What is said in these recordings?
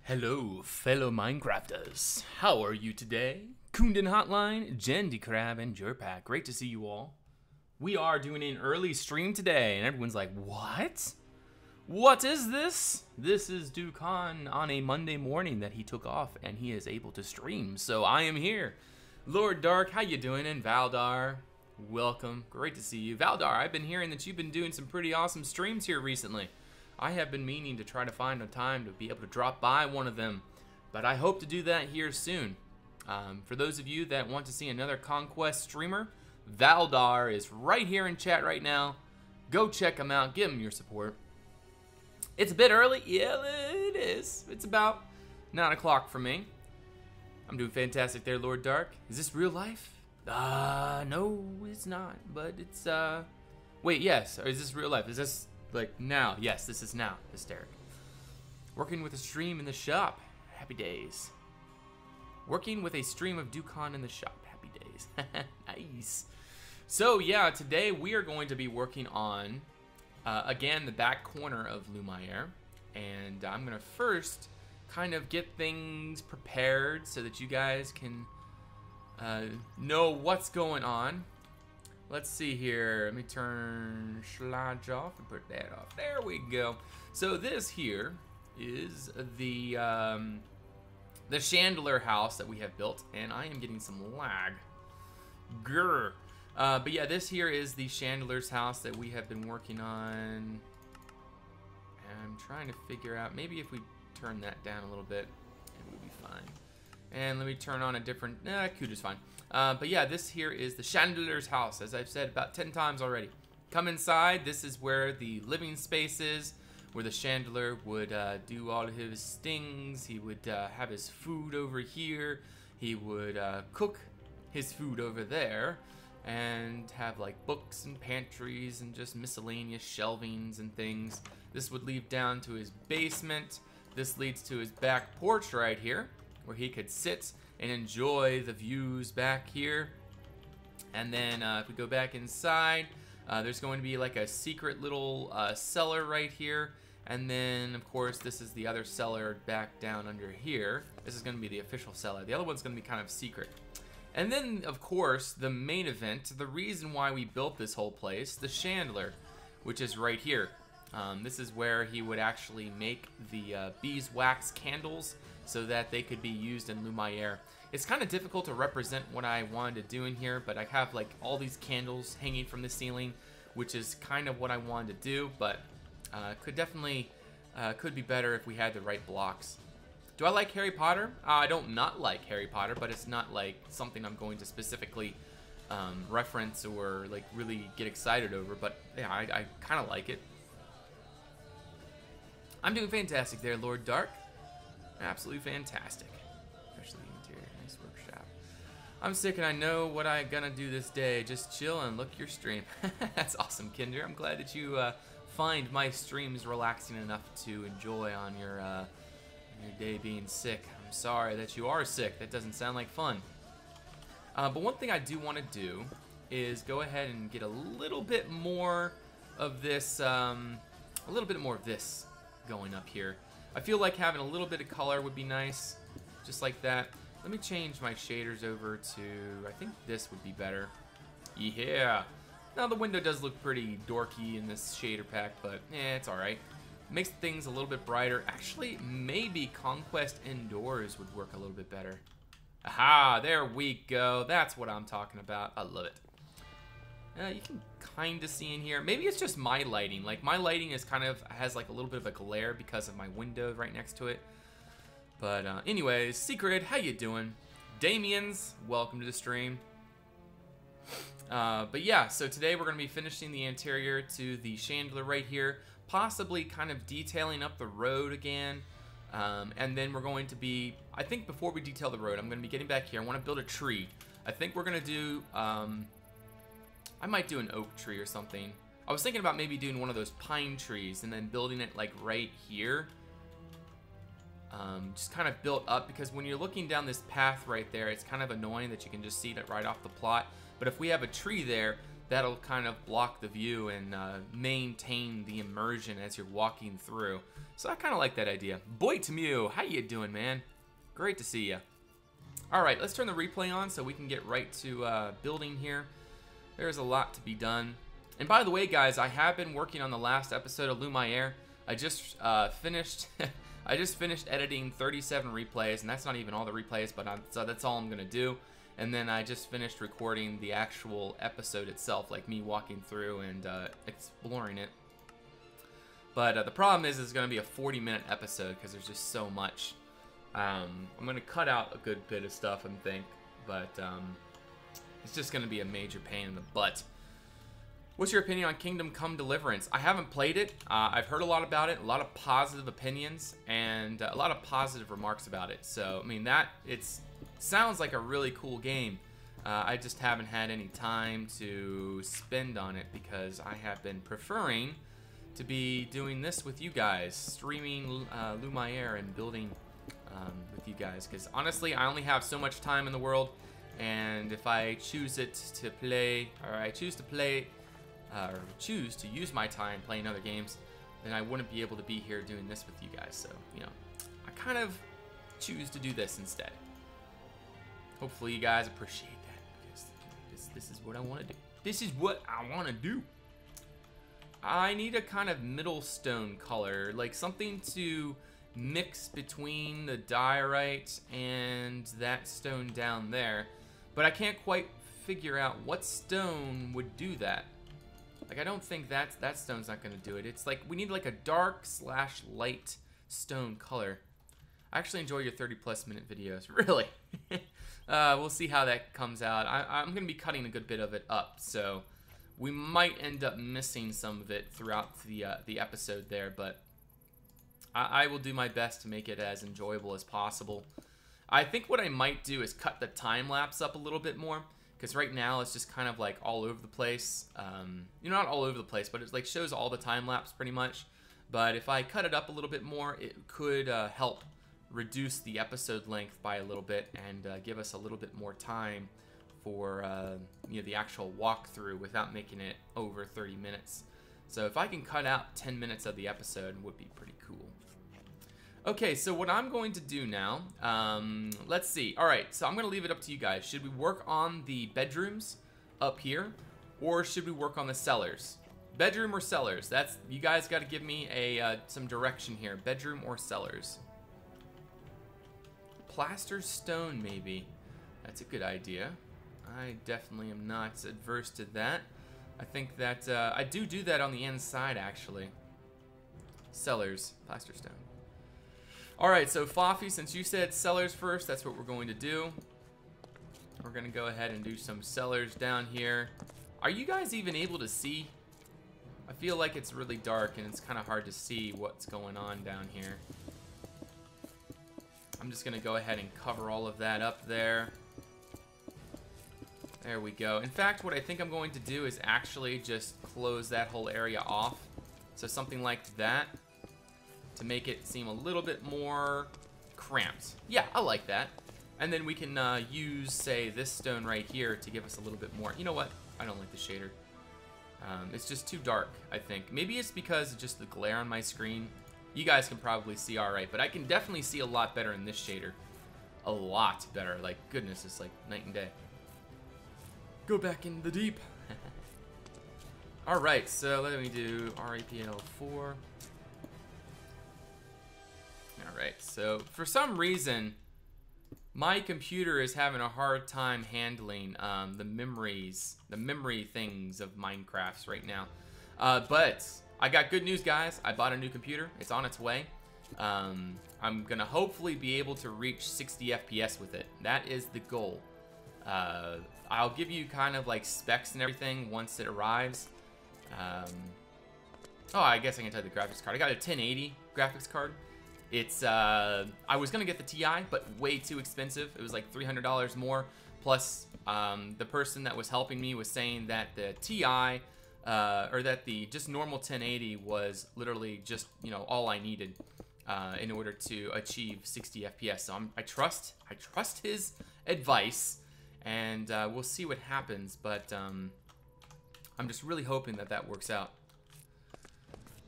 Hello, fellow Minecrafters. How are you today? Kundin Hotline, Jendy Crab, and Jerpack. Great to see you all. We are doing an early stream today, and everyone's like, what? What is this? This is Dukan on a Monday morning that he took off, and he is able to stream, so I am here. Lord Dark, how you doing? And Valdar, welcome. Great to see you. Valdar, I've been hearing that you've been doing some pretty awesome streams here recently. I have been meaning to try to find a time to be able to drop by one of them, but I hope to do that here soon. For those of you that want to see another Conquest streamer, Valdar is right here in chat right now. Go check him out, give him your support. It's a bit early, yeah it is. It's about 9 o'clock for me. I'm doing fantastic there, Lord Dark. Is this real life? No, it's not, but it's, wait, yes, or is this real life? Is this like now? Yes, this is now. Hysteric. Working with a stream in the shop. Happy days. Working with a stream of Dukan in the shop. Happy days. Nice. So yeah, today we are going to be working on, again, the back corner of Lumiere. And I'm going to first kind of get things prepared so that you guys can know what's going on. Let's see here. Let me turn slides off and put that off. There we go. So this here is the Chandeleur House that we have built, and I am getting some lag. Grr. But yeah, this here is the Chandeleur House that we have been working on. And I'm trying to figure out, maybe if we turn that down a little bit, it would be fine. And let me turn on a different, Kuda's fine. But yeah, this here is the Chandeliers House, as I've said about 10 times already. Come inside. This is where the living space is, where the Chandeleur would do all of his stings. He would have his food over here. He would cook his food over there, and have like books and pantries and just miscellaneous shelvings and things. This would lead down to his basement. This leads to his back porch right here, where he could sit and enjoy the views back here. And then if we go back inside, there's going to be like a secret little cellar right here. And then, of course, this is the other cellar back down under here. This is going to be the official cellar. The other one's going to be kind of secret. And then, of course, the main event, the reason why we built this whole place, the Chandler, which is right here. This is where he would actually make the beeswax candles so that they could be used in Lumiere. It's kind of difficult to represent what I wanted to do in here, but I have like all these candles hanging from the ceiling, which is kind of what I wanted to do, but could definitely could be better if we had the right blocks. Do I like Harry Potter? I don't not like Harry Potter, but it's not like something I'm going to specifically reference or like really get excited over, but yeah, I kind of like it. I'm doing fantastic there, Lord Dark. Absolutely fantastic. Especially the interior. Nice workshop. I'm sick and I know what I'm gonna do this day. Just chill and look your stream. That's awesome, Kinder. I'm glad that you find my streams relaxing enough to enjoy on your day being sick. I'm sorry that you are sick. That doesn't sound like fun. But one thing I do want to do is go ahead and get a little bit more of this, going up here. I feel like having a little bit of color would be nice, just like that. Let me change my shaders over to, I think this would be better. Yeah. Now the window does look pretty dorky in this shader pack, but it's alright. Makes things a little bit brighter. Actually, maybe Conquest indoors would work a little bit better. Aha, there we go. That's what I'm talking about. I love it. You can kind of see in here. Maybe it's just my lighting. Like my lighting is kind of has like a little bit of a glare because of my window right next to it. But anyways, Secret, how you doing? Damien's, welcome to the stream. But yeah, so today we're going to be finishing the interior to the Chandler right here. Possibly kind of detailing up the road again. And then we're going to be, I think before we detail the road, I'm going to be getting back here. I want to build a tree. I think we're going to do, I might do an oak tree or something. I was thinking about maybe doing one of those pine trees and then building it like right here. Just kind of built up, because when you're looking down this path right there, it's kind of annoying that you can just see that right off the plot. But if we have a tree there, that'll kind of block the view and maintain the immersion as you're walking through. So I kind of like that idea. Boy to Mew, how you doing, man? Great to see you. All right, let's turn the replay on so we can get right to building here. There's a lot to be done. And by the way, guys, I have been working on the last episode of Lumiere. I just finished I just finished editing 37 replays, and that's not even all the replays, but so that's all I'm gonna do. And then I just finished recording the actual episode itself, like me walking through and exploring it. But the problem is it's gonna be a 40-minute episode because there's just so much. I'm gonna cut out a good bit of stuff, I think, but it's just gonna be a major pain in the butt. What's your opinion on Kingdom Come Deliverance? I haven't played it. I've heard a lot about it, a lot of positive opinions, and a lot of positive remarks about it. So, I mean, sounds like a really cool game. I just haven't had any time to spend on it because I have been preferring to be doing this with you guys, streaming Lumiere and building with you guys. Because honestly, I only have so much time in the world, and if I choose to play, or I choose to play, or choose to use my time playing other games, then I wouldn't be able to be here doing this with you guys. So, you know, I kind of choose to do this instead. Hopefully you guys appreciate that, because this is what I want to do. This is what I want to do. I need a kind of middle stone color, like something to mix between the diorite and that stone down there, but I can't quite figure out what stone would do that. Like, I don't think that stone's not gonna do it. It's like we need like a dark / light stone color. I actually enjoy your 30+ minute videos, really. We'll see how that comes out. I'm gonna be cutting a good bit of it up, so we might end up missing some of it throughout the episode there, but I will do my best to make it as enjoyable as possible. I think what I might do is cut the time lapse up a little bit more, because right now it's just kind of like all over the place. You know, not all over the place, but it like shows all the time lapse pretty much. But if I cut it up a little bit more, it could help reduce the episode length by a little bit and give us a little bit more time for you know, the actual walkthrough without making it over 30 minutes. So if I can cut out 10 minutes of the episode, it would be pretty cool. Okay, so what I'm going to do now, let's see. All right, so I'm going to leave it up to you guys. Should we work on the bedrooms up here, or should we work on the cellars? Bedroom or cellars? That's, you guys got to give me some direction here. Bedroom or cellars? Plaster stone, maybe. That's a good idea. I definitely am not adverse to that. I think that I do that on the inside, actually. Cellars, plaster stone. All right, so Fafi, since you said cellars first, that's what we're going to do. We're gonna go ahead and do some cellars down here. Are you guys even able to see? I feel like it's really dark and it's kind of hard to see what's going on down here. I'm just gonna go ahead and cover all of that up there. There we go. In fact, what I think I'm going to do is actually just close that whole area off. So something like that, to make it seem a little bit more cramped. Yeah, I like that. And then we can use, say, this stone right here to give us a little bit more. You know what? I don't like the shader. It's just too dark, I think. Maybe it's because of just the glare on my screen. You guys can probably see all right, but I can definitely see a lot better in this shader. A lot better. Like, goodness, it's like night and day. Go back in the deep. All right, so let me do RAPL4. Alright, so for some reason, my computer is having a hard time handling the memory things of Minecraft right now. But I got good news, guys. I bought a new computer. It's on its way. I'm going to hopefully be able to reach 60 FPS with it. That is the goal. I'll give you kind of like specs and everything once it arrives. Oh, I guess I can tell you the graphics card. I got a 1080 graphics card. It's, I was going to get the TI, but way too expensive. It was like $300 more. Plus, the person that was helping me was saying that the TI, or that the just normal 1080 was literally just, you know, all I needed in order to achieve 60 FPS. So I trust his advice, and we'll see what happens. But I'm just really hoping that that works out.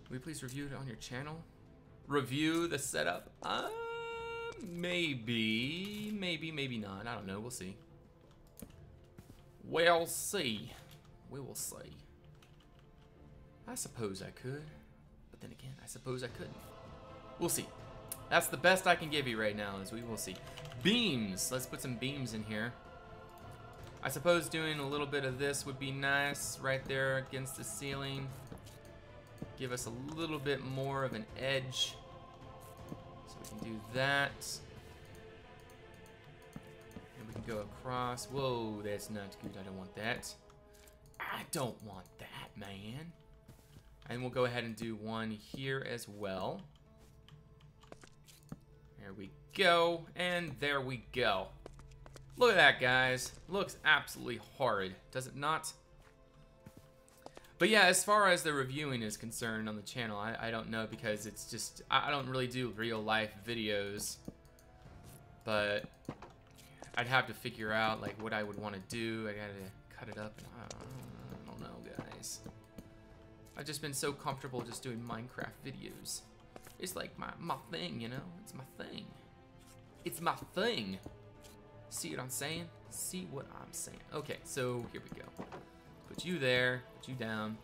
Will you please review it on your channel? Review the setup? Maybe. Maybe not. I don't know. We'll see. We'll see. We will see. I suppose I could. But then again, I suppose I couldn't. We'll see. That's the best I can give you right now, is we will see. Beams. Let's put some beams in here. I suppose doing a little bit of this would be nice right there against the ceiling. Give us a little bit more of an edge. So we can do that. And we can go across. Whoa, that's not good. I don't want that. I don't want that, man. And we'll go ahead and do one here as well. There we go. And there we go. Look at that, guys. Looks absolutely horrid, does it not? But yeah, as far as the reviewing is concerned on the channel, I don't know, because it's just, I don't really do real life videos. But I'd have to figure out like what I would want to do. I gotta cut it up, and I don't know, guys. I've just been so comfortable just doing Minecraft videos. It's like my thing, you know? It's my thing. It's my thing. See what I'm saying? See what I'm saying. Okay, so here we go. Put you there, put you down.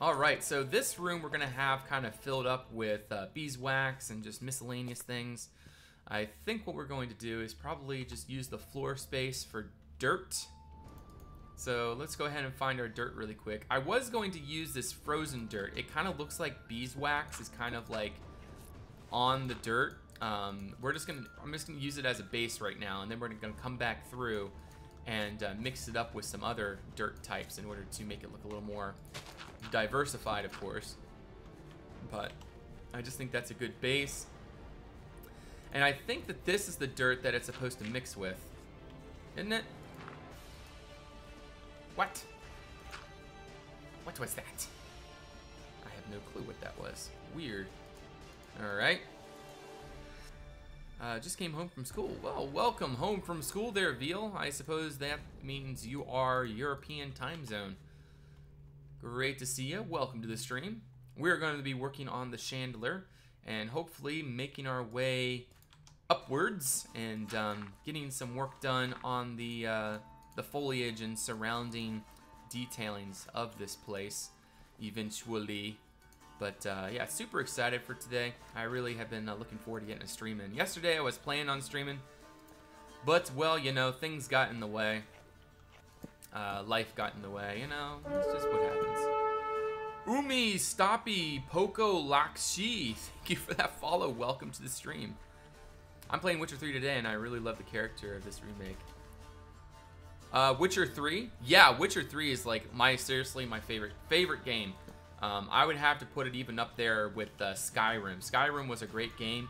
All right, so this room we're gonna have kind of filled up with beeswax and just miscellaneous things. I think what we're going to do is probably just use the floor space for dirt. So let's go ahead and find our dirt really quick. I was going to use this frozen dirt. It kind of looks like beeswax is kind of like on the dirt. I'm just gonna use it as a base right now, and then we're gonna come back through and mix it up with some other dirt types in order to make it look a little more diversified, of course. But I just think that's a good base. And I think that this is the dirt that it's supposed to mix with, isn't it? What? What was that? I have no clue what that was. Weird. Alright. Just came home from school. Well, welcome home from school there, Veal. I suppose that means you are European time zone. Great to see you. Welcome to the stream. We're going to be working on the chandelier and hopefully making our way upwards and getting some work done on the foliage and surrounding detailings of this place eventually. But yeah, super excited for today. I really have been looking forward to getting a stream in. Yesterday I was planning on streaming, but well, you know, things got in the way. Life got in the way, you know, it's just what happens. Umi, Stoppy, Poco, Lakshi, thank you for that follow. Welcome to the stream. I'm playing Witcher 3 today, and I really love the character of this remake. Witcher 3? Yeah, Witcher 3 is like seriously my favorite game. I would have to put it even up there with Skyrim. Skyrim was a great game,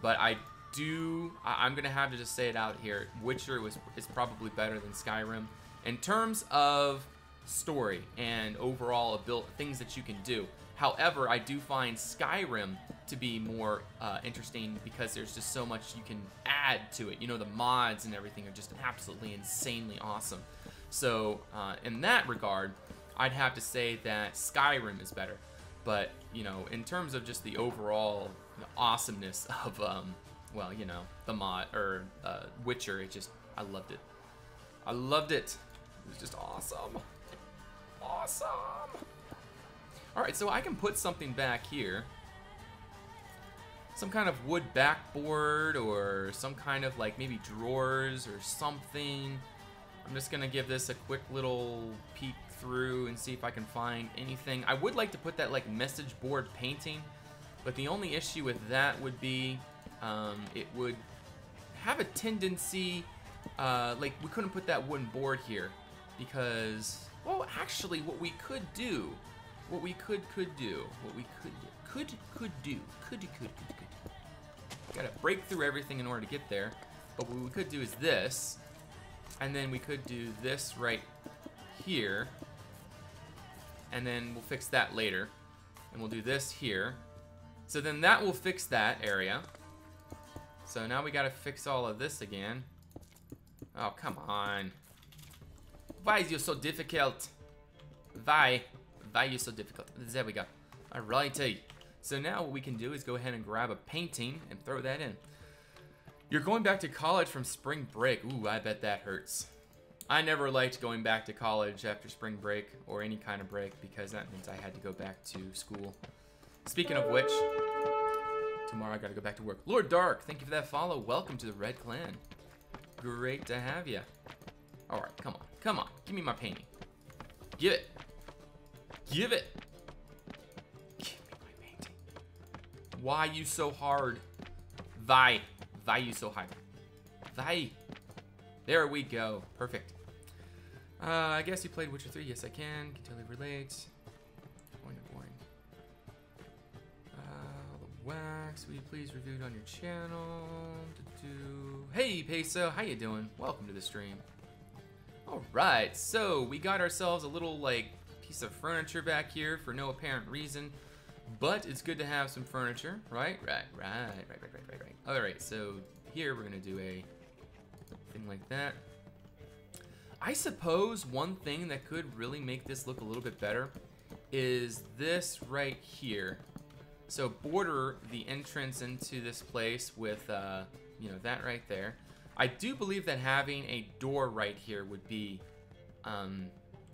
but I'm gonna have to just say it out here. Witcher is probably better than Skyrim in terms of story and overall things that you can do. However, I do find Skyrim to be more interesting because there's just so much you can add to it. You know, the mods and everything are just absolutely insanely awesome. So in that regard, I'd have to say that Skyrim is better. But, you know, in terms of just the overall awesomeness of, well, you know, the mod, or Witcher, I loved it. I loved it. It was just awesome. Awesome. Alright, so I can put something back here. Some kind of wood backboard, or some kind of, like, maybe drawers or something. I'm just gonna give this a quick little peek through and see if I can find anything. I would like to put that like message board painting, but the only issue with that would be it would have a tendency like we couldn't put that wooden board here because, well, actually what we could do, gotta break through everything in order to get there, but what we could do is this, and then we could do this right here, and then we'll fix that later, and we'll do this here. So then that will fix that area. So now we gotta fix all of this again. Oh, come on. Why is it so difficult? Why are you so difficult? There we go. Alrighty. So now what we can do is go ahead and grab a painting and throw that in. You're going back to college from spring break. Ooh, I bet that hurts. I never liked going back to college after spring break or any kind of break because that means I had to go back to school. Speaking of which, tomorrow I gotta go back to work. Lord Dark, thank you for that follow. Welcome to the Red Clan. Great to have you. Alright, come on. Come on. Give me my painting. Give it. Give it. Give me my painting. Why you so hard? Why you so hard? Why? There we go. Perfect. I guess you played Witcher 3. Yes, I can totally relate. Boring. The wax. Will you please review it on your channel? Hey, Peso. How you doing? Welcome to the stream. Alright, so we got ourselves a little, like, piece of furniture back here for no apparent reason. But it's good to have some furniture, right? Right. Alright, so here we're going to do a thing like that. I suppose one thing that could really make this look a little bit better is this right here. So border the entrance into this place with, you know, that right there. I do believe that having a door right here would be,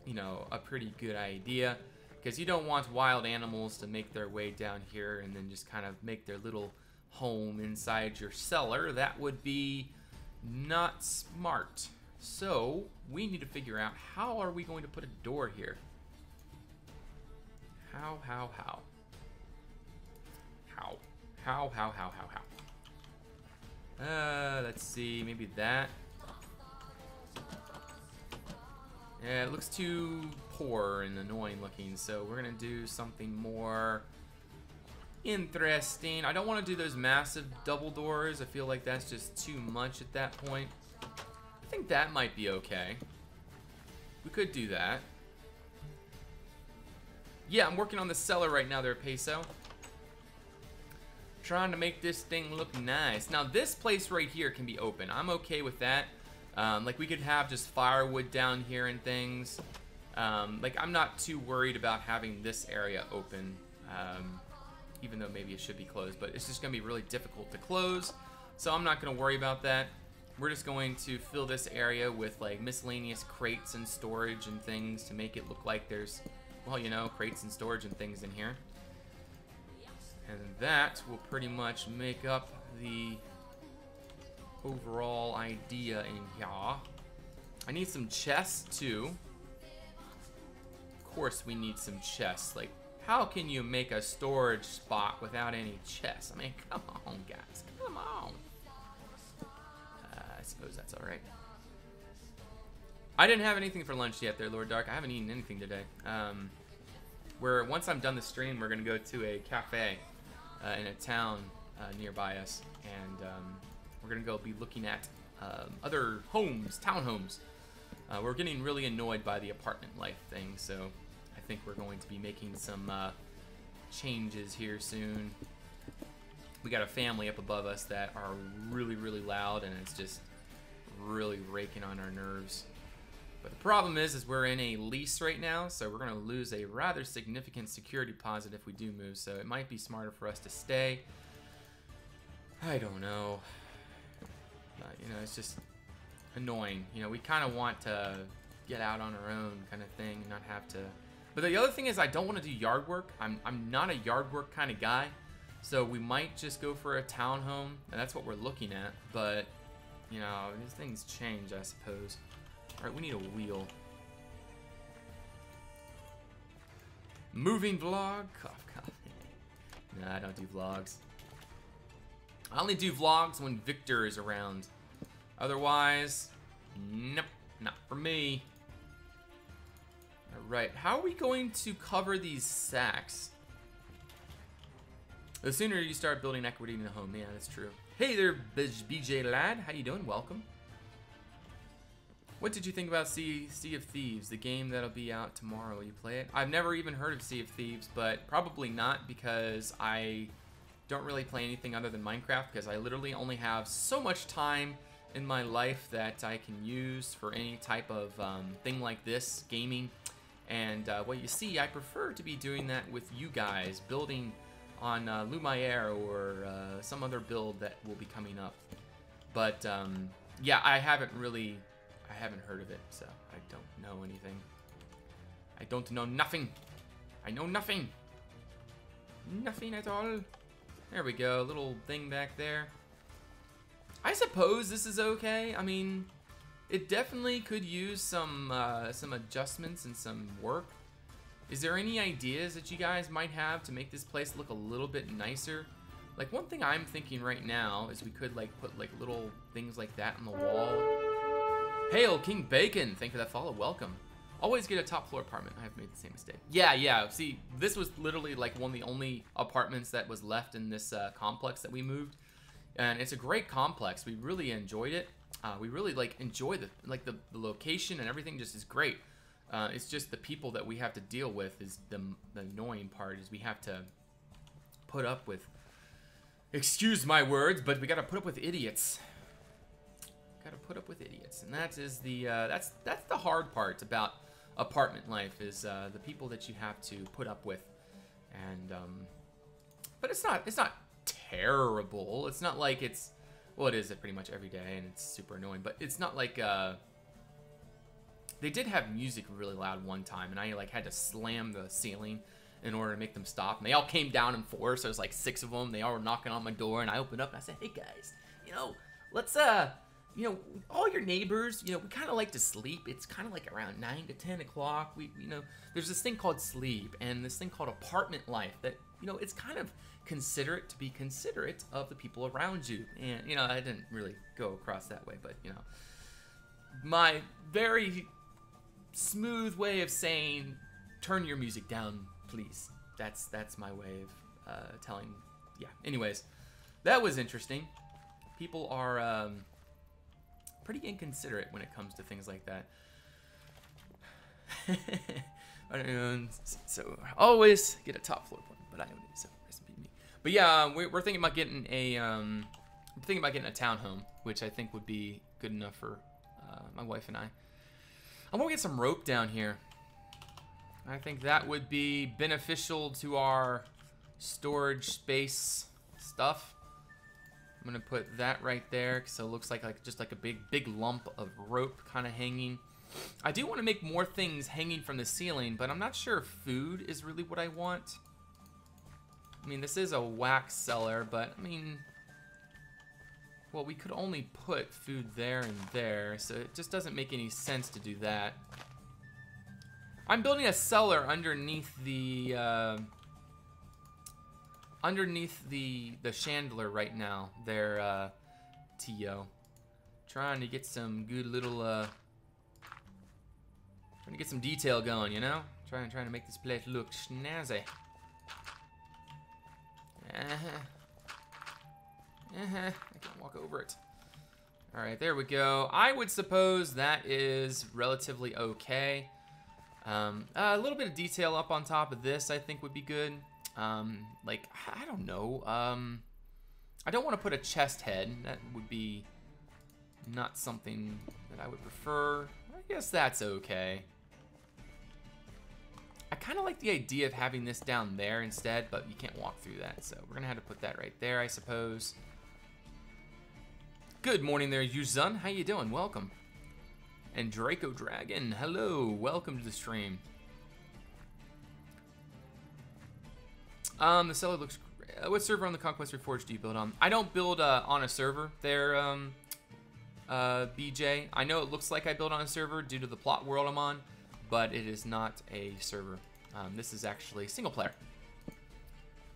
you know, a pretty good idea. Because you don't want wild animals to make their way down here and then just kind of make their little home inside your cellar. That would be not smart. So we need to figure out how are we going to put a door here. How? Let's see, maybe that. Yeah, it looks too poor and annoying looking, so we're gonna do something more interesting. I don't want to do those massive double doors. I feel like that's just too much at that point. I think that might be okay. We could do that. Yeah, I'm working on the cellar right now there, Peso. Trying to make this thing look nice. Now, this place right here can be open. I'm okay with that. Like, we could have just firewood down here and things. Like, I'm not too worried about having this area open. Even though maybe it should be closed. But it's just going to be really difficult to close. So I'm not going to worry about that. We're just going to fill this area with, like, miscellaneous crates and storage and things to make it look like there's, well, you know, crates and storage and things in here. And that will pretty much make up the overall idea in here. I need some chests too. Of course we need some chests. Like, how can you make a storage spot without any chests? I mean, come on, guys. Come on. I suppose that's alright. I didn't have anything for lunch yet there, Lord Dark. I haven't eaten anything today. Once I'm done the stream, we're going to go to a cafe in a town nearby us. And we're going to go be looking at other homes, townhomes. We're getting really annoyed by the apartment life thing, so I think we're going to be making some changes here soon. We got a family up above us that are really, really loud, and it's just really raking on our nerves. But the problem is we're in a lease right now, so we're going to lose a rather significant security deposit if we do move, so it might be smarter for us to stay. I don't know. You know, it's just annoying. You know, we kind of want to get out on our own kind of thing, not have to. But the other thing is I don't want to do yard work. I'm not a yard work kind of guy, so we might just go for a townhome, and that's what we're looking at. But, you know, these things change, I suppose. Alright, we need a wheel. Moving vlog? Cough, cough. Nah, I don't do vlogs. I only do vlogs when Victor is around. Otherwise, nope, not for me. Alright, how are we going to cover these sacks? The sooner you start building equity in the home, yeah, that's true. Hey there, BJ lad, how you doing? Welcome. What did you think about Sea of Thieves, the game that'll be out tomorrow? Will you play it? I've never even heard of Sea of Thieves, but probably not because I don't really play anything other than Minecraft because I literally only have so much time in my life that I can use for any type of thing like this, gaming. And what you see, I prefer to be doing that with you guys, building on Lumiere or some other build that will be coming up. But yeah, I haven't heard of it, so I don't know anything. I don't know nothing. I know nothing. Nothing at all. There we go, little thing back there. I suppose this is okay. I mean, it definitely could use some adjustments and some work. Is there any ideas that you guys might have to make this place look a little bit nicer? Like, one thing I'm thinking right now is we could, like, put, like, little things like that on the wall. Hail, King Bacon! Thank you for that follow. Welcome. Always get a top floor apartment. I have made the same mistake. Yeah. See, this was literally, like, one of the only apartments that was left in this complex that we moved. And it's a great complex. We really enjoyed it. We really, like, enjoy the location and everything just is great. It's just the people that we have to deal with is the annoying part, is we have to put up with, excuse my words, but we gotta put up with idiots. Gotta put up with idiots, and that is the that's the hard part about apartment life, is the people that you have to put up with. And but it's not terrible. It's not like it's, well, it is pretty much every day, and it's super annoying. But it's not like they did have music really loud one time, and I like had to slam the ceiling in order to make them stop. And they all came down in force. There was like 6 of them. They all were knocking on my door, and I opened up and I said, "Hey guys, you know, let's you know, all your neighbors, you know, we kind of like to sleep. It's kind of like around 9 to 10 o'clock. You know, there's this thing called sleep and this thing called apartment life that, you know, it's kind of considerate to be considerate of the people around you." And, you know, I didn't really go across that way, but, you know, my very smooth way of saying, turn your music down, please. That's my way of telling, yeah. Anyways, that was interesting. People are pretty inconsiderate when it comes to things like that. So always get a top floor point, but I don't need, so rest in peace me. But yeah, we're thinking about getting a a townhome, which I think would be good enough for my wife and I. I'm gonna get some rope down here. I think that would be beneficial to our storage space stuff. I'm gonna put that right there, so it looks like just like a big lump of rope kind of hanging. I do want to make more things hanging from the ceiling, but I'm not sure if food is really what I want. I mean, this is a wax cellar, but I mean, well, we could only put food there and there, so it just doesn't make any sense to do that. I'm building a cellar underneath the Chandler right now. There, T.O. Trying to get some good little, trying to get some detail going, you know? Trying to make this place look snazzy. I can walk over it. All right, there we go. I would suppose that is relatively okay. A little bit of detail up on top of this, I think, would be good. Like, I don't know. I don't want to put a chest head. That would be not something that I would prefer. I guess that's okay. I kind of like the idea of having this down there instead, but you can't walk through that, so we're gonna have to put that right there, I suppose. Good morning there, Yuzun. How you doing? Welcome. And Draco Dragon, hello. Welcome to the stream. The cellar looks great. What server on the Conquest Reforged do you build on? I don't build on a server there, BJ. I know it looks like I build on a server due to the plot world I'm on, but it is not a server. This is actually single player.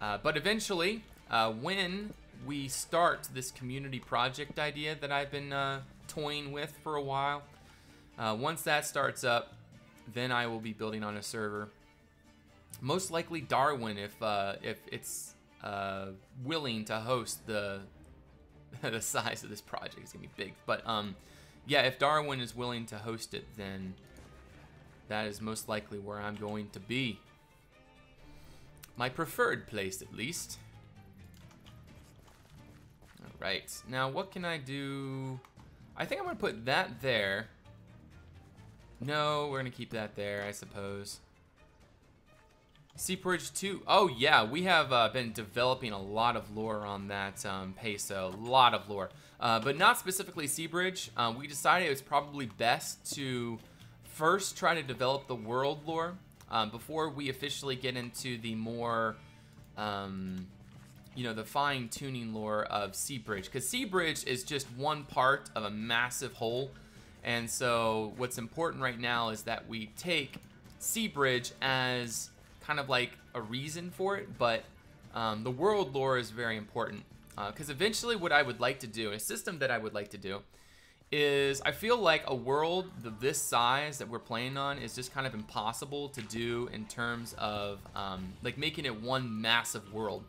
But eventually, when we start this community project idea that I've been toying with for a while, once that starts up, then I will be building on a server. Most likely Darwin, if it's willing to host the the size of this project. It's gonna be big, but yeah, if Darwin is willing to host it, then that is most likely where I'm going to be. My preferred place, at least. All right, now what can I do? I think I'm gonna put that there No, we're gonna keep that there, I suppose. Seabridge 2. Oh yeah, we have been developing a lot of lore on that peso. A lot of lore. But not specifically Seabridge. We decided it was probably best to first try to develop the world lore before we officially get into the more, you know, the fine-tuning lore of Seabridge. Because Seabridge is just one part of a massive whole. And so what's important right now is that we take Seabridge as kind of like a reason for it, but the world lore is very important because eventually what I would like to do, a system that I would like to do, is I feel like a world of this size that we're playing on is just kind of impossible to do in terms of like making it one massive world.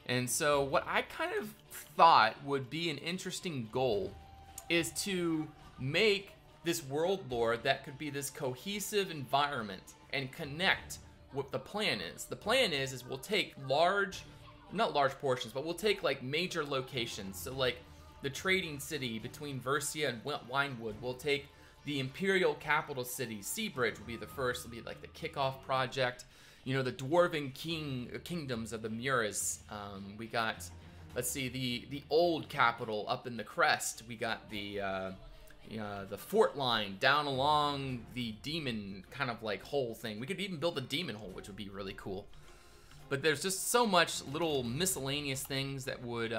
And so what I kind of thought would be an interesting goal is to make this world lore that could be this cohesive environment and connect what the plan is. The plan is we'll take not large portions, but we'll take like major locations. So like the trading city between Versia and Winewood. We'll take the imperial capital city. Seabridge will be the first. It'll be like the kickoff project. You know, the dwarven kingdoms of the Muras. We got, let's see, the old capital up in the crest. We got the fort line down along the demon kind of like hole thing. We could even build a demon hole, which would be really cool. But there's just so much little miscellaneous things that would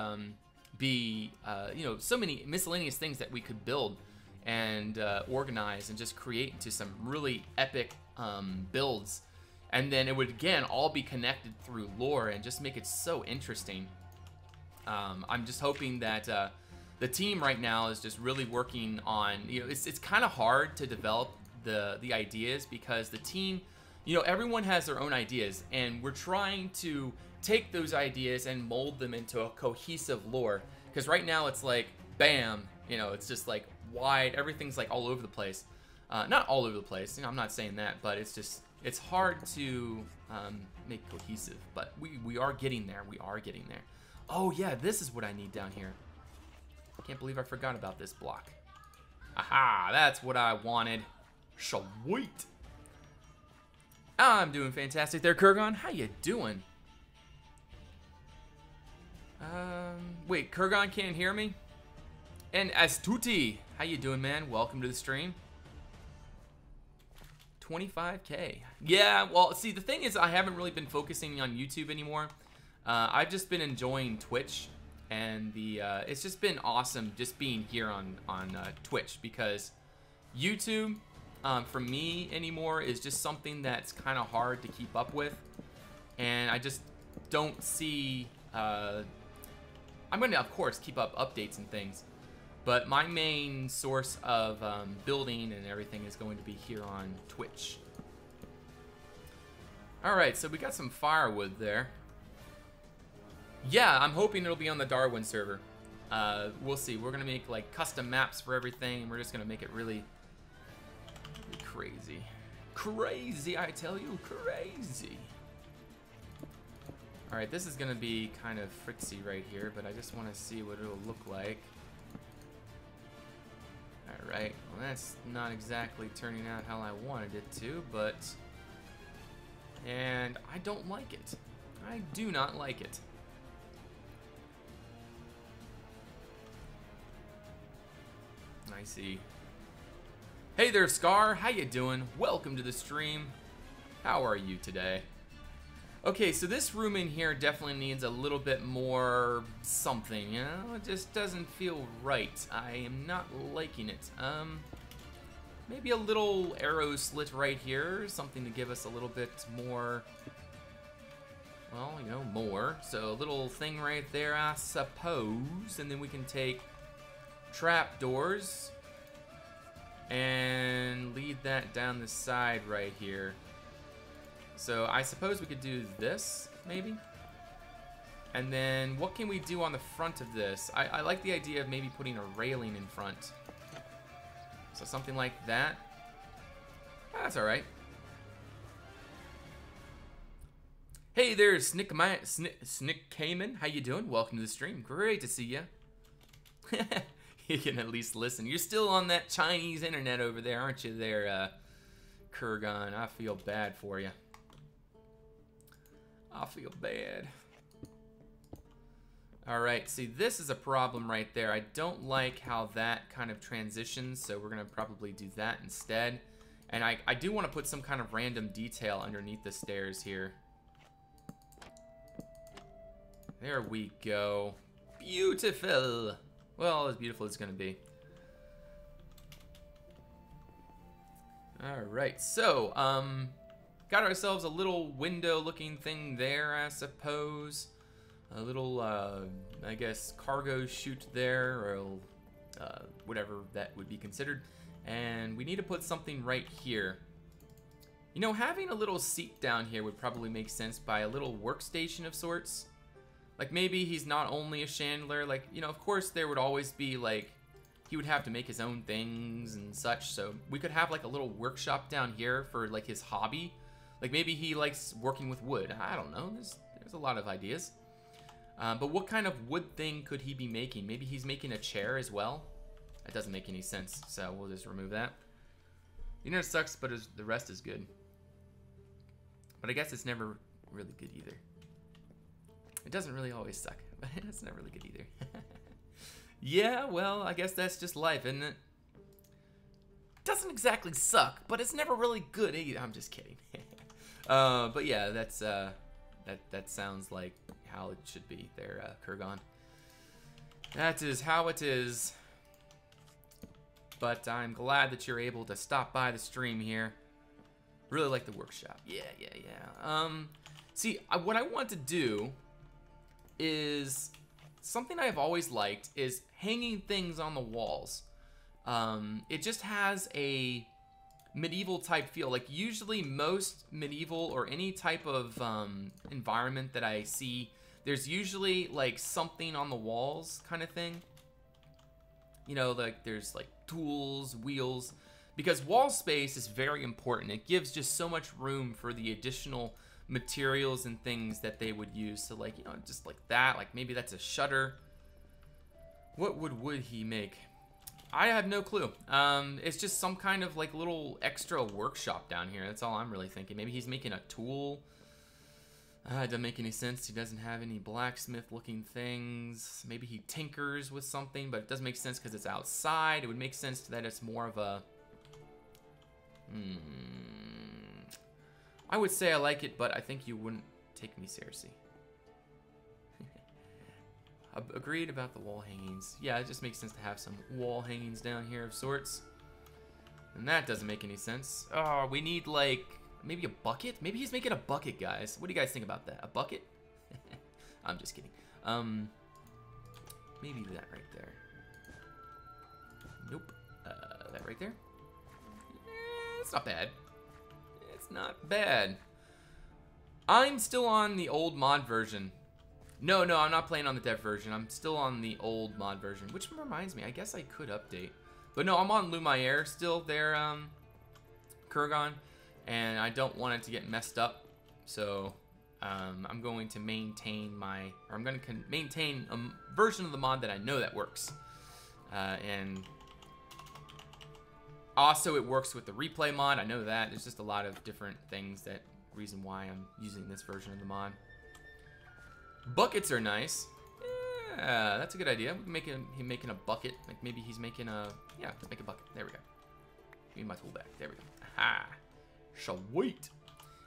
be, you know, so many miscellaneous things that we could build and organize and just create into some really epic builds. And then it would, again, all be connected through lore and just make it so interesting. I'm just hoping that the team right now is just really working on, you know, it's kind of hard to develop the ideas because the team, you know, everyone has their own ideas and we're trying to take those ideas and mold them into a cohesive lore. Because right now it's like, bam, you know, it's just like wide, everything's like all over the place. Not all over the place, you know, I'm not saying that, but it's just, it's hard to make cohesive, but we are getting there, we are getting there. Oh yeah, this is what I need down here. Can't believe I forgot about this block. Aha, that's what I wanted. Sweet. I'm doing fantastic there, Kurgan. How you doing? Wait, Kurgan can't hear me? And Astuti, how you doing, man? Welcome to the stream. 25K. Yeah, well, see, the thing is I haven't really been focusing on YouTube anymore. I've just been enjoying Twitch. And it's just been awesome just being here on Twitch because YouTube for me anymore is just something that's kind of hard to keep up with, and I just don't see. I'm going to, of course, keep up updates and things, but my main source of building and everything is going to be here on Twitch. All right, so we got some firewood there. Yeah, I'm hoping it'll be on the Darwin server. We'll see. We're gonna make like custom maps for everything. We're just gonna make it really crazy. Crazy, I tell you, crazy. All right, this is gonna be kind of frixy right here, but I just want to see what it'll look like. All right, well that's not exactly turning out how I wanted it to, but and I don't like it. I do not like it. I see. Hey there, Scar. How you doing? Welcome to the stream. How are you today? Okay, so this room in here definitely needs a little bit more something, you know? It just doesn't feel right. I am not liking it. Maybe a little arrow slit right here, something to give us a little bit more, well, you know, more. So a little thing right there, I suppose, and then we can take trap doors and lead that down the side right here. So I suppose we could do this maybe, and then what can we do on the front of this? I like the idea of maybe putting a railing in front, so something like that. That's all right. Hey there, Snick Cayman. How you doing? Welcome to the stream. Great to see you. You can at least listen. You're still on that Chinese internet over there, aren't you there, Kurgan? I feel bad for you. I feel bad. Alright, see, this is a problem right there. I don't like how that kind of transitions, so we're going to probably do that instead. And I do want to put some kind of random detail underneath the stairs here. There we go. Beautiful. Well, as beautiful as it's going to be. Alright, so, got ourselves a little window-looking thing there, I suppose. A little, I guess, cargo chute there, or whatever that would be considered. And we need to put something right here. You know, having a little seat down here would probably make sense by a little workstation of sorts. Like, maybe he's not only a chandler, like, you know, of course there would always be, like, he would have to make his own things and such, so we could have, like, a little workshop down here for, like, his hobby. Like, maybe he likes working with wood. I don't know, there's a lot of ideas. But what kind of wood thing could he be making? Maybe he's making a chair as well? That doesn't make any sense, so we'll just remove that. You know, it sucks, but the rest is good. But I guess it's never really good either. It doesn't really always suck, but it's not really good either. Yeah, well, I guess that's just life, isn't it? Doesn't exactly suck, but it's never really good either. I'm just kidding. But yeah, that's that sounds like how it should be there, Kurgan. That is how it is. But I'm glad that you're able to stop by the stream here. Really like the workshop. Yeah. See, what I want to do is something I've always liked is hanging things on the walls. It just has a medieval type feel. Like usually most medieval or any type of environment that I see, there's usually like something on the walls kind of thing. You know, like there's like tools, wheels, because wall space is very important. It gives just so much room for the additional materials and things that they would use. So like, you know, just like that, like maybe that's a shutter. What would he make? I have no clue. It's just some kind of like little extra workshop down here. That's all I'm really thinking. Maybe he's making a tool. It doesn't make any sense. He doesn't have any blacksmith looking things. Maybe he tinkers with something, but it doesn't make sense because it's outside. It would make sense that it's more of a... I would say I like it, but I think you wouldn't take me seriously. Agreed about the wall hangings. Yeah, it just makes sense to have some wall hangings down here of sorts. And that doesn't make any sense. Oh, we need like... maybe a bucket? Maybe he's making a bucket, guys. What do you guys think about that? A bucket? I'm just kidding. Maybe that right there. Nope. That right there? It's not bad. It's not bad. I'm still on the old mod version. No, I'm not playing on the dev version. I'm still on the old mod version, which reminds me, I guess I could update. But no, I'm on Lumiere still there, Kurgan. And I don't want it to get messed up, so I'm going to maintain maintain a version of the mod that I know that works, and also it works with the replay mod. I know that. There's just a lot of different things reason why I'm using this version of the mod. Buckets are nice. Yeah, that's a good idea. We can make him making a bucket. Like maybe he's making let's make a bucket. There we go. Give me my tool back. There we go. Aha. Sweet.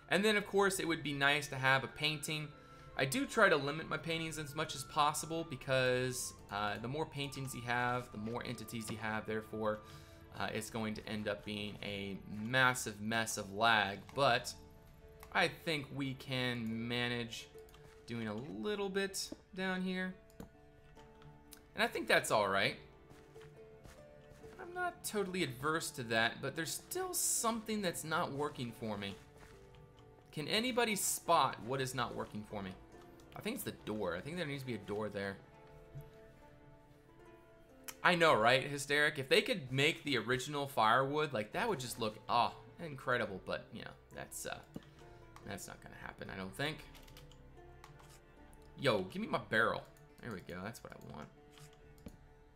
And then of course it would be nice to have a painting. I do try to limit my paintings as much as possible because the more paintings you have, the more entities you have, therefore it's going to end up being a massive mess of lag. But I think we can manage doing a little bit down here, and I think that's all right. I'm not totally adverse to that, but there's still something that's not working for me. Can anybody spot what is not working for me? I think it's the door. I think there needs to be a door there. I know, right, Hysteric? If they could make the original firewood, like that would just look, incredible. But you know, that's not gonna happen, I don't think. Yo, give me my barrel. There we go. That's what I want.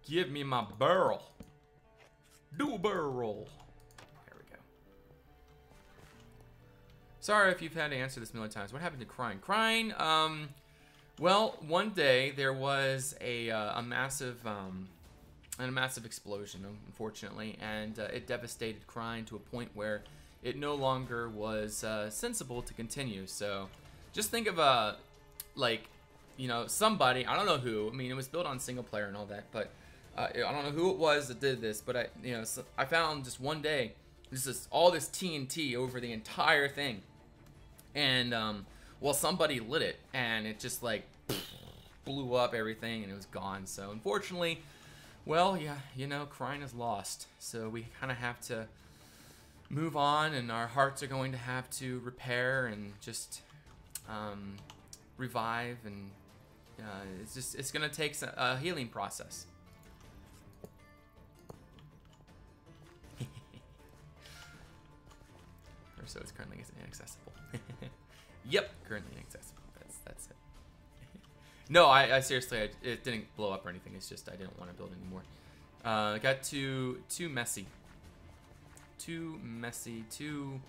Give me my barrel. Do a barrel roll. There we go. Sorry if you've had to answer this a million times. What happened to Crying? Crying, well, one day there was a massive explosion, unfortunately, and it devastated Crying to a point where it no longer was sensible to continue. So just think of like, you know, somebody, I don't know who. I mean, it was built on single player and all that, but I don't know who it was that did this. But I found just one day all this TNT over the entire thing, and well, somebody lit it, and it just like blew up everything, and it was gone. So unfortunately, well, yeah, you know, Crying is lost. So we kind of have to move on, and our hearts are going to have to repair and just revive, and it's gonna take a healing process. Or so it's currently inaccessible. Yep, currently inaccessible. That's it. No, I seriously, it didn't blow up or anything. It's just I didn't want to build anymore. It got too messy. Too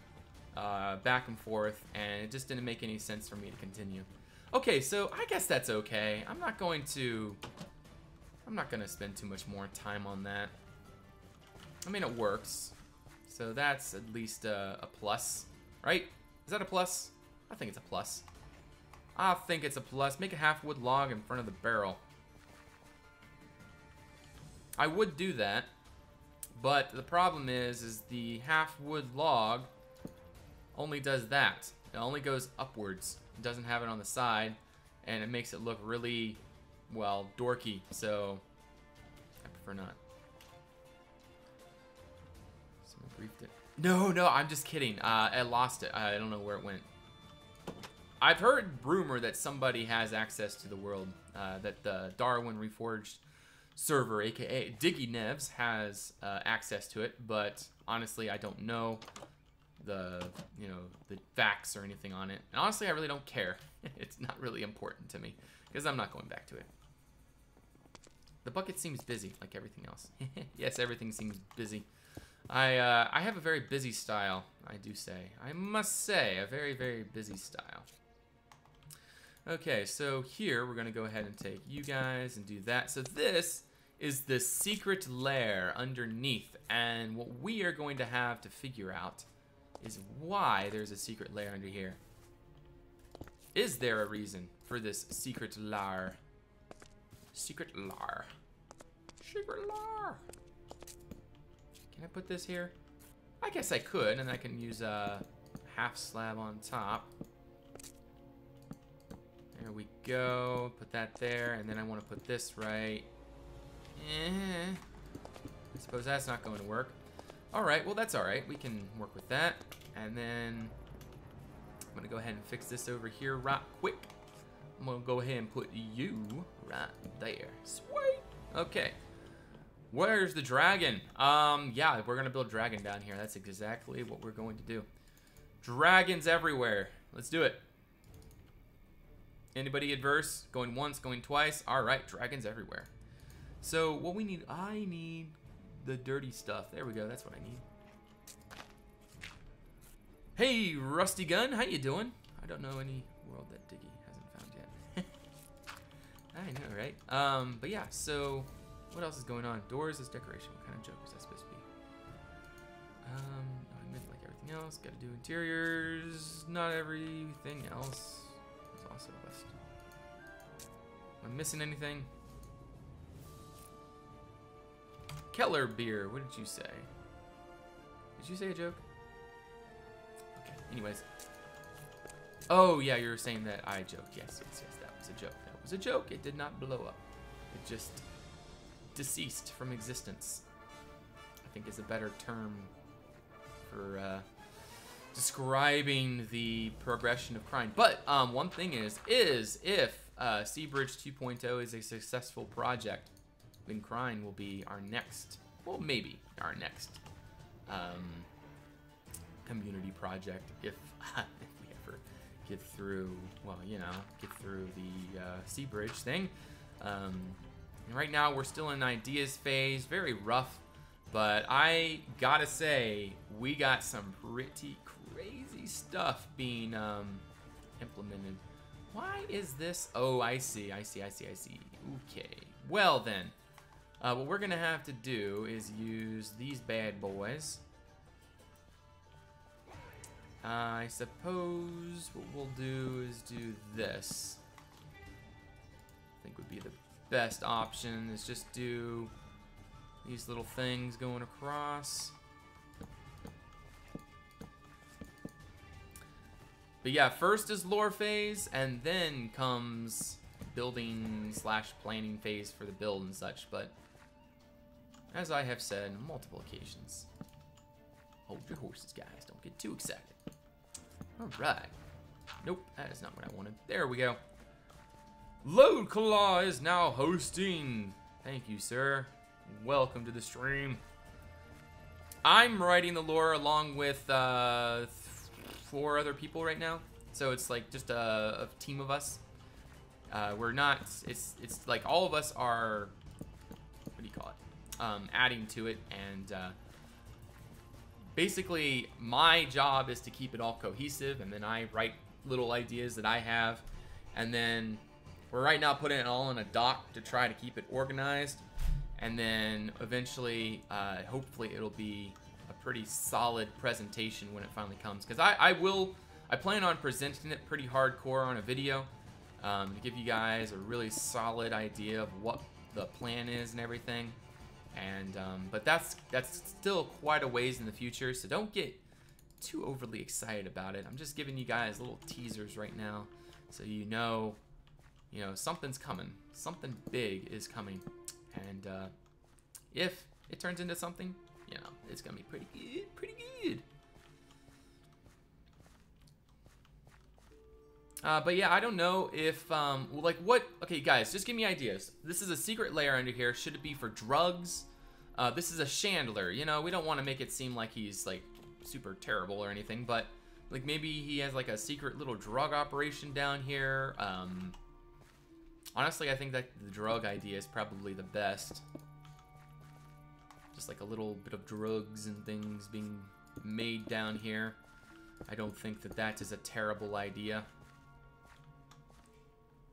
back and forth, and it just didn't make any sense for me to continue. Okay, so I guess that's okay. I'm not gonna spend too much more time on that. I mean, it works, so that's at least a plus, right? Is that a plus? I think it's a plus. I think it's a plus. Make a half wood log in front of the barrel. I would do that, but the problem is the half wood log only does that. It only goes upwards. It doesn't have it on the side, and it makes it look really, well, dorky. So I prefer not. Someone briefed it. No, I'm just kidding. I lost it. I don't know where it went. I've heard rumor that somebody has access to the world, that the Darwin Reforged server, aka Diggy Nevs, has access to it, but honestly I don't know the facts or anything on it, and honestly I really don't care. It's not really important to me because I'm not going back to it. The bucket seems busy like everything else. Yes, everything seems busy. I have a very busy style, I must say, a very, very busy style. Okay, so here we're gonna go ahead and take you guys and do that. So this is the secret lair underneath, and what we are going to have to figure out is why there's a secret lair under here. Is there a reason for this secret lair? Secret lair. Secret lair. Can I put this here? I guess I could, and I can use a half slab on top. There we go. Put that there, and then I want to put this right. I suppose that's not going to work. Alright, well that's alright. We can work with that. And then I'm going to go ahead and fix this over here right quick. I'm going to go ahead and put you right there. Sweet. Okay. Where's the dragon? Yeah, we're going to build a dragon down here. That's exactly what we're going to do. Dragons everywhere. Let's do it. Anybody adverse? Going once, going twice? Alright, dragons everywhere. So what we need, I need the dirty stuff. There we go, that's what I need. Hey, Rusty Gun, how you doing? I don't know any world that Diggy hasn't found yet. I know, right? But yeah, so what else is going on? Doors is decoration. What kind of joke is that supposed to be? I meant like everything else. Gotta do interiors. Not everything else is also a list. Am I missing anything? Keller beer. What did you say? Did you say a joke? Okay. Anyways. Oh yeah, you were saying that I joked. Yes, that was a joke. That was a joke. It did not blow up. It just deceased from existence. I think is a better term for describing the progression of crime. But one thing is if Seabridge 2.0 is a successful project, then crime will be our next, well, maybe our next community project if we ever get through, well, you know, get through the Seabridge thing. And right now we're still in ideas phase, very rough, but I gotta say we got some pretty crazy stuff being implemented. Why is this? Oh, I see. Okay, well then, what we're gonna have to do is use these bad boys. I suppose what we'll do is do this. I think would be the best option is just do these little things going across. But yeah, first is lore phase, and then comes building / planning phase for the build and such. But as I have said on multiple occasions, hold your horses, guys. Don't get too excited. All right. Nope, that is not what I wanted. There we go. Load Claw is now hosting. Thank you, sir. Welcome to the stream. I'm writing the lore along with 4 other people right now, so it's like just a team of us. We're not. It's like all of us are. What do you call it? Adding to it, and basically my job is to keep it all cohesive, and then I write little ideas that I have, and then we're right now putting it all in a doc to try to keep it organized, and then eventually, hopefully, it'll be a pretty solid presentation when it finally comes. Because I plan on presenting it pretty hardcore on a video to give you guys a really solid idea of what the plan is and everything. And but that's still quite a ways in the future, so don't get too overly excited about it. I'm just giving you guys little teasers right now, so you know something's coming, something big is coming, and if it turns into something, it's gonna be pretty good. But yeah, I don't know if like what. Okay, guys, just give me ideas. This is a secret layer under here. Should it be for drugs? This is a Chandler. We don't want to make it seem like he's like super terrible or anything, but like maybe he has like a secret little drug operation down here. Honestly, I think that the drug idea is probably the best. Just like a little bit of drugs and things being made down here. I don't think that is a terrible idea.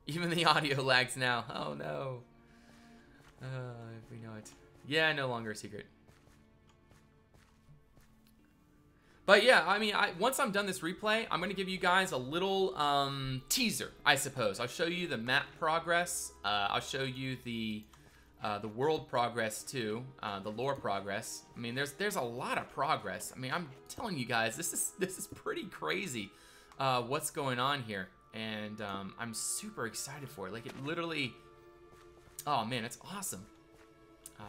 Even the audio lags now. Oh no. We know it. Yeah, no longer a secret. But yeah, I mean, once I'm done this replay, I'm going to give you guys a little teaser, I suppose. I'll show you the map progress. I'll show you the world progress too, the lore progress. I mean, there's a lot of progress. I mean, I'm telling you guys, this is pretty crazy what's going on here. And I'm super excited for it. Like, it literally, oh man, it's awesome.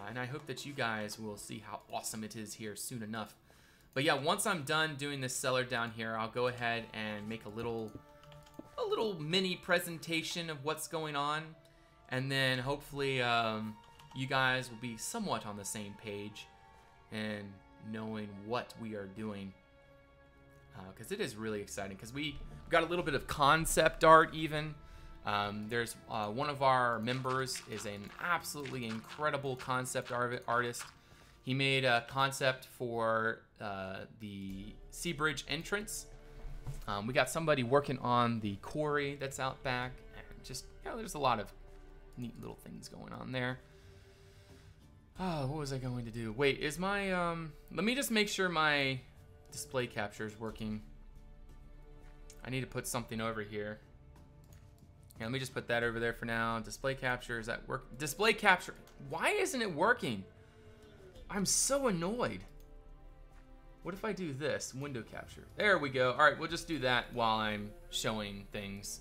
And I hope that you guys will see how awesome it is here soon enough. But yeah, once I'm done doing this cellar down here, I'll go ahead and make a little mini presentation of what's going on. And then hopefully you guys will be somewhat on the same page and knowing what we are doing. Because it is really exciting, because we got a little bit of concept art even. There's one of our members is an absolutely incredible concept artist. He made a concept for the Sea Bridge entrance. We got somebody working on the quarry that's out back. And just, there's a lot of neat little things going on there. Oh, what was I going to do? Wait, is my, let me just make sure my display capture is working. I need to put something over here. Yeah, let me just put that over there for now. Display capture, is that work? Display capture, why isn't it working? I'm so annoyed. What if I do this? Window capture. There we go. All right, we'll just do that while I'm showing things.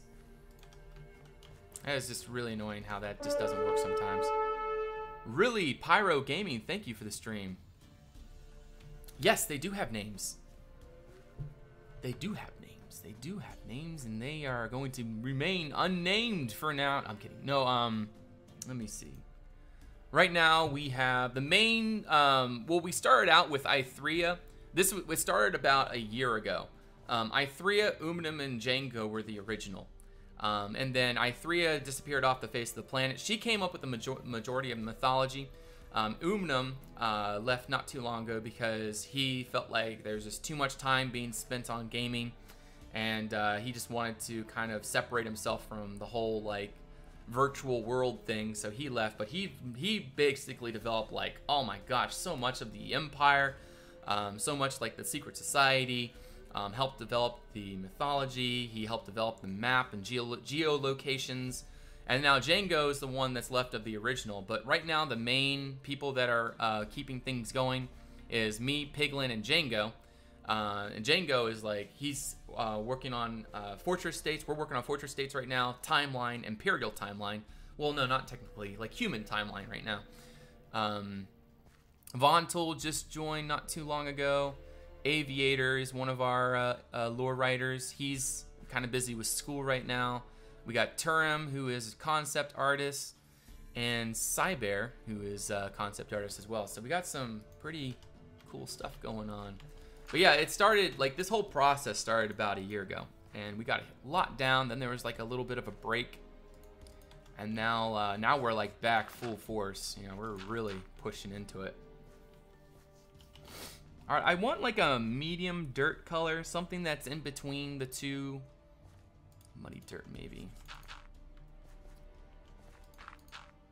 That is just really annoying how that just doesn't work sometimes. Really, Pyro Gaming, thank you for the stream. Yes, they do have names. They do have names. They do have names, and they are going to remain unnamed for now. I'm kidding. No, let me see. Right now, we have the main, well, we started out with Ithria. This started about a year ago. Ithria, Umnum, and Django were the original. And then Ithrea disappeared off the face of the planet. She came up with the majority of mythology. Umnum left not too long ago because he felt like there's just too much time being spent on gaming, and he just wanted to kind of separate himself from the whole like virtual world thing, so he left. But he basically developed, like, oh my gosh, so much of the Empire, so much like the Secret Society, helped develop the mythology. He helped develop the map and geolocations. And now Django is the one that's left of the original. But right now, the main people that are keeping things going is me, Piglin, and Django. And Django is like, he's working on Fortress States. We're working on Fortress States right now. Timeline, Imperial Timeline. Well, no, not technically. Like, human timeline right now. Vontul just joined not too long ago. Aviator is one of our lore writers. He's kind of busy with school right now. We got Turim, who is a concept artist, and Cyber, who is a concept artist as well. So we got some pretty cool stuff going on. But yeah, it started, like, this whole process started about a year ago, and we got a lot down. Then there was like a little bit of a break, and now we're like back full force. You know, we're really pushing into it. All right, I want like a medium dirt color, something that's in between the two. Muddy dirt, maybe.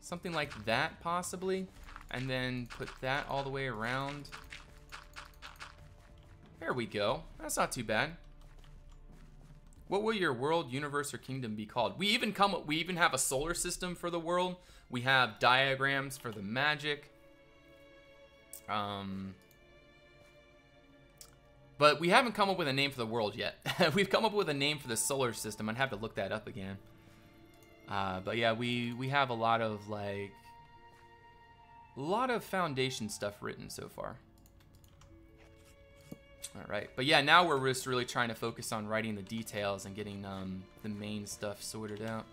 Something like that, possibly. And then put that all the way around. There we go. That's not too bad. What will your world, universe, or kingdom be called? We even have a solar system for the world. We have diagrams for the magic. But we haven't come up with a name for the world yet. We've come up with a name for the solar system. I'd have to look that up again. But yeah, we have a lot of foundation stuff written so far. All right, but yeah, now we're just really trying to focus on writing the details and getting the main stuff sorted out.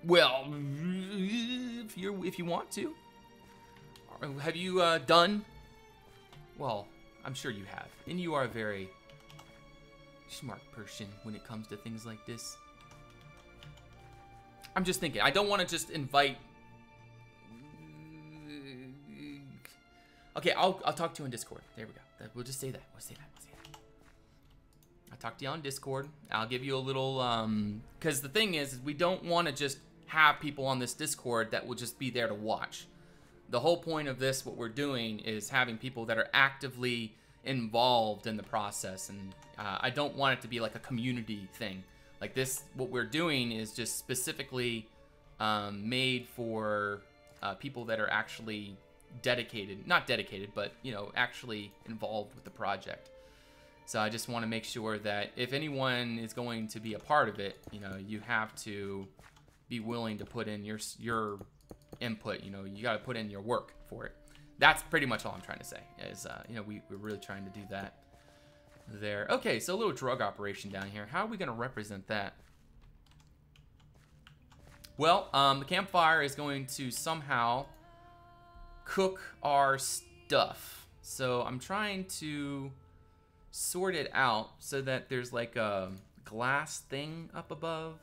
Well, if you want to, have you done? Well, I'm sure you have, and you are a very smart person when it comes to things like this. I'm just thinking, I don't want to just invite. Okay, I'll talk to you on Discord. There we go. We'll just say that. We'll say that. I'll talk to you on Discord. I'll give you a little, because the thing is we don't want to just have people on this Discord that will just be there to watch. The whole point of this, what we're doing, is having people that are actively involved in the process, and I don't want it to be like a community thing. Like this, what we're doing is just specifically made for people that are actually dedicated, not dedicated, but, you know, actually involved with the project. So I just want to make sure that if anyone is going to be a part of it, you know, you have to be willing to put in your input. You know, you got to put in your work for it. That's pretty much all I'm trying to say is, you know, we're really trying to do that there. Okay, so a little drug operation down here. How are we going to represent that? Well, the campfire is going to somehow cook our stuff. So I'm trying to sort it out so that there's like a glass thing up above.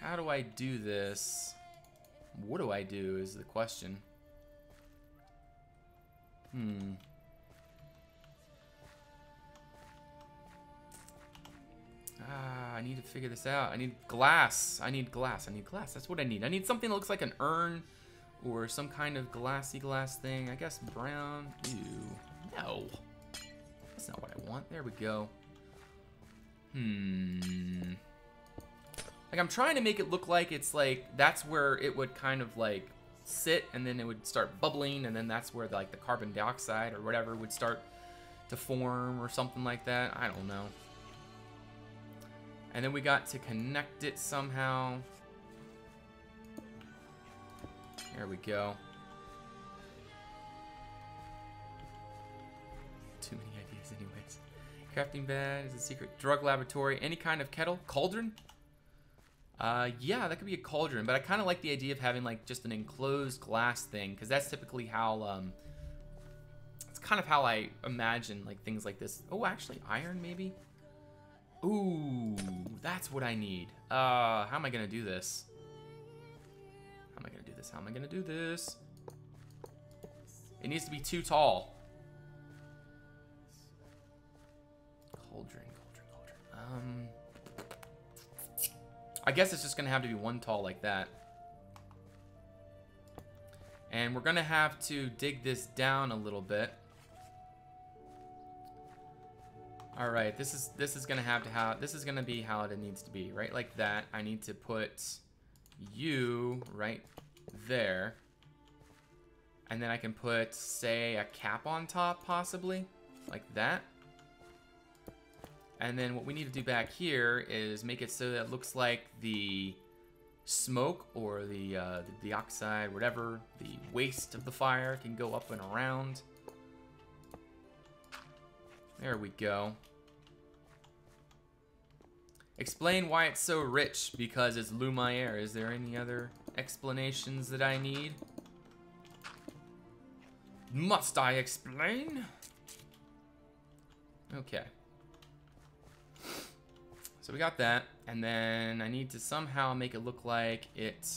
How do I do this? What do I do is the question. I need to figure this out. I need glass. I need glass. I need glass. That's what I need. I need something that looks like an urn or some kind of glassy glass thing. I guess brown. Ew. No. That's not what I want. There we go. Like, I'm trying to make it look like it's like that's where it would kind of like sit, and then it would start bubbling, and then that's where like the carbon dioxide or whatever would start to form or something like that. I don't know. And then we got to connect it somehow. There we go. Too many ideas anyways. Crafting bed is a secret drug laboratory. Any kind of kettle? Cauldron? Yeah, that could be a cauldron, but I kind of like the idea of having like just an enclosed glass thing, because that's typically how, it's kind of how I imagine like things like this. Oh, actually, iron maybe. Ooh, that's what I need. How am I gonna do this? How am I gonna do this? How am I gonna do this? It needs to be too tall. Cauldron. I guess it's just gonna have to be one tall like that. And we're gonna have to dig this down a little bit. All right, this is gonna be how it needs to be, right? Like that. I need to put you right there, and then I can put, say, a cap on top, possibly, like that. And then what we need to do back here is make it so that it looks like the smoke or the dioxide, whatever, the waste of the fire can go up and around. There we go. Explain why it's so rich. Because it's Lumiere. Is there any other explanations that I need? Must I explain? Okay. So we got that, and then I need to somehow make it look like it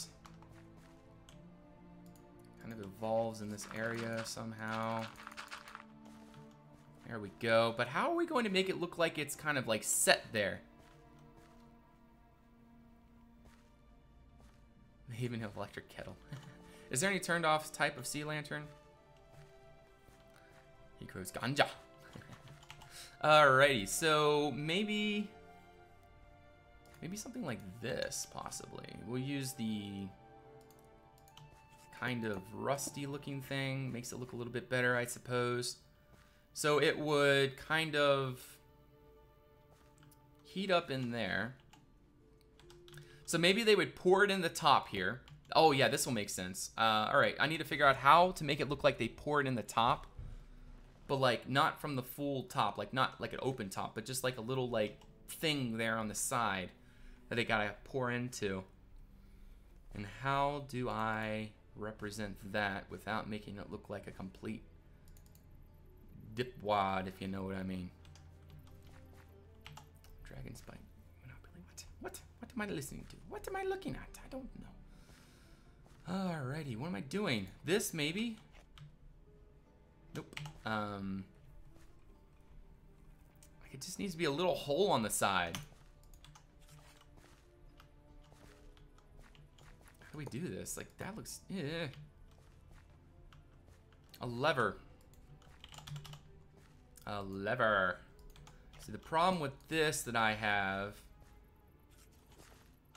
kind of evolves in this area somehow. There we go. But how are we going to make it look like it's kind of like set there? Even an electric kettle. Is there any turned off type of sea lantern? He grows ganja. Alrighty, so maybe something like this, possibly. We'll use the kind of rusty looking thing. Makes it look a little bit better, I suppose. So it would kind of heat up in there. So maybe they would pour it in the top here. Oh yeah, this will make sense. Alright, I need to figure out how to make it look like they pour it in the top. But like, not from the full top. Like, not like an open top, but just like a little like thing there on the side that they gotta pour into. And how do I represent that without making it look like a complete dipwad, if you know what I mean? Dragon Spike. Monopoly. What am I listening to? What am I looking at? I don't know. Alrighty, what am I doing? This maybe? Nope. Like it just needs to be a little hole on the side. How do we do this? Like that looks, yeah. A lever. A lever. See, the problem with this that I have,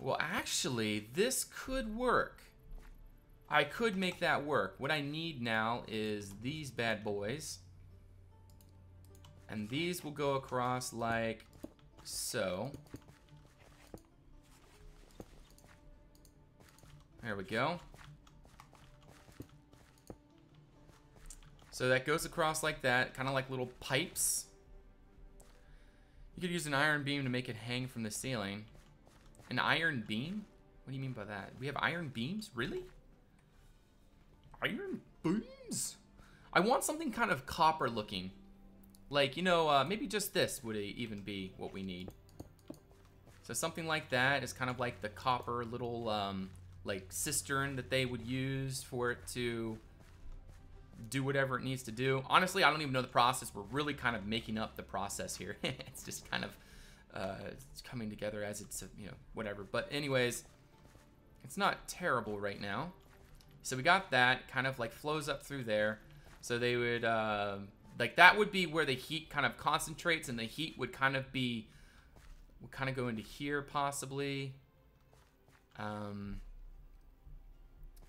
well, actually, this could work. I could make that work. What I need now is these bad boys. And these will go across like so. There we go. So that goes across like that, kind of like little pipes. You could use an iron beam to make it hang from the ceiling. An iron beam? What do you mean by that? We have iron beams? Really? Iron beams? I want something kind of copper looking. Like, you know, maybe just this would even be what we need. So something like that is kind of like the copper little, like, cistern that they would use for it to do whatever it needs to do. Honestly, I don't even know the process. We're really kind of making up the process here. It's just kind of it's coming together as it's, you know, whatever. But anyways, it's not terrible right now. So we got that kind of like flows up through there. So they would, like that would be where the heat kind of concentrates, and the heat would kind of be, would kind of go into here possibly. Down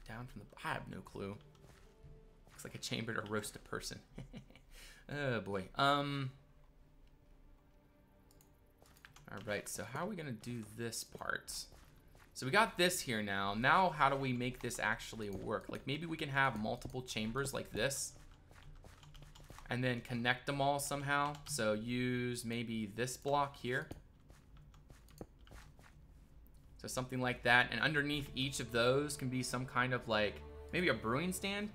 from the, I have no clue. Looks like a chamber to roast a person. Oh boy. Alright, so how are we gonna do this part? So we got this here now. Now how do we make this actually work? Like maybe we can have multiple chambers like this. And then connect them all somehow. So use maybe this block here. So something like that. And underneath each of those can be some kind of like, maybe a brewing stand.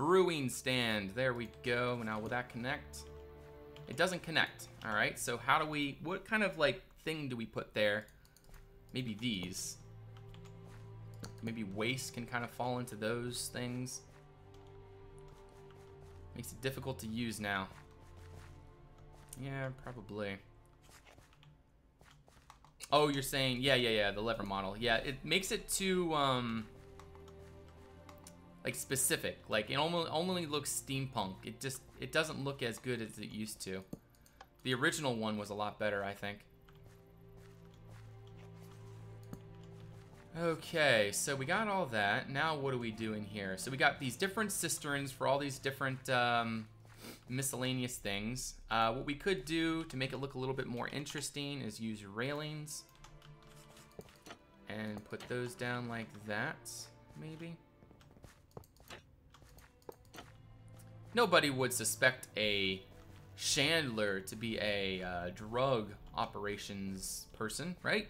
brewing stand. There we go. Now, will that connect? It doesn't connect. All right, so how do we, what kind of like thing do we put there? Maybe these. Maybe waste can kind of fall into those things. Makes it difficult to use now. Yeah, probably. Oh, you're saying, yeah, the lever model. Yeah, it makes it too, like specific. Like it only looks steampunk. It doesn't look as good as it used to. The original one was a lot better, I think. Okay, so we got all that. Now what are we doing here? So we got these different cisterns for all these different miscellaneous things. What we could do to make it look a little bit more interesting is use railings and put those down like that, maybe. Nobody would suspect a Chandler to be a drug operations person, right?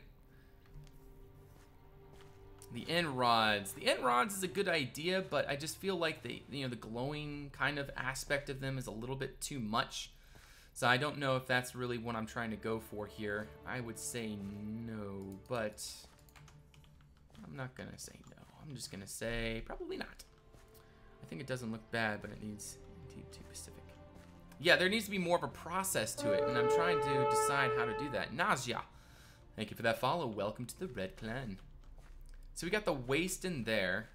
The end rods. The end rods is a good idea, but I just feel like the glowing kind of aspect of them is a little bit too much. So I don't know if that's really what I'm trying to go for here. I would say no, but I'm not gonna say no. I'm just gonna say probably not. I think it doesn't look bad, but it needs too specific. Yeah, there needs to be more of a process to it, and I'm trying to decide how to do that. Nausea. Thank you for that follow. Welcome to the Red Clan. So we got the waste in there.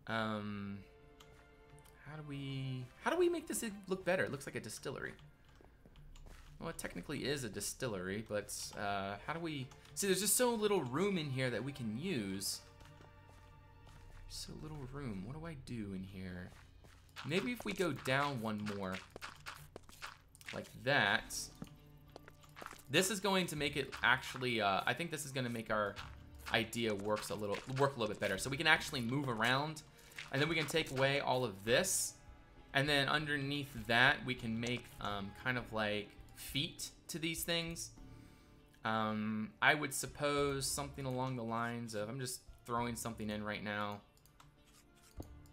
How do we make this look better? It looks like a distillery. Well, it technically is a distillery, but how do we... See, there's just so little room in here that we can use. So little room. What do I do in here? Maybe if we go down one more, like that. This is going to make it actually, I think this is going to make our idea work a little bit better. So we can actually move around, and then we can take away all of this, and then underneath that we can make kind of like feet to these things. I would suppose something along the lines of, I'm just throwing something in right now.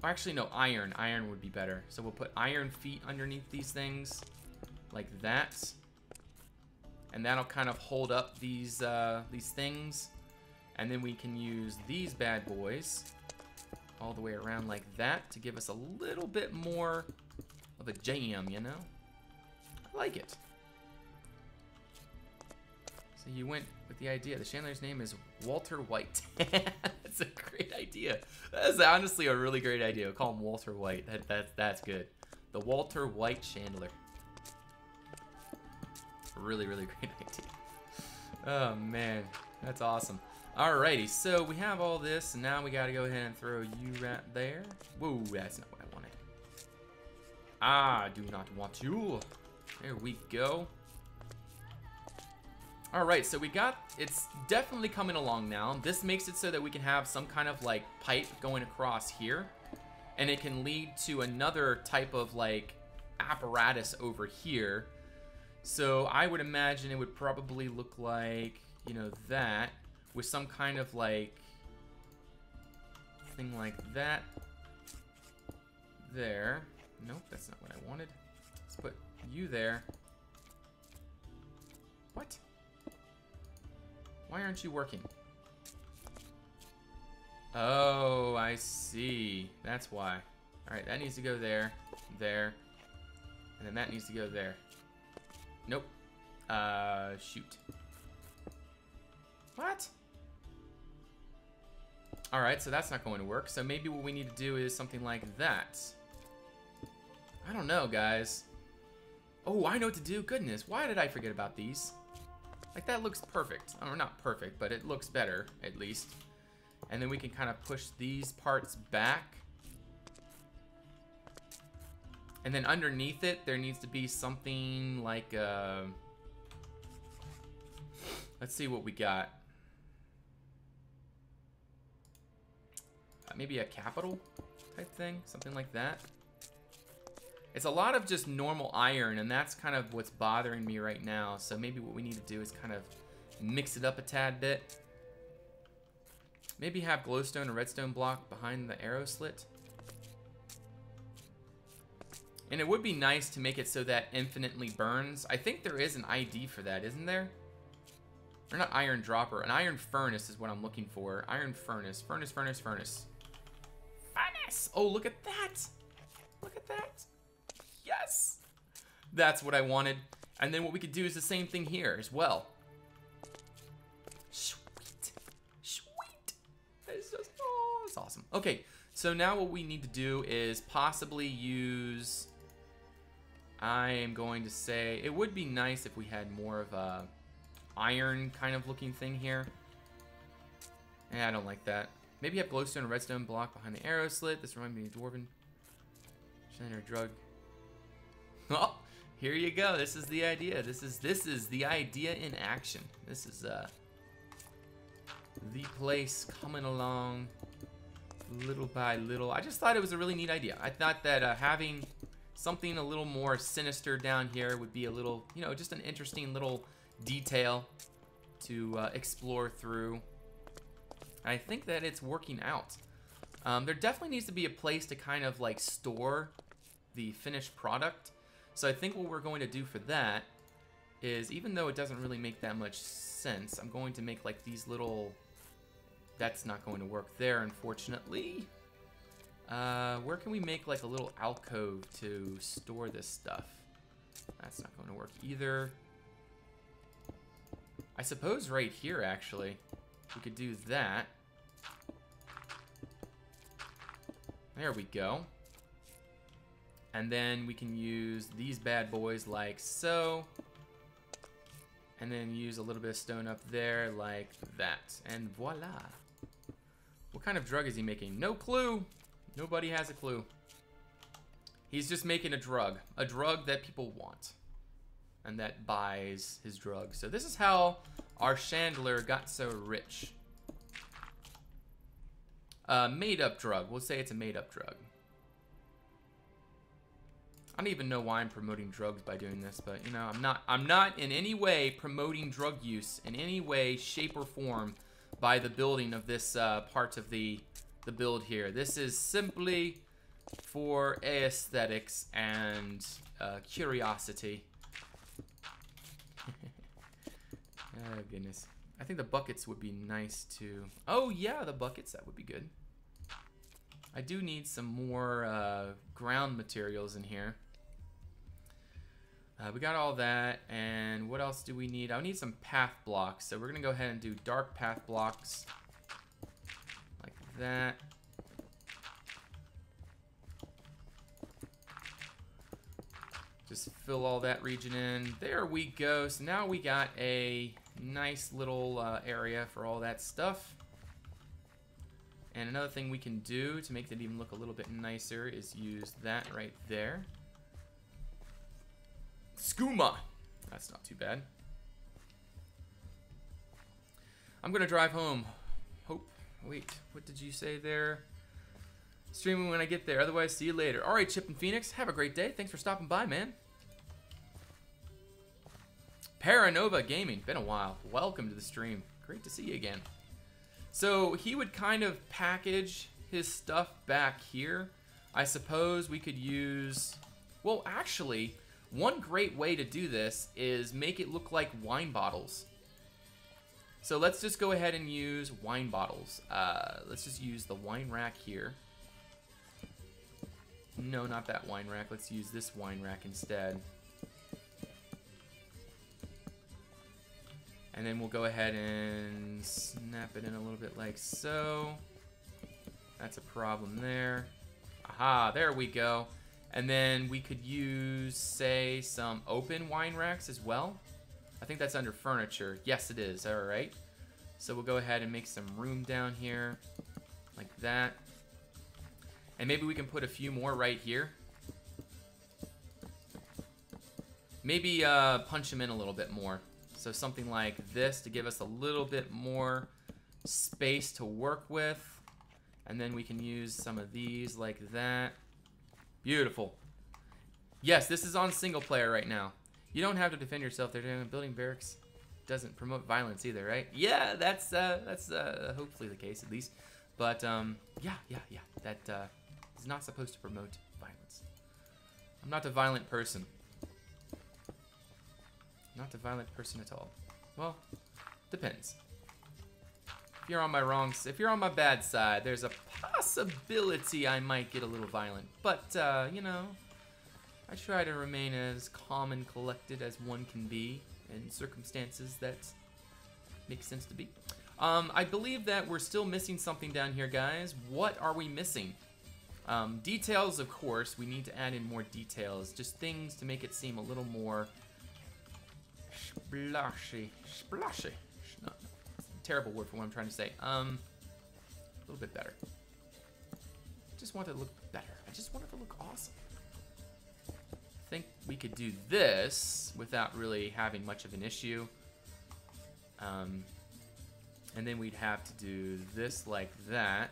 Or actually, no, iron. Iron would be better. So we'll put iron feet underneath these things, like that, and that'll kind of hold up these things. And then we can use these bad boys all the way around like that to give us a little bit more of a jam, you know? I like it. So you went with the idea. The Chandler's name is Walter White. That's a great idea. That's honestly a really great idea. We'll call him Walter White. That's good. The Walter White Chandler. Really, really great idea. Oh, man. That's awesome. Alrighty, so we have all this, and now we gotta go ahead and throw you right there. Whoa, that's not what I wanted. I do not want you. There we go. Alright, so we got, it's definitely coming along now. This makes it so that we can have some kind of like pipe going across here, and it can lead to another type of like apparatus over here. So I would imagine it would probably look like, you know, that, with some kind of like thing like that there. Nope, that's not what I wanted. Let's put you there. What? Why aren't you working? Oh, I see. That's why. All right, that needs to go there, there, and then that needs to go there. Nope. Shoot. What? Alright, so that's not going to work. So maybe what we need to do is something like that. I don't know, guys. Oh, I know what to do. Goodness, why did I forget about these? Like, that looks perfect. Or not perfect, but it looks better, at least. And then we can kind of push these parts back. And then underneath it, there needs to be something like, let's see what we got. Maybe a capital type thing, something like that. It's a lot of just normal iron, and that's kind of what's bothering me right now. So maybe what we need to do is kind of mix it up a tad bit. Maybe have glowstone or redstone block behind the arrow slit. And it would be nice to make it so that infinitely burns. I think there is an ID for that, isn't there? Or not iron dropper. An iron furnace is what I'm looking for. Iron furnace. Furnace. Furnace. Oh, look at that. Look at that. Yes. That's what I wanted. And then what we could do is the same thing here as well. Sweet. Sweet. It's just, oh, it's awesome. Okay, so now what we need to do is possibly use... I am going to say it would be nice if we had more of a iron kind of looking thing here. I don't like that. Maybe have glowstone and redstone block behind the arrow slit. This reminds me of dwarven. Chandelier drug. Oh, here you go. This is the idea. This is the idea in action. This is the place coming along little by little. I just thought it was a really neat idea. I thought that having something a little more sinister down here would be a little, you know, just an interesting little detail to explore through. I think that it's working out. There definitely needs to be a place to kind of like store the finished product. So I think what we're going to do for that is, even though it doesn't really make that much sense, I'm going to make like these little... That's not going to work there, unfortunately. Where can we make like a little alcove to store this stuff? That's not going to work either. I suppose right here, actually, we could do that. There we go. And then we can use these bad boys like so. And then use a little bit of stone up there like that. And voila. What kind of drug is he making? No clue. Nobody has a clue. He's just making a drug that people want, and that buys his drug. So this is how our Chandler got so rich. Made-up drug. We'll say it's a made-up drug. I don't even know why I'm promoting drugs by doing this, but you know, I'm not in any way promoting drug use in any way, shape, or form by the building of this part of the build here. This is simply for aesthetics and curiosity. Oh goodness. I think the buckets would be nice too. Oh yeah, the buckets, that would be good. I do need some more ground materials in here. We got all that, and what else do we need? I need some path blocks, so we're gonna go ahead and do dark path blocks like that. Just fill all that region in. There we go. So now we got a nice little area for all that stuff. And another thing we can do to make it even look a little bit nicer is use that right there. Skooma. That's not too bad. I'm gonna drive home. Hope. Wait, what did you say there? Streaming when I get there. Otherwise, see you later. All right, Chip and Phoenix. Have a great day. Thanks for stopping by, man. Paranova Gaming. Been a while. Welcome to the stream. Great to see you again. So he would kind of package his stuff back here. I suppose we could use... Well, actually, one great way to do this is make it look like wine bottles. So let's just go ahead and use wine bottles. Let's just use the wine rack here. No, not that wine rack. Let's use this wine rack instead. And then we'll go ahead and snap it in a little bit like so. That's a problem there. Aha, there we go. And then we could use, say, some open wine racks as well. I think that's under furniture. Yes, it is. All right. So we'll go ahead and make some room down here like that. And maybe we can put a few more right here. Maybe punch them in a little bit more. So something like this to give us a little bit more space to work with. And then we can use some of these like that. Beautiful. Yes, this is on single player right now. You don't have to defend yourself. They're doing building barracks. Doesn't promote violence either, right? Yeah, that's hopefully the case at least. But yeah. That is not supposed to promote violence. I'm not a violent person. Not a violent person at all. Well, depends. If you're on my bad side, there's a possibility I might get a little violent. But, you know, I try to remain as calm and collected as one can be in circumstances that make sense to be. I believe that we're still missing something down here, guys. What are we missing? Details, of course. We need to add in more details. Just things to make it seem a little more splashy. Splashy. No, terrible word for what I'm trying to say. A little bit better. Just want it to look better. I just want it to look awesome. I think we could do this without really having much of an issue. And then we'd have to do this like that.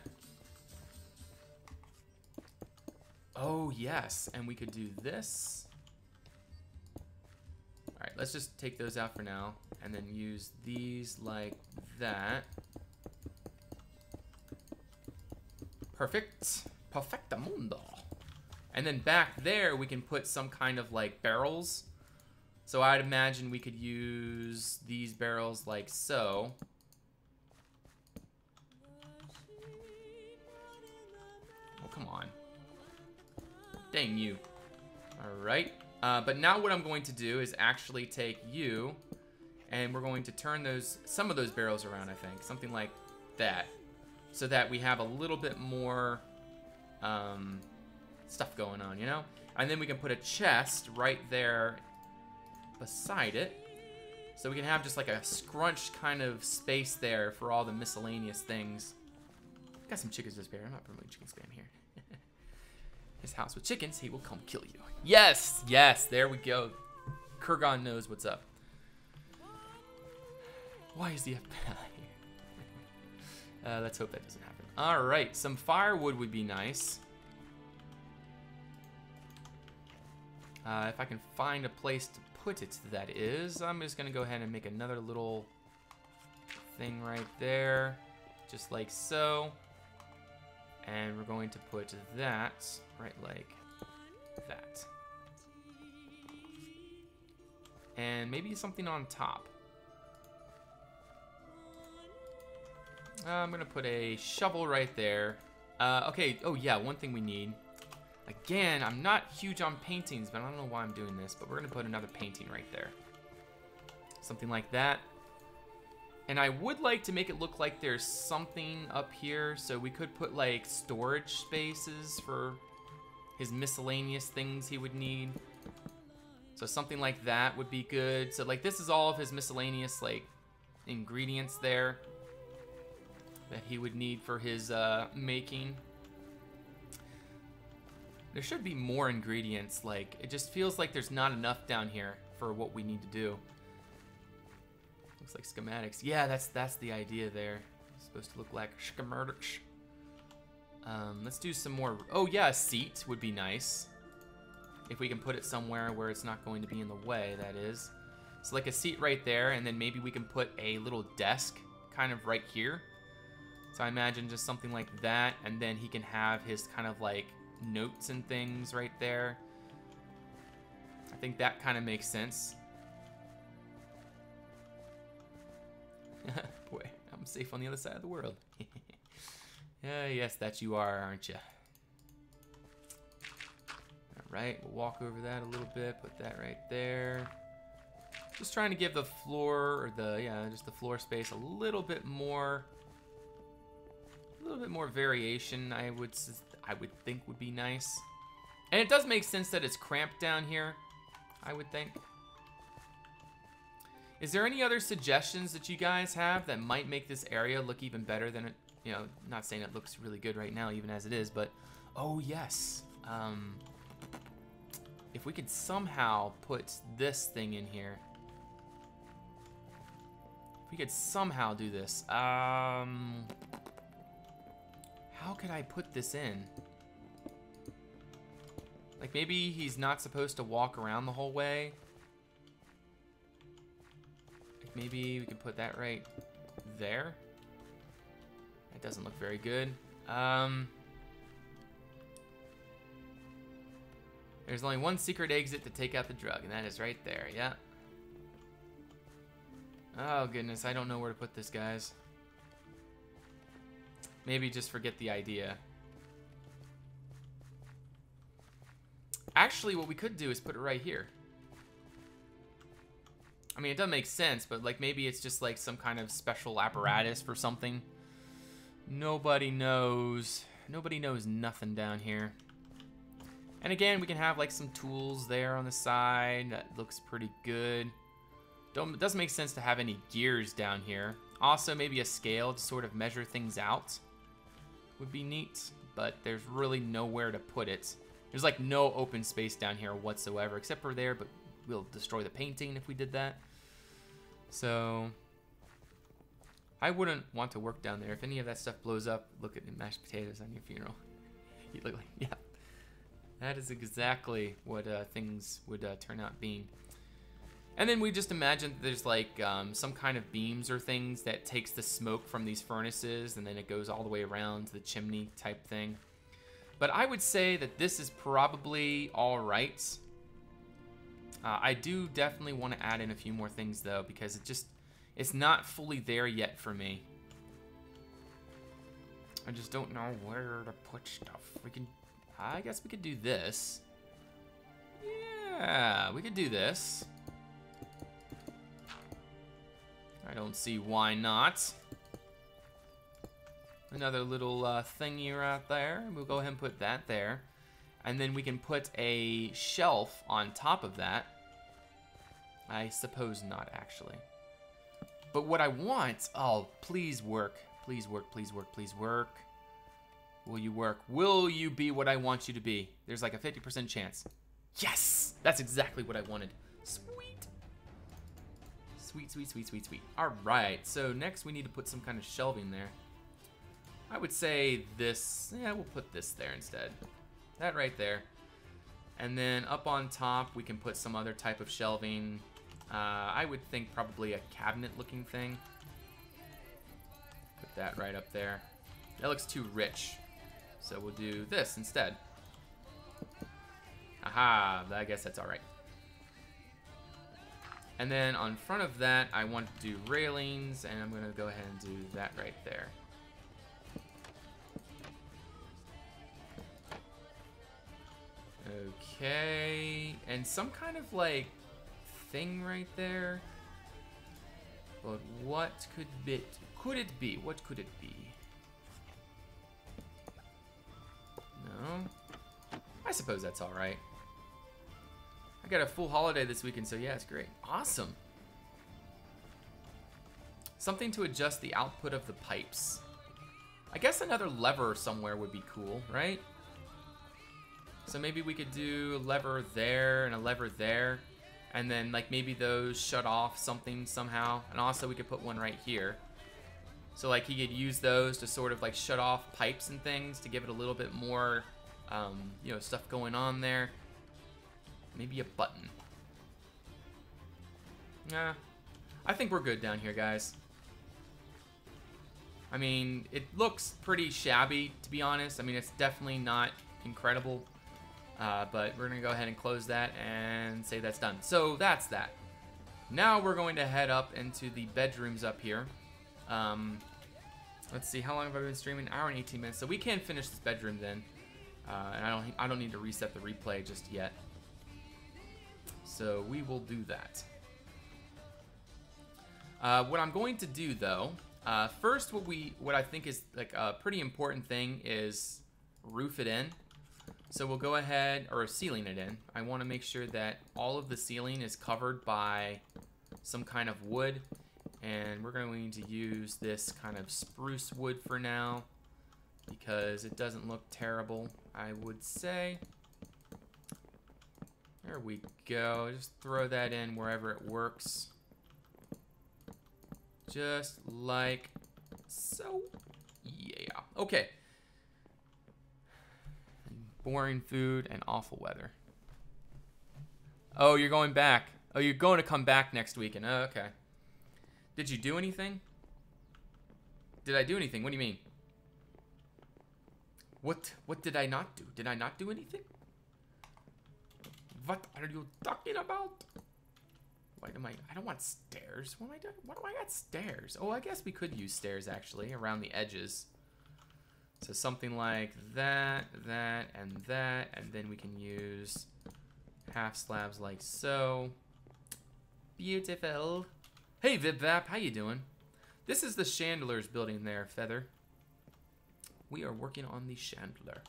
Oh, yes. And we could do this. All right, let's just take those out for now. And then use these like that. Perfect. Perfectamundo. And then back there, we can put some kind of like barrels. So I'd imagine we could use these barrels like so. Oh, come on. Dang you. All right. But now what I'm going to do is actually take you, and we're going to turn some of those barrels around, I think. Something like that. So that we have a little bit more stuff going on, you know? And then we can put a chest right there beside it. So we can have just like a scrunched kind of space there for all the miscellaneous things. Got some chickens to spare. I'm not promoting chicken spam here. His house with chickens, he will come kill you. Yes, yes, there we go. Kurgan knows what's up. Why is the FBI here? Let's hope that doesn't happen. All right, some firewood would be nice. If I can find a place to put it, that is. I'm just gonna go ahead and make another little thing right there, just like so. And we're going to put that right like that. And maybe something on top. I'm gonna put a shovel right there. Okay, oh yeah, one thing we need. Again, I'm not huge on paintings, but I don't know why I'm doing this, but we're gonna put another painting right there. Something like that. And I would like to make it look like there's something up here, so we could put like storage spaces for his miscellaneous things he would need. So something like that would be good. So like this is all of his miscellaneous like ingredients there that he would need for his making. There should be more ingredients. Like it just feels like there's not enough down here for what we need to do. Looks like schematics. Yeah, that's the idea there. It's supposed to look like schematics. Let's do some more. Oh yeah, a seat would be nice. If we can put it somewhere where it's not going to be in the way, that is. So like a seat right there, and then maybe we can put a little desk kind of right here. So I imagine just something like that, and then he can have his kind of like notes and things right there. I think that kind of makes sense. Boy, I'm safe on the other side of the world. Yes, that you are, aren't you? Alright, we'll walk over that a little bit, put that right there. Just trying to give the floor, or just the floor space a little bit more variation, I would think would be nice. And it does make sense that it's cramped down here, I would think. Is there any other suggestions that you guys have that might make this area look even better than it, you know, not saying it looks really good right now, even as it is, but, oh yes. If we could somehow put this thing in here. If we could somehow do this. How could I put this in? Like maybe he's not supposed to walk around the whole way. Like maybe we could put that right there. That doesn't look very good. There's only one secret exit to take out the drug, and that is right there, yeah. Oh, goodness, I don't know where to put this, guys. Maybe just forget the idea. Actually, what we could do is put it right here. I mean, it doesn't make sense, but like maybe it's just like some kind of special apparatus for something. Nobody knows. Nobody knows nothing down here. And again, we can have like some tools there on the side. That looks pretty good. It doesn't make sense to have any gears down here. Also, maybe a scale to sort of measure things out would be neat, but there's really nowhere to put it. There's like no open space down here whatsoever, except for there, but we'll destroy the painting if we did that. So I wouldn't want to work down there. If any of that stuff blows up, look at the mashed potatoes on your funeral. You look like, yeah. That is exactly what things would turn out being. And then we just imagine that there's like some kind of beams or things that takes the smoke from these furnaces and then it goes all the way around to the chimney type thing. But I would say that this is probably all right. I do definitely want to add in a few more things though, because it's not fully there yet for me. I just don't know where to put stuff. I guess we could do this. Yeah, we could do this. I don't see why not. Another little thingy right there. We'll go ahead and put that there. And then we can put a shelf on top of that. I suppose not, actually. But what I want... Oh, please work. Please work, please work, please work. Will you work? Will you be what I want you to be? There's like a 50% chance. Yes! That's exactly what I wanted. Sweet. Sweet, sweet, sweet, sweet, sweet. All right, so next we need to put some kind of shelving there. I would say this... Yeah, we'll put this there instead. That right there. And then up on top, we can put some other type of shelving. I would think probably a cabinet-looking thing. Put that right up there. That looks too rich. So we'll do this instead. Aha, I guess that's all right. And then on front of that, I want to do railings, and I'm going to go ahead and do that right there. Okay, and some kind of like thing right there. But what could it be? What could it be? No, I suppose that's all right. I got a full holiday this weekend, so yeah, it's great. Awesome. Something to adjust the output of the pipes. I guess another lever somewhere would be cool, right? So maybe we could do a lever there and a lever there. And then like maybe those shut off something somehow. And also we could put one right here. So like he could use those to sort of like shut off pipes and things to give it a little bit more, you know, stuff going on there. Maybe a button. Nah, I think we're good down here, guys. I mean, it looks pretty shabby, to be honest. I mean, it's definitely not incredible. But we're going to go ahead and close that and say that's done. So that's that. Now we're going to head up into the bedrooms up here. Let's see, how long have I been streaming? An hour and 18 minutes. So we can finish this bedroom then. And I don't need to reset the replay just yet. So we will do that. What I'm going to do though, first what I think is like a pretty important thing is roof it in. So we'll go ahead, or ceiling it in. I want to make sure that all of the ceiling is covered by some kind of wood. And we're going to use this kind of spruce wood for now, because it doesn't look terrible, I would say. There we go. Just throw that in wherever it works. Just like so. Yeah. Okay. Boring food and awful weather. Oh, you're going back. Oh, you're going to come back next weekend. Oh, okay. Did you do anything? Did I do anything? What do you mean? What did I not do? Did I not do anything? What are you talking about? What am I don't want stairs. What am I doing? What do I got stairs? Oh, I guess we could use stairs actually around the edges. So something like that, and then we can use half slabs like so. Beautiful. Hey Vipvap, how you doing? This is the Chandeleurs building there, Feather. We are working on the Chandler.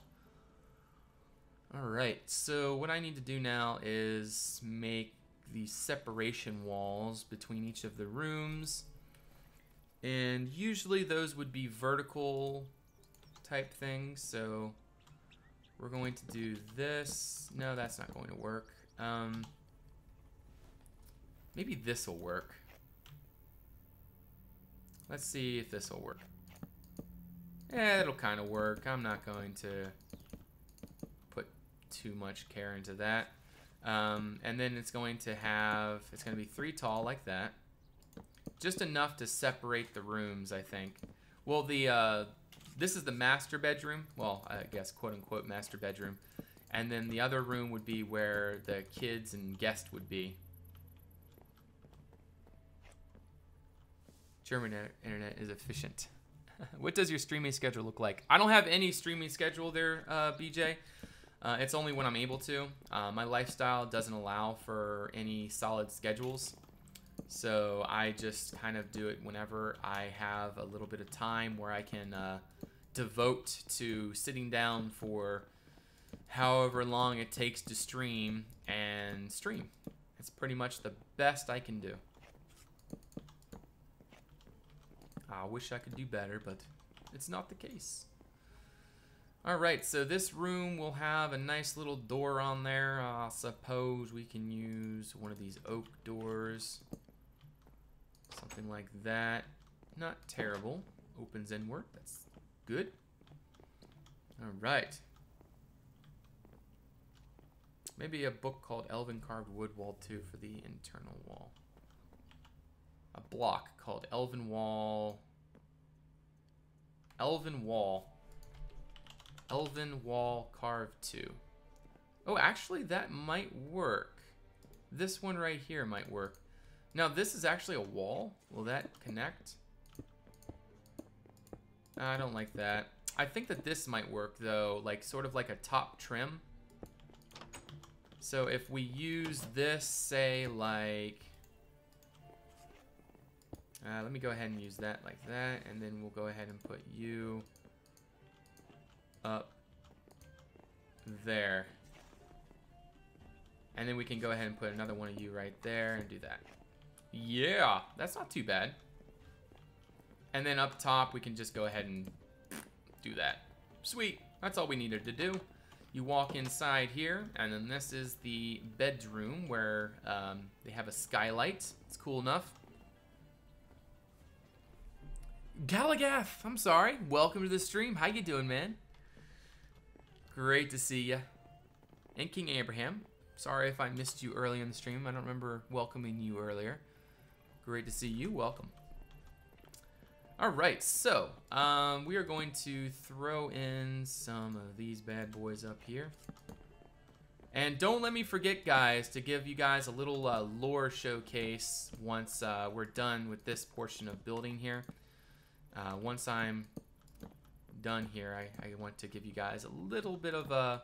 Alright, so what I need to do now is make the separation walls between each of the rooms. And usually those would be vertical type things, so we're going to do this. No, that's not going to work. Maybe this will work. Let's see if this will work. It'll kind of work. I'm not going to put too much care into that. And then it's going to be 3 tall like that. Just enough to separate the rooms, I think. Well, this is the master bedroom. Well, I guess quote unquote master bedroom. And then the other room would be where the kids and guests would be. German internet is efficient. What does your streaming schedule look like? I don't have any streaming schedule there, BJ. It's only when I'm able to. My lifestyle doesn't allow for any solid schedules. So I just kind of do it whenever I have a little bit of time where I can devote to sitting down for however long it takes to stream and stream. It's pretty much the best I can do. I wish I could do better, but it's not the case. Alright, so this room will have a nice little door on there. I suppose we can use one of these oak doors. Something like that. Not terrible. Opens inward. That's good. Alright. Maybe a book called Elven Carved Wood Wall 2 for the internal wall. A block called Elven Wall Carved 2. Oh, actually that might work. This one right here might work. Now this is actually a wall. Will that connect? I don't like that. I think that this might work though, like sort of like a top trim. So if we use this, say like, let me go ahead and use that like that, and then we'll go ahead and put you up there. And then we can go ahead and put another one of you right there and do that. Yeah, that's not too bad. And then up top, we can just go ahead and do that. Sweet, that's all we needed to do. You walk inside here, and then this is the bedroom where they have a skylight. It's cool enough. Galagath, I'm sorry. Welcome to the stream. How you doing, man? Great to see ya. And King Abraham. Sorry if I missed you early in the stream. I don't remember welcoming you earlier. Great to see you. Welcome. Alright, so we are going to throw in some of these bad boys up here. And don't let me forget, guys, to give you guys a little lore showcase once we're done with this portion of building here. Once I'm done here, I want to give you guys a little bit of a,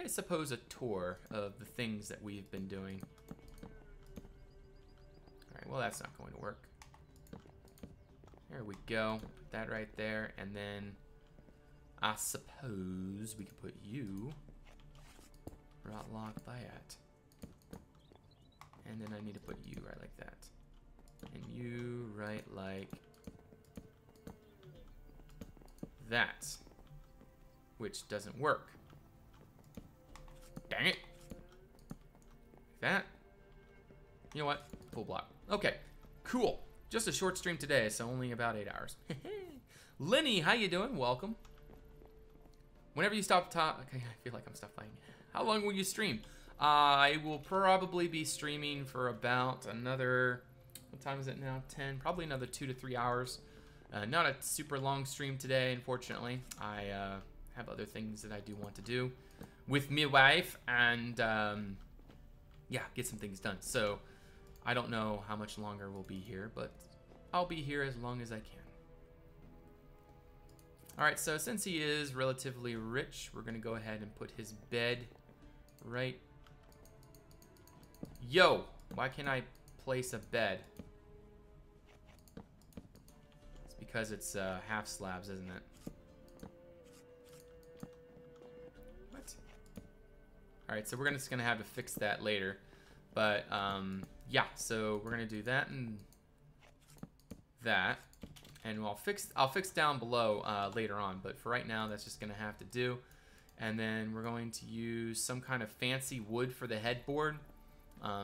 I suppose, a tour of the things that we've been doing. Alright, well, that's not going to work. There we go. Put that right there, and then I suppose we could put you right like that. And then I need to put you right like that. And you right like that. Which doesn't work. Dang it. Like that. You know what? Full block. Okay, cool. Just a short stream today, so only about 8 hours. Lenny, how you doing? Welcome. Whenever you stop talking, okay, I feel like I'm stuff playing. How long will you stream? I will probably be streaming for about another, what time is it now? 10, probably another 2 to 3 hours. Not a super long stream today, unfortunately. I have other things that I do want to do. with my wife and yeah, get some things done. So I don't know how much longer we'll be here, but I'll be here as long as I can. Alright, so since he is relatively rich, we're gonna go ahead and put his bed right. Yo, why can't I place a bed? It's because it's half slabs, isn't it? What? Alright, so we're just gonna have to fix that later. But yeah, so we're gonna do that and that. And I'll fix down below later on, but for right now, that's just gonna have to do. And then we're going to use some kind of fancy wood for the headboard.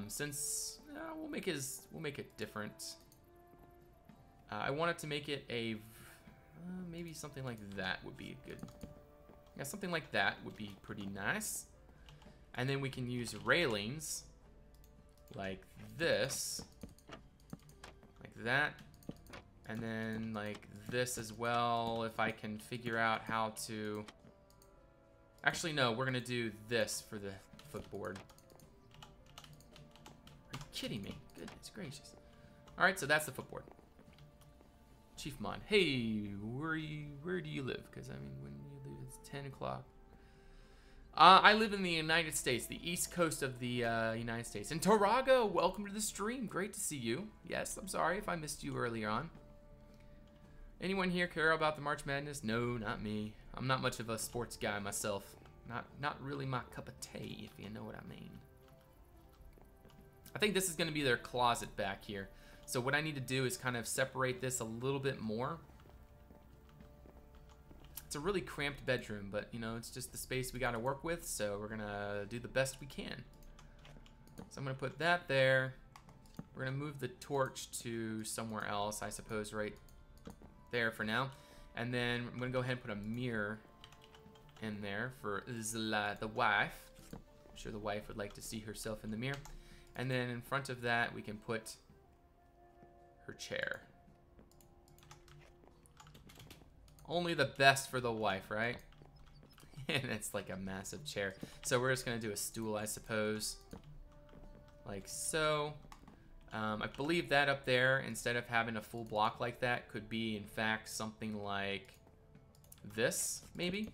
Since we'll make it different. I wanted to make it a maybe something like that would be good. Yeah, something like that would be pretty nice. And then we can use railings like this, like that. And then like this as well, if I can figure out how to... Actually, no, we're gonna do this for the footboard. Are you kidding me? Goodness gracious. Alright, so that's the footboard. Chief Mod. Hey, where do you live? Because, I mean, when you leave, it's 10 o'clock. I live in the United States, the east coast of the United States. And Tarago, welcome to the stream. Great to see you. Yes, I'm sorry if I missed you earlier on. Anyone here care about the March Madness? No, not me. I'm not much of a sports guy myself. Not really my cup of tea, if you know what I mean. I think this is going to be their closet back here. So what I need to do is kind of separate this a little bit more. It's a really cramped bedroom, but you know, it's just the space we got to work with, so we're going to do the best we can. So I'm going to put that there. We're going to move the torch to somewhere else, I suppose, right there for now. And then I'm going to go ahead and put a mirror in there for the wife. I'm sure the wife would like to see herself in the mirror. And then in front of that, we can put her chair. Only the best for the wife, right? And it's like a massive chair. So we're just going to do a stool, I suppose. Like so. I believe that up there, instead of having a full block like that, could be, in fact, something like this, maybe?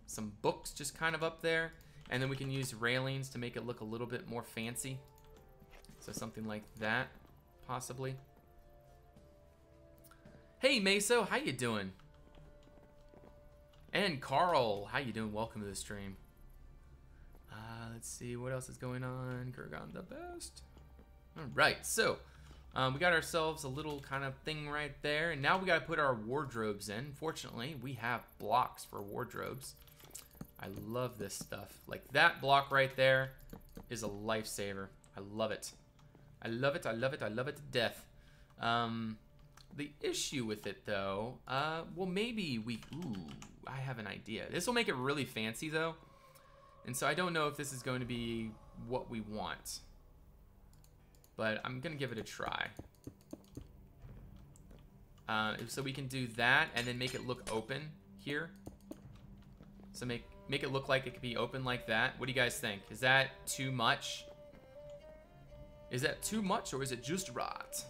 Some books just kind of up there. And then we can use railings to make it look a little bit more fancy. So something like that, possibly. Hey, Meso, how you doing? And Carl, how you doing? Welcome to the stream. Let's see, what else is going on? Kurgan the best. All right, so we got ourselves a little kind of thing right there, and now we got to put our wardrobes in. Fortunately, we have blocks for wardrobes. I love this stuff. Like that block right there is a lifesaver. I love it. I love it. I love it. I love it to death. The issue with it, though, well, maybe we... Ooh, I have an idea. This will make it really fancy, though. And so I don't know if this is going to be what we want. But I'm going to give it a try. So we can do that and then make it look open here. So make it look like it could be open like that. What do you guys think? Is that too much? Is that too much or is it just right?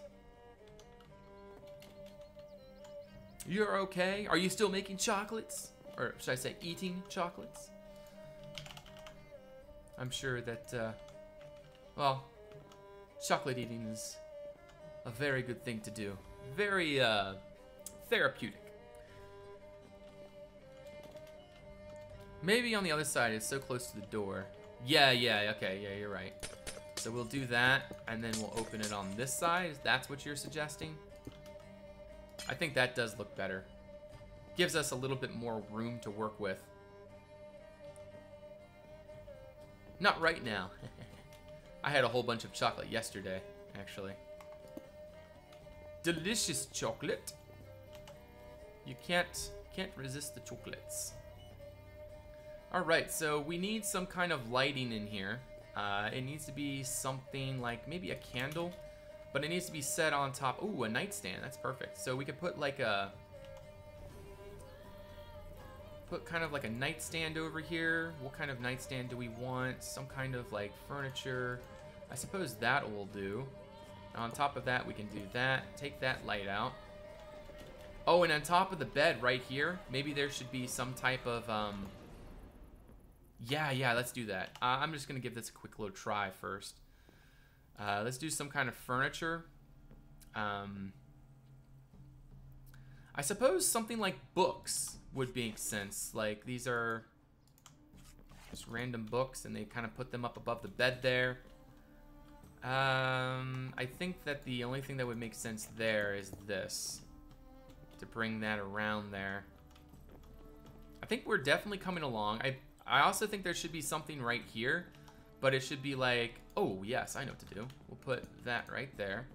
You're okay? Are you still making chocolates? Or should I say eating chocolates? I'm sure that, well, chocolate eating is a very good thing to do. Very, therapeutic. Maybe on the other side, it's so close to the door. Yeah, okay, yeah, you're right. So we'll do that, and then we'll open it on this side. If that's what you're suggesting. I think that does look better. Gives us a little bit more room to work with. Not right now. I had a whole bunch of chocolate yesterday, actually. Delicious chocolate. You can't resist the chocolates. Alright, so we need some kind of lighting in here. It needs to be something like maybe a candle, but it needs to be set on top. Ooh, a nightstand. That's perfect. So we could put like a... put kind of like a nightstand over here. What kind of nightstand do we want? Some kind of like furniture. I suppose that will do. On top of that, we can do that. Take that light out. Oh, and on top of the bed right here, maybe there should be some type of, yeah, let's do that. I'm just going to give this a quick little try first. Let's do some kind of furniture. I suppose something like books would make sense. Like, these are just random books, and they kind of put them up above the bed there. I think that the only thing that would make sense there is this. To bring that around there. I think we're definitely coming along. I also think there should be something right here. But it should be like... Oh, yes, I know what to do. We'll put that right there.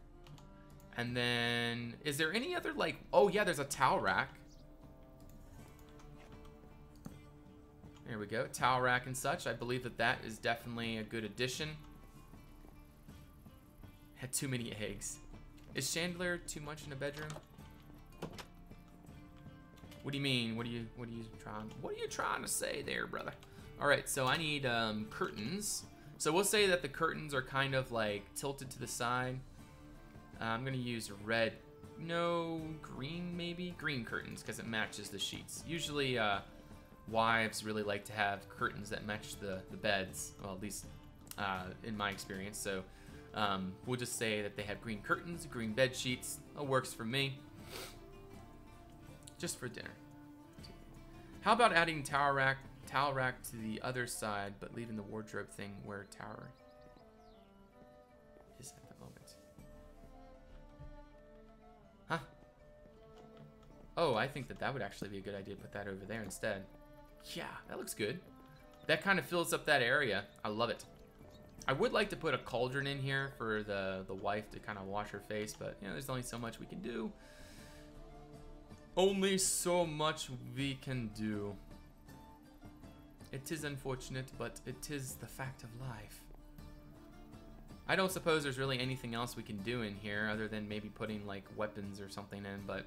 And then... Is there any other, like... Oh, yeah, there's a towel rack. There we go. Towel rack and such. I believe that that is definitely a good addition. Had too many eggs. Is Chandler too much in a bedroom? What do you mean? What are you trying to say there, brother? All right, so I need curtains. So we'll say that the curtains are kind of like tilted to the side. I'm gonna use red, no, green maybe? Green curtains, because it matches the sheets. Usually wives really like to have curtains that match the beds, well, at least in my experience. So we'll just say that they have green curtains, green bed sheets. That works for me. Just for dinner. How about adding towel rack to the other side, but leaving the wardrobe thing where tower is at the moment? Huh? Oh, I think that would actually be a good idea to put that over there instead. Yeah, that looks good. That kind of fills up that area. I love it. I would like to put a cauldron in here for the wife to kind of wash her face, but you know, there's only so much we can do. Only so much we can do. It is unfortunate, but it is the fact of life. I don't suppose there's really anything else we can do in here other than maybe putting like weapons or something in, but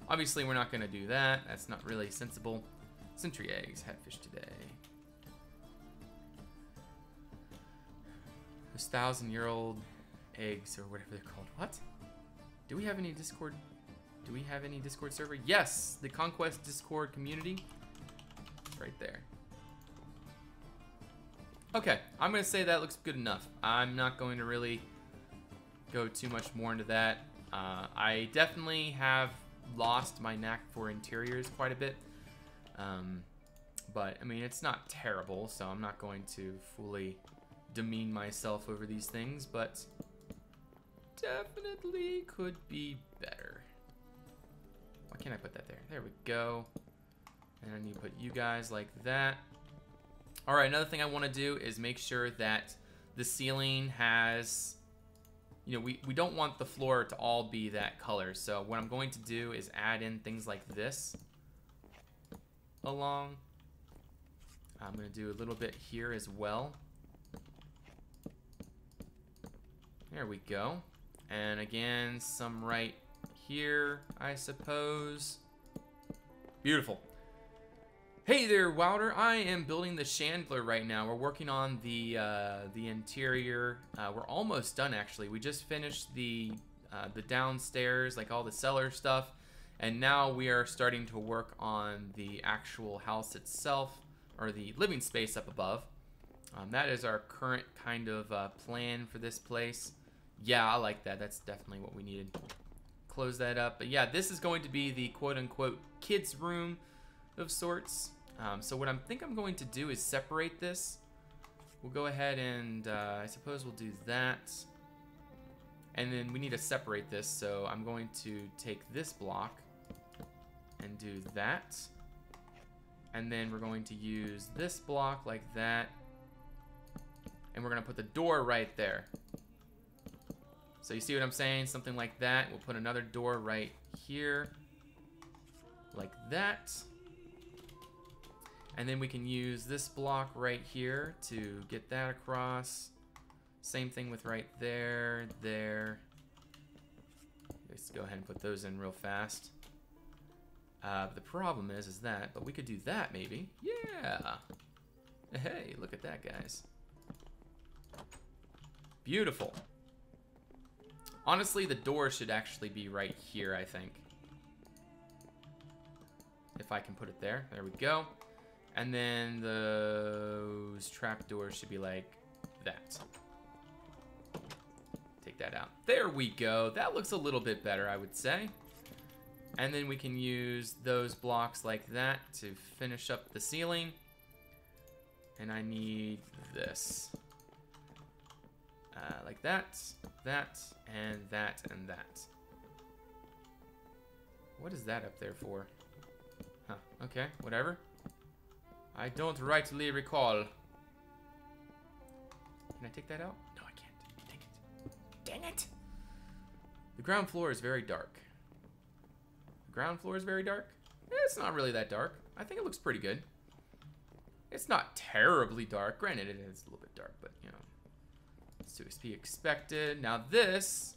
obviously we're not going to do that. That's not really sensible. Century eggs, had fish today. Those 1,000-year-old eggs or whatever they're called. What? Do we have any Discord? Do we have any Discord server? Yes, the Conquest Discord community. It's right there. Okay, I'm going to say that looks good enough. I'm not going to really go too much more into that. I definitely have lost my knack for interiors quite a bit. But, I mean, it's not terrible, so I'm not going to fully demean myself over these things, but definitely could be better. Why can't I put that there? There we go. And I need to put you guys like that. All right, another thing I want to do is make sure that the ceiling has, you know, we don't want the floor to all be that color. So what I'm going to do is add in things like this along. I'm going to do a little bit here as well. There we go. And again, some right here, I suppose. Beautiful. Hey there, Wilder. I am building the Chandler right now. We're working on the interior. We're almost done, actually. We just finished the downstairs, like all the cellar stuff, and now we are starting to work on the actual house itself, or the living space up above. That is our current kind of plan for this place. Yeah, I like that. That's definitely what we needed. Close that up. But yeah, this is going to be the quote-unquote kids' room of sorts. So what I think I'm going to do is separate this. We'll go ahead and I suppose we'll do that. And then we need to separate this, so I'm going to take this block and do that. And then we're going to use this block like that. And we're going to put the door right there. So you see what I'm saying? Something like that. We'll put another door right here. Like that. And then we can use this block right here to get that across. Same thing with right there, there. Let's go ahead and put those in real fast. The problem is that, but we could do that maybe. Yeah. Hey, look at that, guys. Beautiful. Honestly, the door should actually be right here, I think. If I can put it there. There we go. And then those trapdoors should be like that. Take that out. There we go. That looks a little bit better, I would say. And then we can use those blocks like that to finish up the ceiling. And I need this. Like that, that, and that, and that. What is that up there for? Huh, okay, whatever. I don't rightly recall. Can I take that out? No, I can't. Dang it. Dang it! The ground floor is very dark. The ground floor is very dark? It's not really that dark. I think it looks pretty good. It's not terribly dark. Granted, it is a little bit dark, but, you know, it's to be expected. Now, this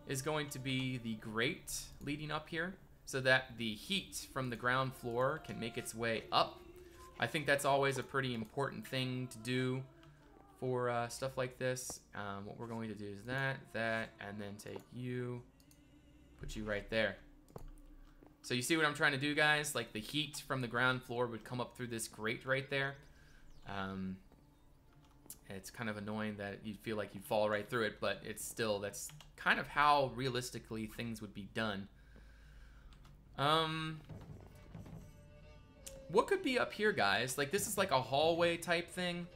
is going to be the grate leading up here so that the heat from the ground floor can make its way up. I think that's always a pretty important thing to do for stuff like this. What we're going to do is that, and then take you, put you right there. So you see what I'm trying to do, guys? Like the heat from the ground floor would come up through this grate right there. It's kind of annoying that you feel like you fall right through it, but it's still, that's kind of how realistically things would be done. What could be up here, guys? Like this is like a hallway type thing.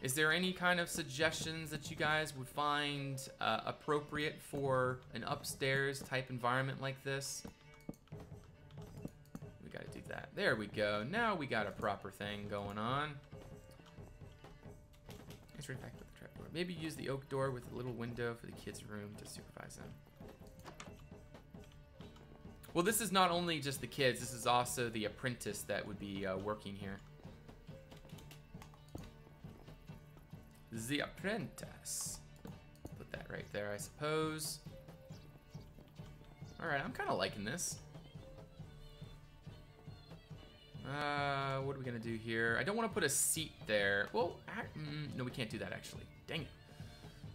Is there any kind of suggestions that you guys would find appropriate for an upstairs type environment like this? We gotta do that. There we go. Now we got a proper thing going on. Let's right back with the trapdoor. Maybe use the oak door with a little window for the kids' room to supervise them. Well, this is not only just the kids, this is also the apprentice that would be working here. The apprentice. Put that right there, I suppose. Alright, I'm kind of liking this. What are we going to do here? I don't want to put a seat there. Well, no, we can't do that, actually. Dang it.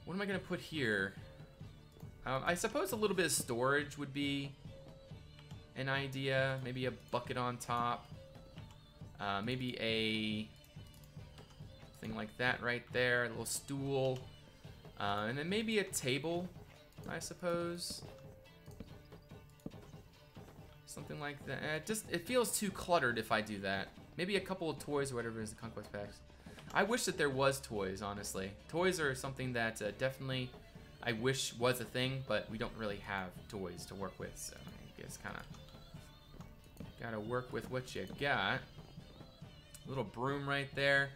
What am I going to put here? I suppose a little bit of storage would be an idea. Maybe a bucket on top. Maybe a thing like that right there. A little stool. And then maybe a table, I suppose. Something like that. It feels too cluttered if I do that. Maybe a couple of toys or whatever is the Conquest packs. I wish that there was toys, honestly. Toys are something that definitely I wish was a thing, but we don't really have toys to work with. So I guess kind of gotta work with what you got. A little broom right there.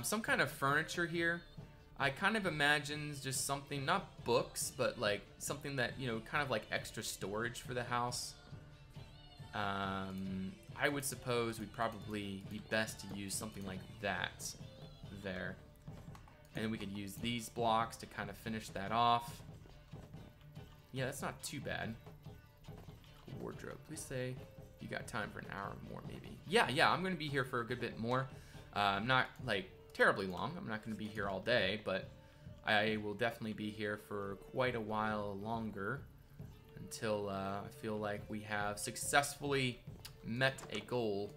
Some kind of furniture here. I kind of imagine just something, not books, but like something that, you know, kind of like extra storage for the house. I would suppose we'd probably be best to use something like that there. And then we could use these blocks to kind of finish that off. Yeah, that's not too bad. Wardrobe. Please say you got time for an hour or more, maybe. Yeah, I'm going to be here for a good bit more. Not, like, terribly long. I'm not going to be here all day, but I will definitely be here for quite a while longer. Until I feel like we have successfully met a goal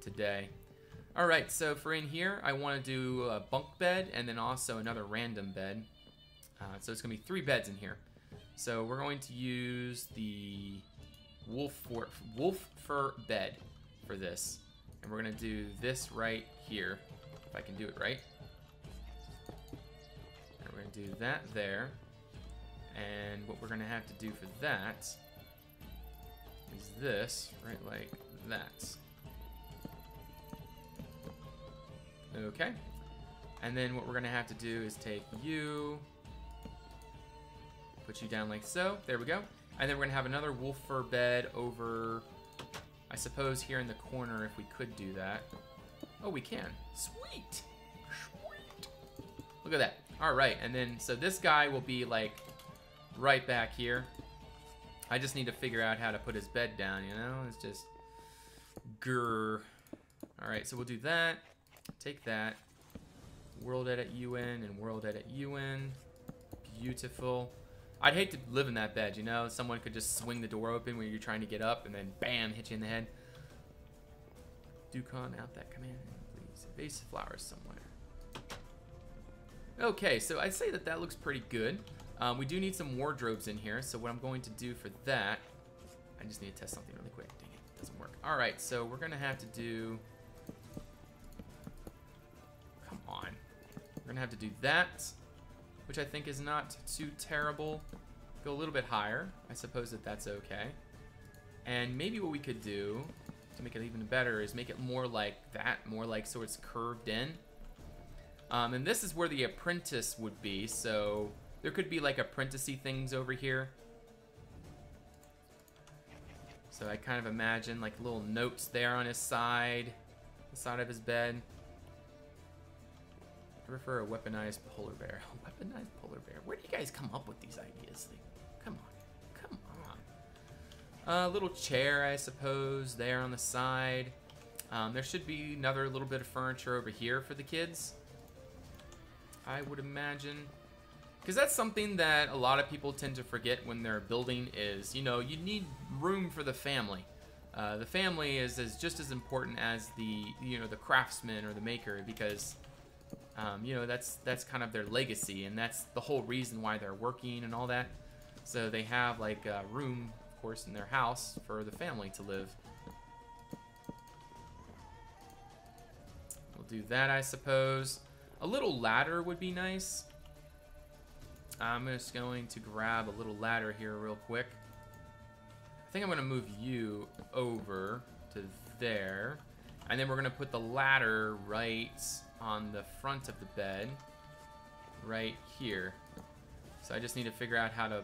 today. Alright, so for in here, I want to do a bunk bed and then also another random bed. So it's going to be 3 beds in here. So we're going to use the wolf fur bed for this. And we're going to do this right here, if I can do it right. And we're going to do that there. And what we're going to have to do for that is this, right like that. Okay. And then what we're going to have to do is take you, put you down like so. There we go. And then we're going to have another wolf fur bed over, I suppose, here in the corner if we could do that. Oh, we can. Sweet. Sweet. Look at that. All right. And then, so this guy will be like right back here. I just need to figure out how to put his bed down, you know? It's just Grr. Alright, so we'll do that. Take that. World edit UN and world edit UN. Beautiful. I'd hate to live in that bed, you know? Someone could just swing the door open when you're trying to get up and then bam, hit you in the head. Do con out that command, please. A vase of flowers somewhere. Okay, so I'd say that that looks pretty good. We do need some wardrobes in here, so what I'm going to do for that, I just need to test something really quick. Dang it, doesn't work. All right, so we're gonna have to do, come on. We're gonna have to do that, which I think is not too terrible. Go a little bit higher. I suppose that that's okay. And maybe what we could do to make it even better is make it more like that, more like so it's curved in. And this is where the apprentice would be, so there could be like apprenticey things over here. So I kind of imagine like little notes there on his side, the side of his bed. I prefer a weaponized polar bear. A weaponized polar bear. Where do you guys come up with these ideas? Like, come on, come on. A little chair, I suppose, there on the side. There should be another little bit of furniture over here for the kids, I would imagine. Because that's something that a lot of people tend to forget when they're building is, you know, you need room for the family. The family is just as important as the, you know, the craftsman or the maker, because, you know, that's kind of their legacy, and that's the whole reason why they're working and all that. So they have like room, of course, in their house for the family to live. We'll do that, I suppose. A little ladder would be nice. I'm just going to grab a little ladder here real quick. I think I'm going to move you over to there. And then we're going to put the ladder right on the front of the bed. Right here. So I just need to figure out how to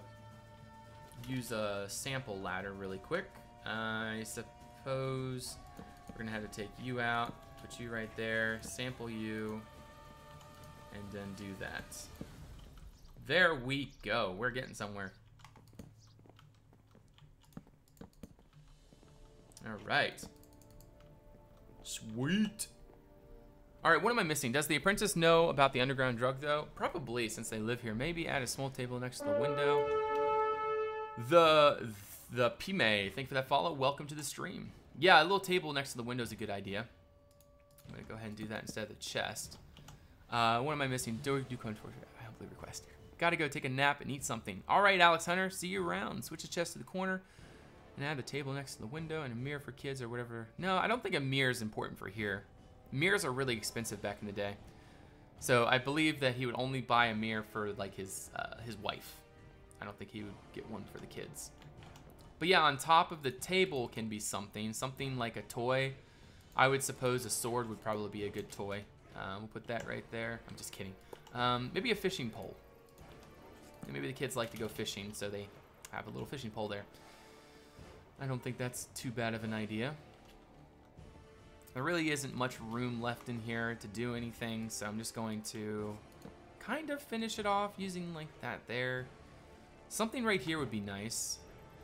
use a sample ladder really quick. I suppose we're going to have to take you out. Put you right there. Sample you. And then do that. There we go. We're getting somewhere. All right. Sweet. All right, what am I missing? Does the apprentice know about the underground drug, though? Probably, since they live here. Maybe add a small table next to the window. The Pime, thank you for that follow. Welcome to the stream. Yeah, a little table next to the window is a good idea. I'm going to go ahead and do that instead of the chest. What am I missing? Do control. I humbly request. Gotta go take a nap and eat something. All right, Alex Hunter, see you around. Switch the chest to the corner and add the table next to the window and a mirror for kids or whatever. No, I don't think a mirror is important for here. Mirrors are really expensive back in the day. So I believe that he would only buy a mirror for like his wife. I don't think he would get one for the kids. But yeah, on top of the table can be something like a toy. I would suppose a sword would probably be a good toy. We'll put that right there. I'm just kidding. Maybe a fishing pole. Maybe the kids like to go fishing, so they have a little fishing pole there. I don't think that's too bad of an idea. There really isn't much room left in here to do anything, so I'm just going to kind of finish it off using like that there. Something right here would be nice.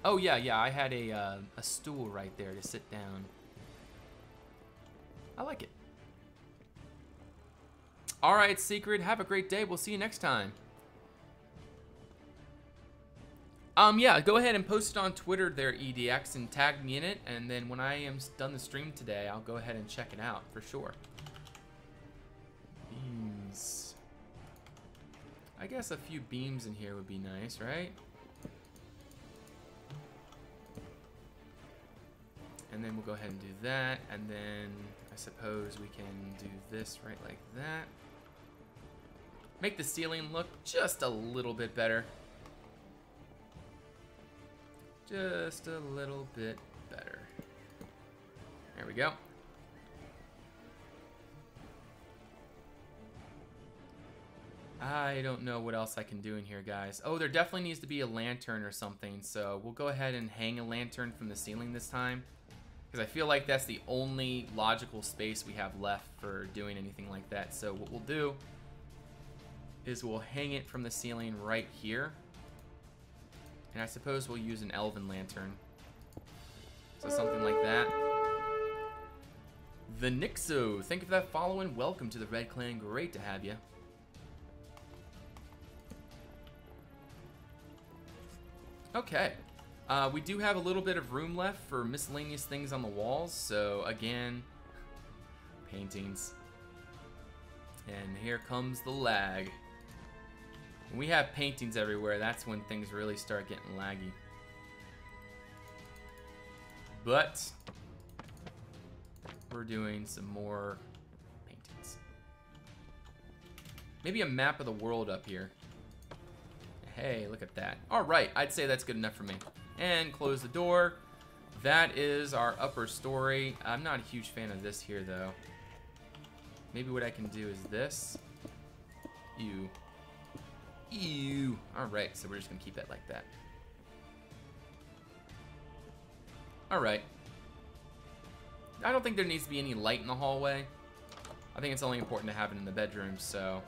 Oh yeah, I had a stool right there to sit down. I like it. All right, Secret, have a great day. We'll see you next time. Yeah, go ahead and post it on Twitter there, EDX, and tag me in it. And then when I am done the stream today, I'll go ahead and check it out for sure. Beams. I guess a few beams in here would be nice, right? And then we'll go ahead and do that. And then I suppose we can do this right like that. Make the ceiling look just a little bit better. Just a little bit better. There we go. I don't know what else I can do in here, guys. Oh, there definitely needs to be a lantern or something, so we'll go ahead and hang a lantern from the ceiling this time, because I feel like that's the only logical space we have left for doing anything like that. So what we'll do is we'll hang it from the ceiling right here. And I suppose we'll use an elven lantern. So something like that. The Nixo, thank you for that follow and welcome to the Red Clan. Great to have you. Okay, we do have a little bit of room left for miscellaneous things on the walls. So again, paintings. And here comes the lag. When we have paintings everywhere, that's when things really start getting laggy. But we're doing some more paintings. Maybe a map of the world up here. Hey, look at that. All right, I'd say that's good enough for me. And close the door. That is our upper story. I'm not a huge fan of this here, though. Maybe what I can do is this. Ew. Ew. All right, so we're just gonna keep that like that. All right. I don't think there needs to be any light in the hallway. I think it's only important to have it in the bedroom, so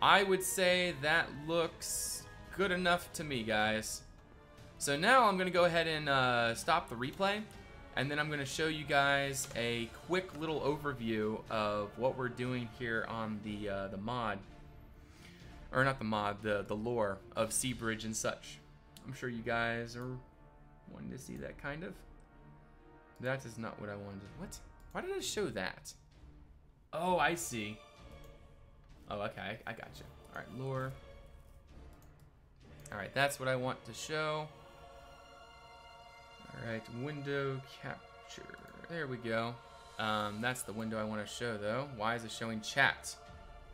I would say that looks good enough to me, guys. So now I'm gonna go ahead and stop the replay, and then I'm gonna show you guys a quick little overview of what we're doing here on the mod, or not the mod, the lore of Seabridge and such. I'm sure you guys are wanting to see that, kind of. That is not what I wanted. What? Why did I show that? Oh, I see. Oh, okay, I got you. All right, lore. All right, that's what I want to show. All right, window capture. There we go. That's the window I want to show, though. Why is it showing chat?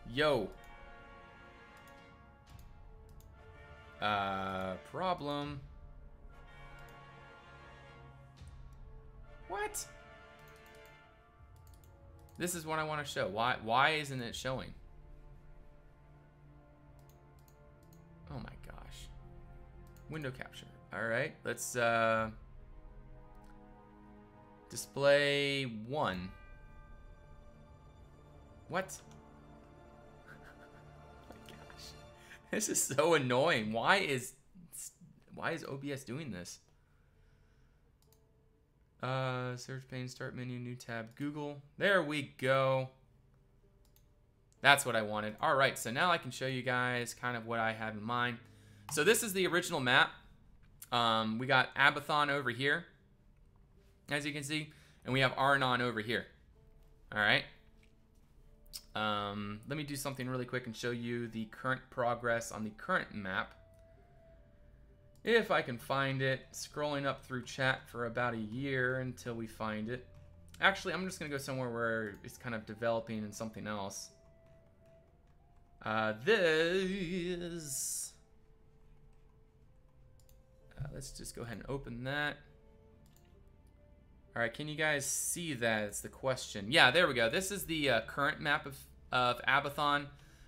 Yo. Problem. What? This is what I want to show. Why isn't it showing? Oh my gosh. Window capture. All right, let's display 1. What? Oh my gosh. This is so annoying. Why is OBS doing this? Search pane, start menu, new tab, Google. There we go. That's what I wanted. All right, so now I can show you guys kind of what I have in mind. So this is the original map. We got Abathon over here, as you can see, and we have Arnon over here. All right. Let me do something really quick and show you the current progress on the current map. If I can find it, scrolling up through chat for about a year until we find it. Actually, I'm just gonna go somewhere where it's kind of developing in something else. Let's just go ahead and open that. All right, can you guys see that? It's the question. Yeah, there we go. This is the current map of Abathon.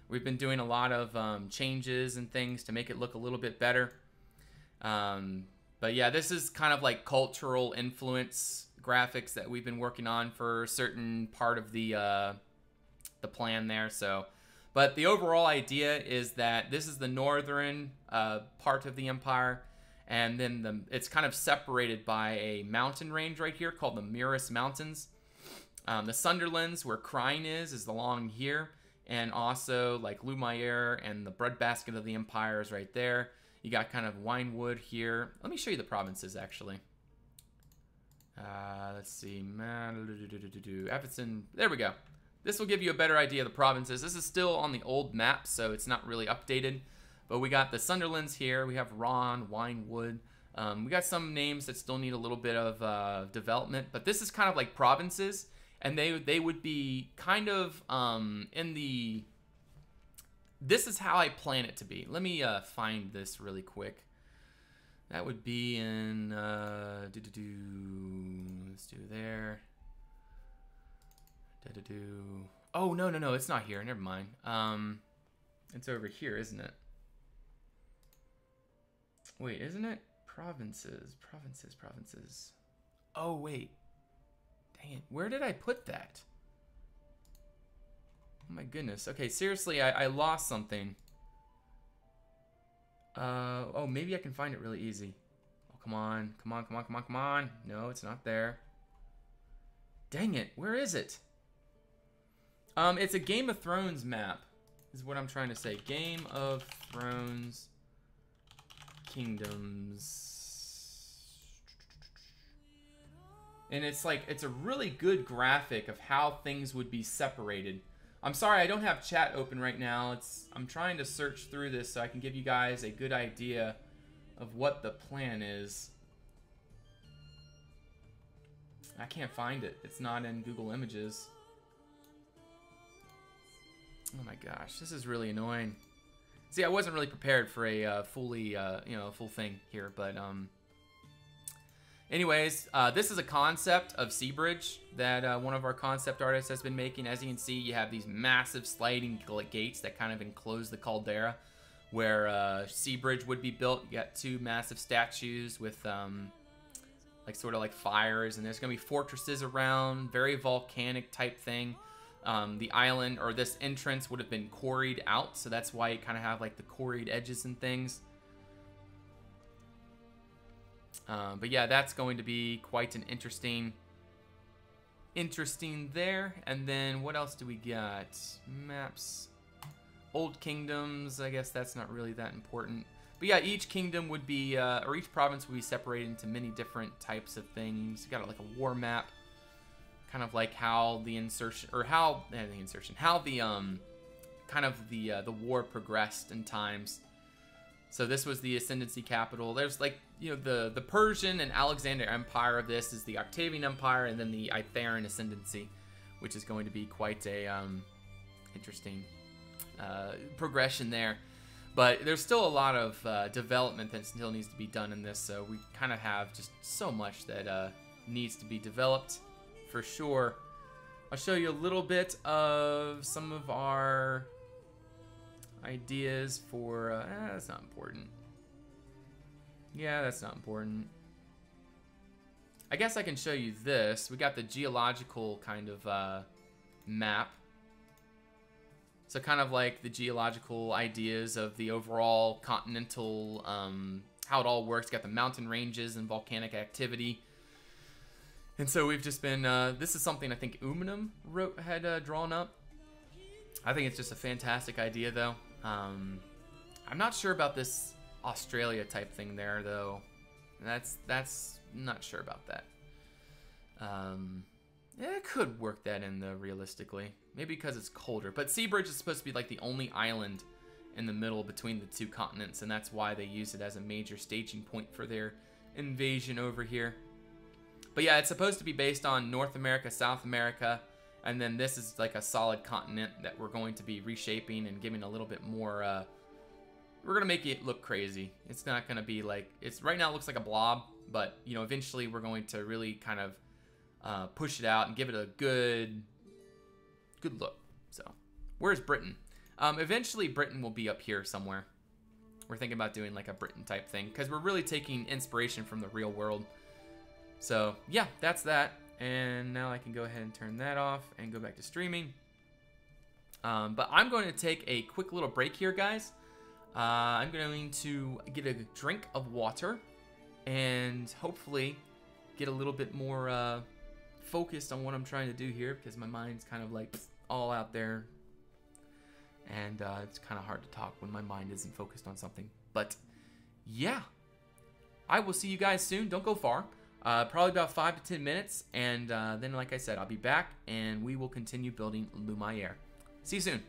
We've been doing a lot of changes and things to make it look a little bit better. But yeah, this is kind of like cultural influence graphics that we've been working on for a certain part of the plan there. So, but the overall idea is that this is the northern part of the empire, and then it's kind of separated by a mountain range right here called the Muris Mountains. The Sunderlands, where Crine is along here, and also like Lumiere and the breadbasket of the empire is right there. You got kind of Winewood here. Let me show you the provinces, actually. Let's see. Everton. There we go. This will give you a better idea of the provinces. This is still on the old map, so it's not really updated. But we got the Sunderlands here. We have Ron, Winewood. We got some names that still need a little bit of development. But this is kind of like provinces. And they would be kind of in the... This is how I plan it to be. Let me find this really quick. That would be in... Let's do there. Oh, no, it's not here. Never mind. It's over here, isn't it? Wait, isn't it? Provinces. Oh, wait. Dang it. Where did I put that? Oh my goodness. Okay, seriously, I lost something. Oh, maybe I can find it really easy. Oh, come on. No, it's not there. Dang it, where is it? It's a Game of Thrones map, is what I'm trying to say. Game of Thrones Kingdoms. And it's like, it's a really good graphic of how things would be separated. I'm sorry, I don't have chat open right now. I'm trying to search through this so I can give you guys a good idea of what the plan is. I can't find it. It's not in Google Images. Oh my gosh, this is really annoying. See, I wasn't really prepared for a fully, full thing here, but anyways, this is a concept of Seabridge that one of our concept artists has been making. As you can see, you have these massive sliding gates that kind of enclose the caldera where Seabridge would be built. You got two massive statues with like sort of like fires, and there's gonna be fortresses around, very volcanic type thing. The island, or this entrance, would have been quarried out, so that's why you kind of have like the quarried edges and things. But yeah, that's going to be quite an interesting there. And then what else do we got? Maps. Old kingdoms, I guess that's not really that important. But yeah, each kingdom would be, or each province would be separated into many different types of things. You got like a war map. Kind of like how the insertion, or how the kind of the war progressed in times. So this was the ascendancy capital. There's like, the Persian and Alexander Empire of this is the Octavian Empire, and then the Itharian ascendancy, which is going to be quite a interesting progression there. But there's still a lot of development that still needs to be done in this. So we kind of have just so much that needs to be developed. For sure. I'll show you a little bit of some of our ideas for, that's not important. Yeah, that's not important. I guess I can show you this. We got the geological kind of map. So kind of like the geological ideas of the overall continental, how it all works. Got the mountain ranges and volcanic activity. And so we've just been, this is something I think Umanum had drawn up. I think it's just a fantastic idea, though. I'm not sure about this Australia type thing there, though. That's not sure about that. Yeah, it could work that in, though, realistically. Maybe because it's colder. But Seabridge is supposed to be like the only island in the middle between the two continents, and that's why they use it as a major staging point for their invasion over here. But yeah, it's supposed to be based on North America, South America, and then this is like a solid continent that we're going to be reshaping and giving a little bit more, we're going to make it look crazy. It's not going to be like, right now it looks like a blob, but, eventually we're going to really kind of push it out and give it a good look. So, where's Britain? Eventually Britain will be up here somewhere. We're thinking about doing like a Britain type thing, because we're really taking inspiration from the real world. So yeah, that's that. And now I can go ahead and turn that off and go back to streaming. But I'm going to take a quick little break here, guys. I'm going to get a drink of water and hopefully get a little bit more focused on what I'm trying to do here, because my mind's kind of like all out there. And it's kind of hard to talk when my mind isn't focused on something. But yeah, I will see you guys soon. Don't go far. Probably about 5 to 10 minutes, and then, like I said, I'll be back, and we will continue building Lumiere. See you soon.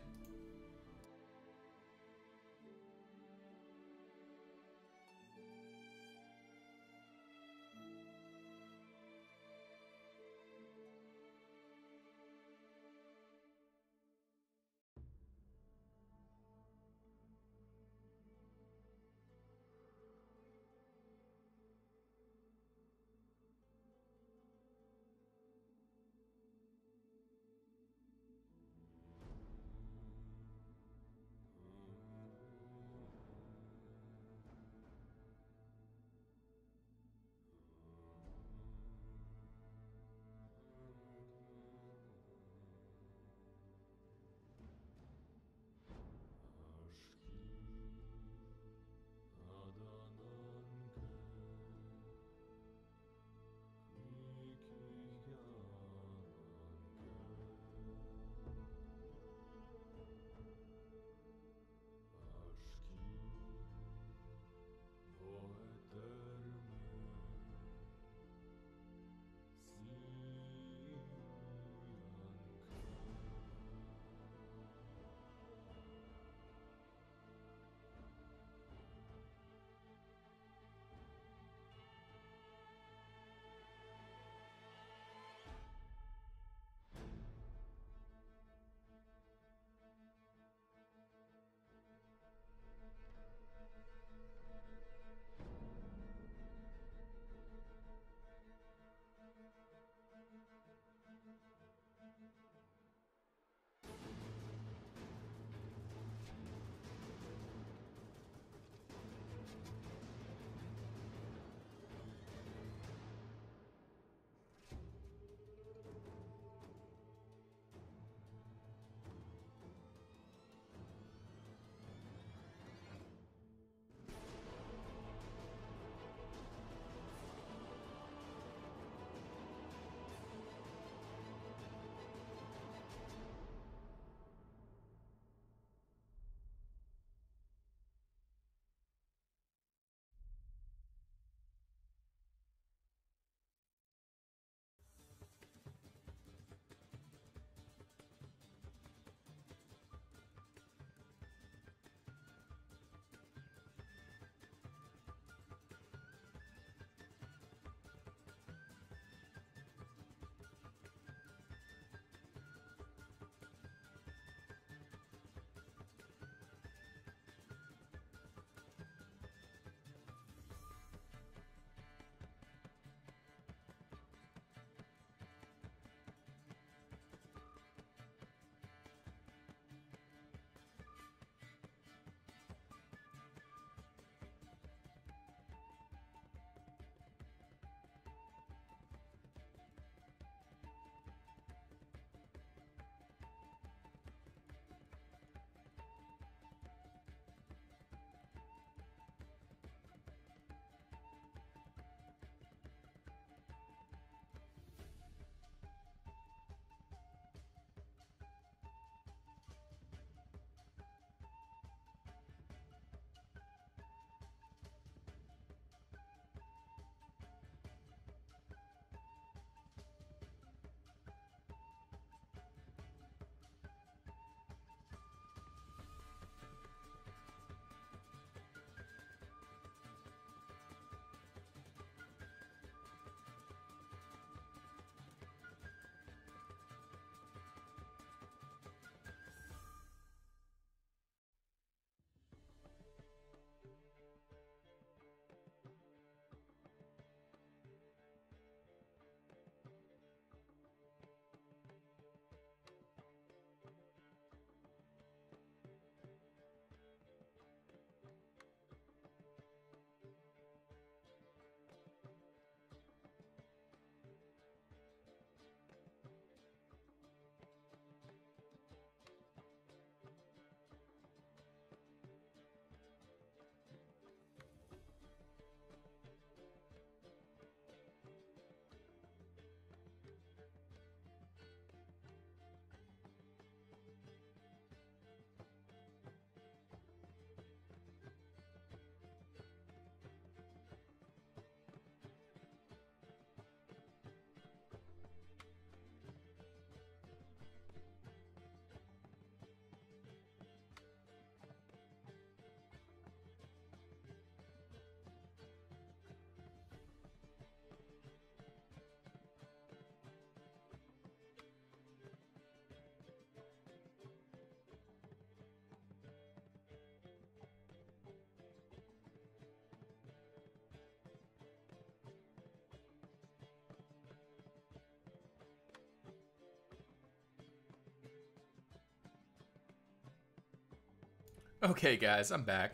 Okay, guys, I'm back.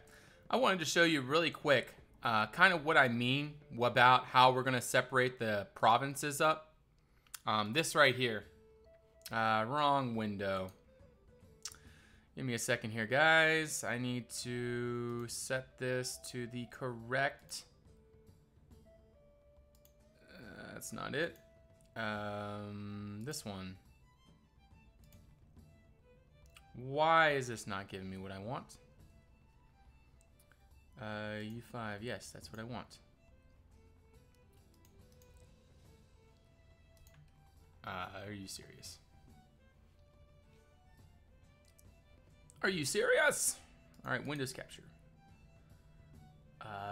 I wanted to show you really quick kind of what I mean about how we're going to separate the provinces up. This right here. Wrong window. Give me a second here, guys. I need to set this to the correct... that's not it. This one. Why is this not giving me what I want? U5. Yes, that's what I want. Are you serious? Are you serious? All right, Windows capture.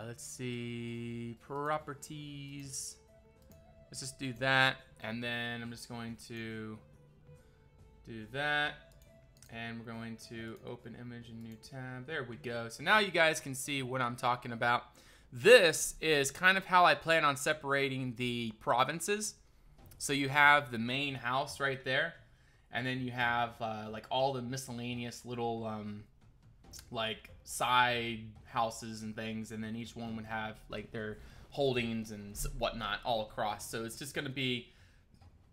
Let's see, properties. Let's just do that, and then I'm just going to do that, and we're going to open image in new tab. There we go. So now you guys can see what I'm talking about. This is kind of how I plan on separating the provinces. So you have the main house right there. And then you have like all the miscellaneous little like side houses and things, and then each one would have like their holdings and whatnot all across. So it's just going to be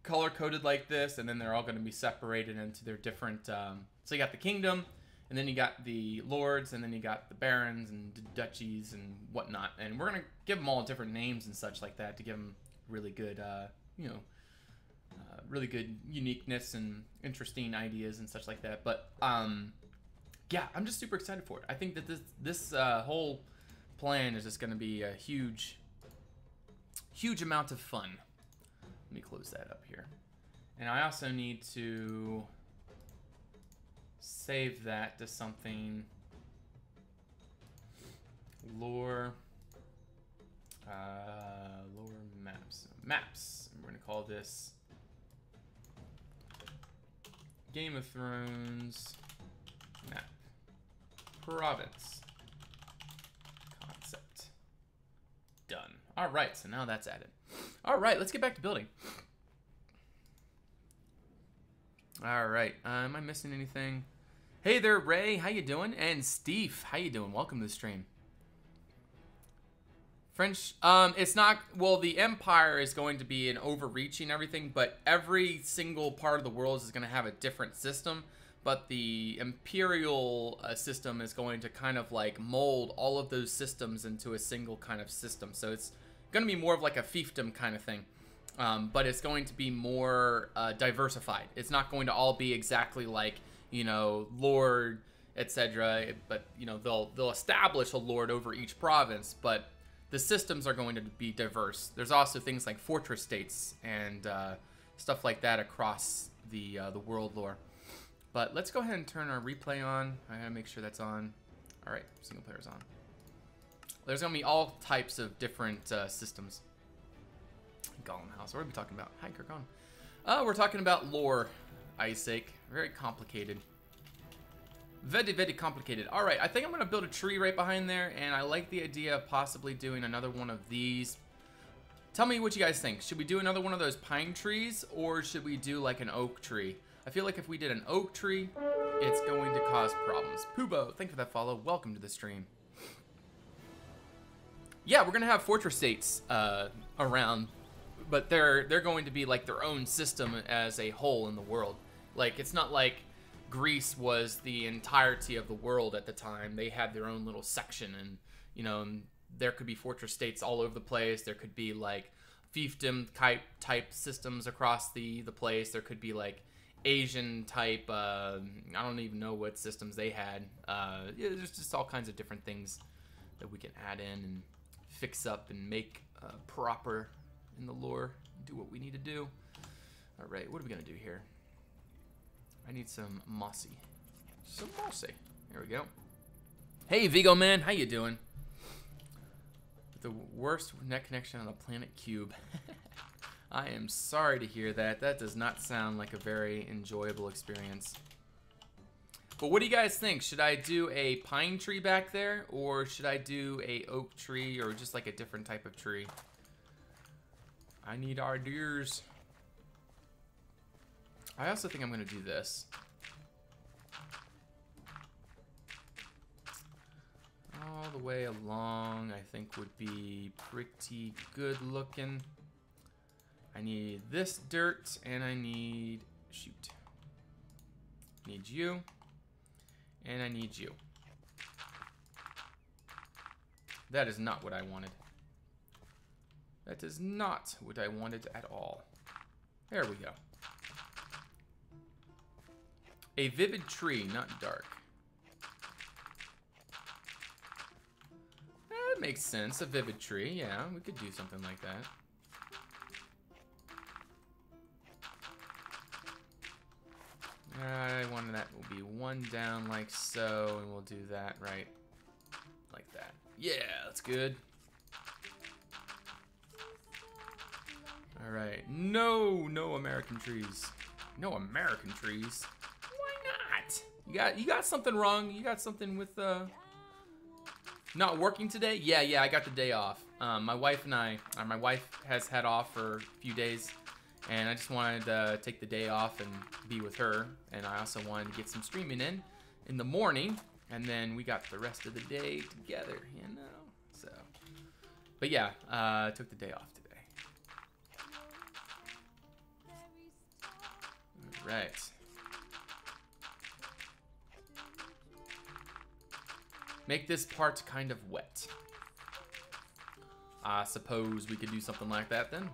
color coded like this, and then they're all going to be separated into their different. So you got the kingdom, and then you got the lords, and then you got the barons and duchies and whatnot. And we're going to give them all different names and such like that to give them really good, you know. Really good uniqueness and interesting ideas and such like that. But yeah, I'm just super excited for it. I think that this whole plan is just going to be a huge amount of fun. Let me close that up here. And I also need to save that to something. Lore maps. And we're going to call this Game of Thrones map province concept. Done. All right, so now that's added. All right, let's get back to building. All right, am I missing anything? Hey there, Ray, how you doing? And Steve, how you doing? Welcome to the stream. French, it's not, well, the empire is going to be an overreaching everything, but every single part of the world is going to have a different system, but the imperial system is going to kind of like mold all of those systems into a single kind of system. So it's going to be more of like a fiefdom kind of thing, but it's going to be more diversified. It's not going to all be exactly like, you know, lord, etc. But, you know, they'll establish a lord over each province, but the systems are going to be diverse. There's also things like fortress states and stuff like that across the world lore. But let's go ahead and turn our replay on. I gotta make sure that's on. All right, single player's on. There's gonna be all types of different systems. Gollum House. What are we talking about? Hi, Kirkon. We're talking about lore, Isaac. Very complicated. Very, very complicated. All right, I think I'm going to build a tree right behind there, and I like the idea of possibly doing another one of these. Tell me what you guys think. Should we do another one of those pine trees, or should we do like an oak tree? I feel like if we did an oak tree, it's going to cause problems. Pubo, thank you for that follow. Welcome to the stream. Yeah, we're going to have fortress states around, but they're going to be like their own system as a whole in the world. Like, it's not like Greece was the entirety of the world at the time. They had their own little section, and you know, there could be fortress states all over the place. There could be like fiefdom type systems across the place. There could be like Asian type, I don't even know what systems they had. Yeah, there's just all kinds of different things that we can add in and fix up and make proper in the lore, do what we need to do. All right, what are we gonna do here? I need some mossy. Some mossy. There we go. Hey, Vigo man, how you doing? The worst net connection on the planet Cube. I am sorry to hear that. That does not sound like a very enjoyable experience. But what do you guys think? Should I do a pine tree back there, or should I do a oak tree, or just like a different type of tree? I need ideas. I also think I'm going to do this. all the way along, I think would be pretty good looking. I need this dirt, and I need, shoot. Need you, and I need you. That is not what I wanted. That is not what I wanted at all. There we go. A vivid tree, not dark. That makes sense, a vivid tree. Yeah, we could do something like that. I want that will be one down like so, and we'll do that right like that. Yeah, that's good. All right, no American trees. No American trees. Why not? You got something wrong. You got something with not working today? Yeah, I got the day off. My wife has had off for a few days, and I just wanted to take the day off and be with her. And I also wanted to get some streaming in the morning, and then we got the rest of the day together, you know. So, but yeah, took the day off today. All right. Make this part kind of wet. I suppose we could do something like that then.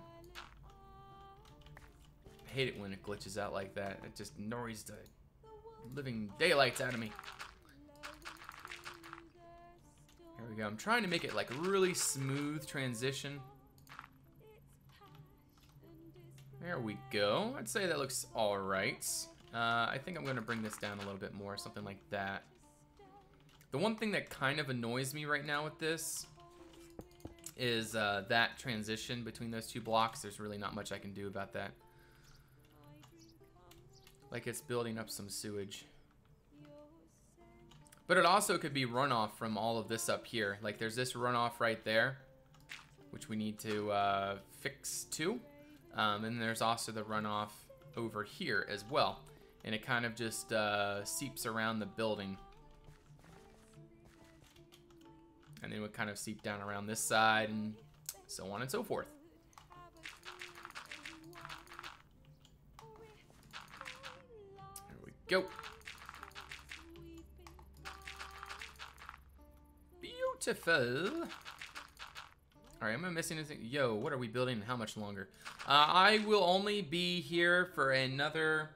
I hate it when it glitches out like that. It just annoys the living daylights out of me. Here we go. I'm trying to make it like a really smooth transition. There we go. I'd say that looks all right. I think I'm going to bring this down a little bit more, something like that. The one thing that kind of annoys me right now with this is that transition between those two blocks. There's really not much I can do about that. Like it's building up some sewage. But it also could be runoff from all of this up here. Like there's this runoff right there, which we need to fix too. And there's also the runoff over here as well. And it kind of just seeps around the building. And then it would kind of seep down around this side and so on and so forth. There we go. Beautiful. All right, am I missing anything? Yo, what are we building and how much longer? I will only be here for another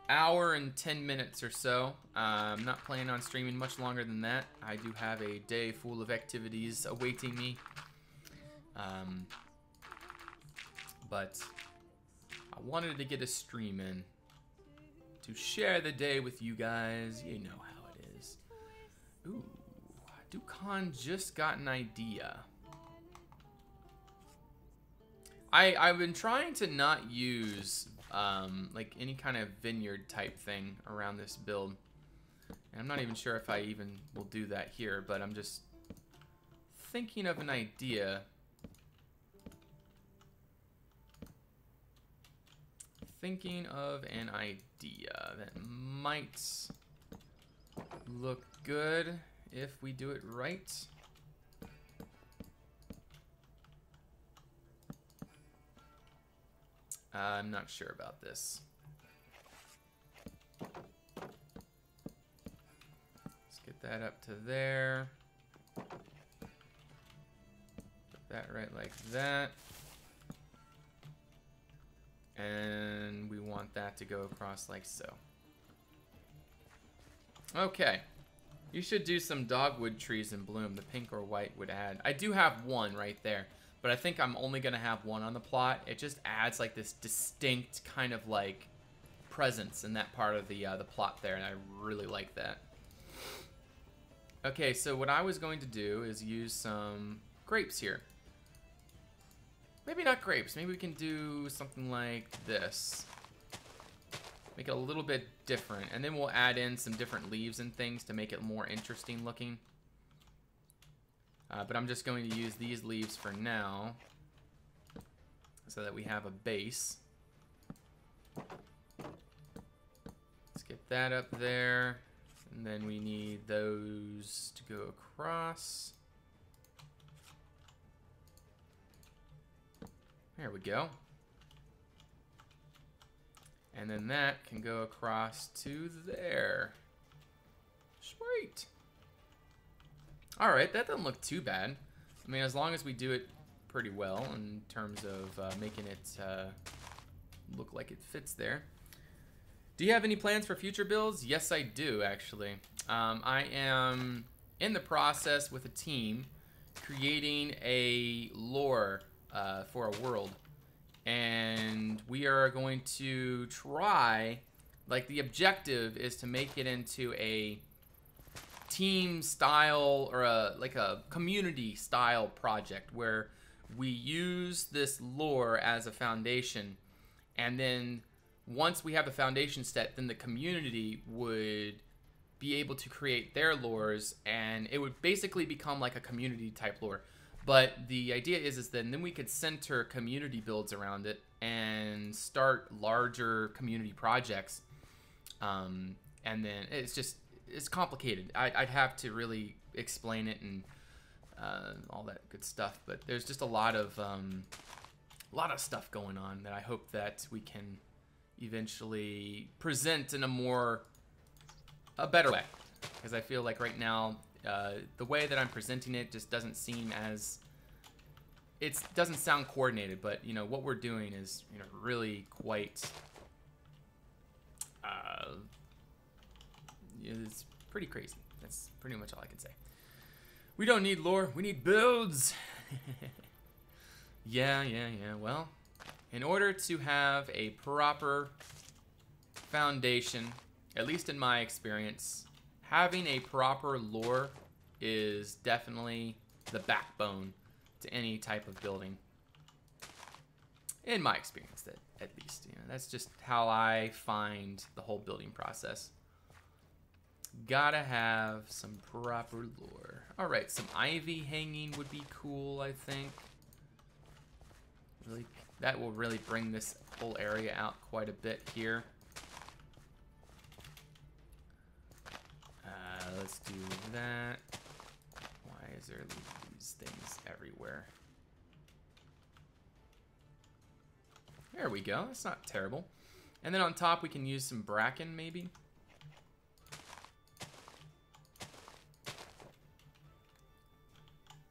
hour and 10 minutes or so. I'm not planning on streaming much longer than that. I do have a day full of activities awaiting me. But I wanted to get a stream in to share the day with you guys. You know how it is. Ooh, Ducon just got an idea. I've been trying to not use like any kind of vineyard type thing around this build. And I'm not even sure if I even will do that here, but I'm just thinking of an idea. Thinking of an idea that might look good if we do it right. I'm not sure about this. Let's get that up to there. Put that right like that. And we want that to go across like so. Okay. You should do some dogwood trees in bloom. The pink or white would add. I do have one right there. But I think I'm only going to have one on the plot. It just adds like this distinct kind of like presence in that part of the plot there. And I really like that. Okay, so what I was going to do is use some grapes here. Maybe not grapes. Maybe we can do something like this. Make it a little bit different. And then we'll add in some different leaves and things to make it more interesting looking. But I'm just going to use these leaves for now so that we have a base. Let's get that up there. And then we need those to go across. There we go. And then that can go across to there. Sweet. All right, that doesn't look too bad. I mean, as long as we do it pretty well in terms of making it look like it fits there. Do you have any plans for future builds? Yes, I do, actually. I am in the process with a team creating a lore for a world. And we are going to try, like the objective is to make it into a team style or like a community style project where we use this lore as a foundation, and then once we have the foundation set, then the community would be able to create their lores, and it would basically become like a community type lore. But the idea is then we could center community builds around it and start larger community projects. And then it's complicated. I'd have to really explain it and all that good stuff. But there's just a lot of stuff going on that I hope that we can eventually present in a better way. Because I feel like right now, the way that I'm presenting it just doesn't seem as, it doesn't sound coordinated, but you know what we're doing is, you know, really quite it's pretty crazy. That's pretty much all I can say. We don't need lore, we need builds. Yeah, well, in order to have a proper foundation, at least in my experience, having a proper lore is definitely the backbone to any type of building. In my experience, at least, you know, that's just how I find the whole building process. Gotta have some proper lore. All right, some ivy hanging would be cool, I think. Really, that will really bring this whole area out quite a bit here. Let's do that. Why is there these things everywhere? There we go. That's not terrible. And then on top, we can use some bracken, maybe.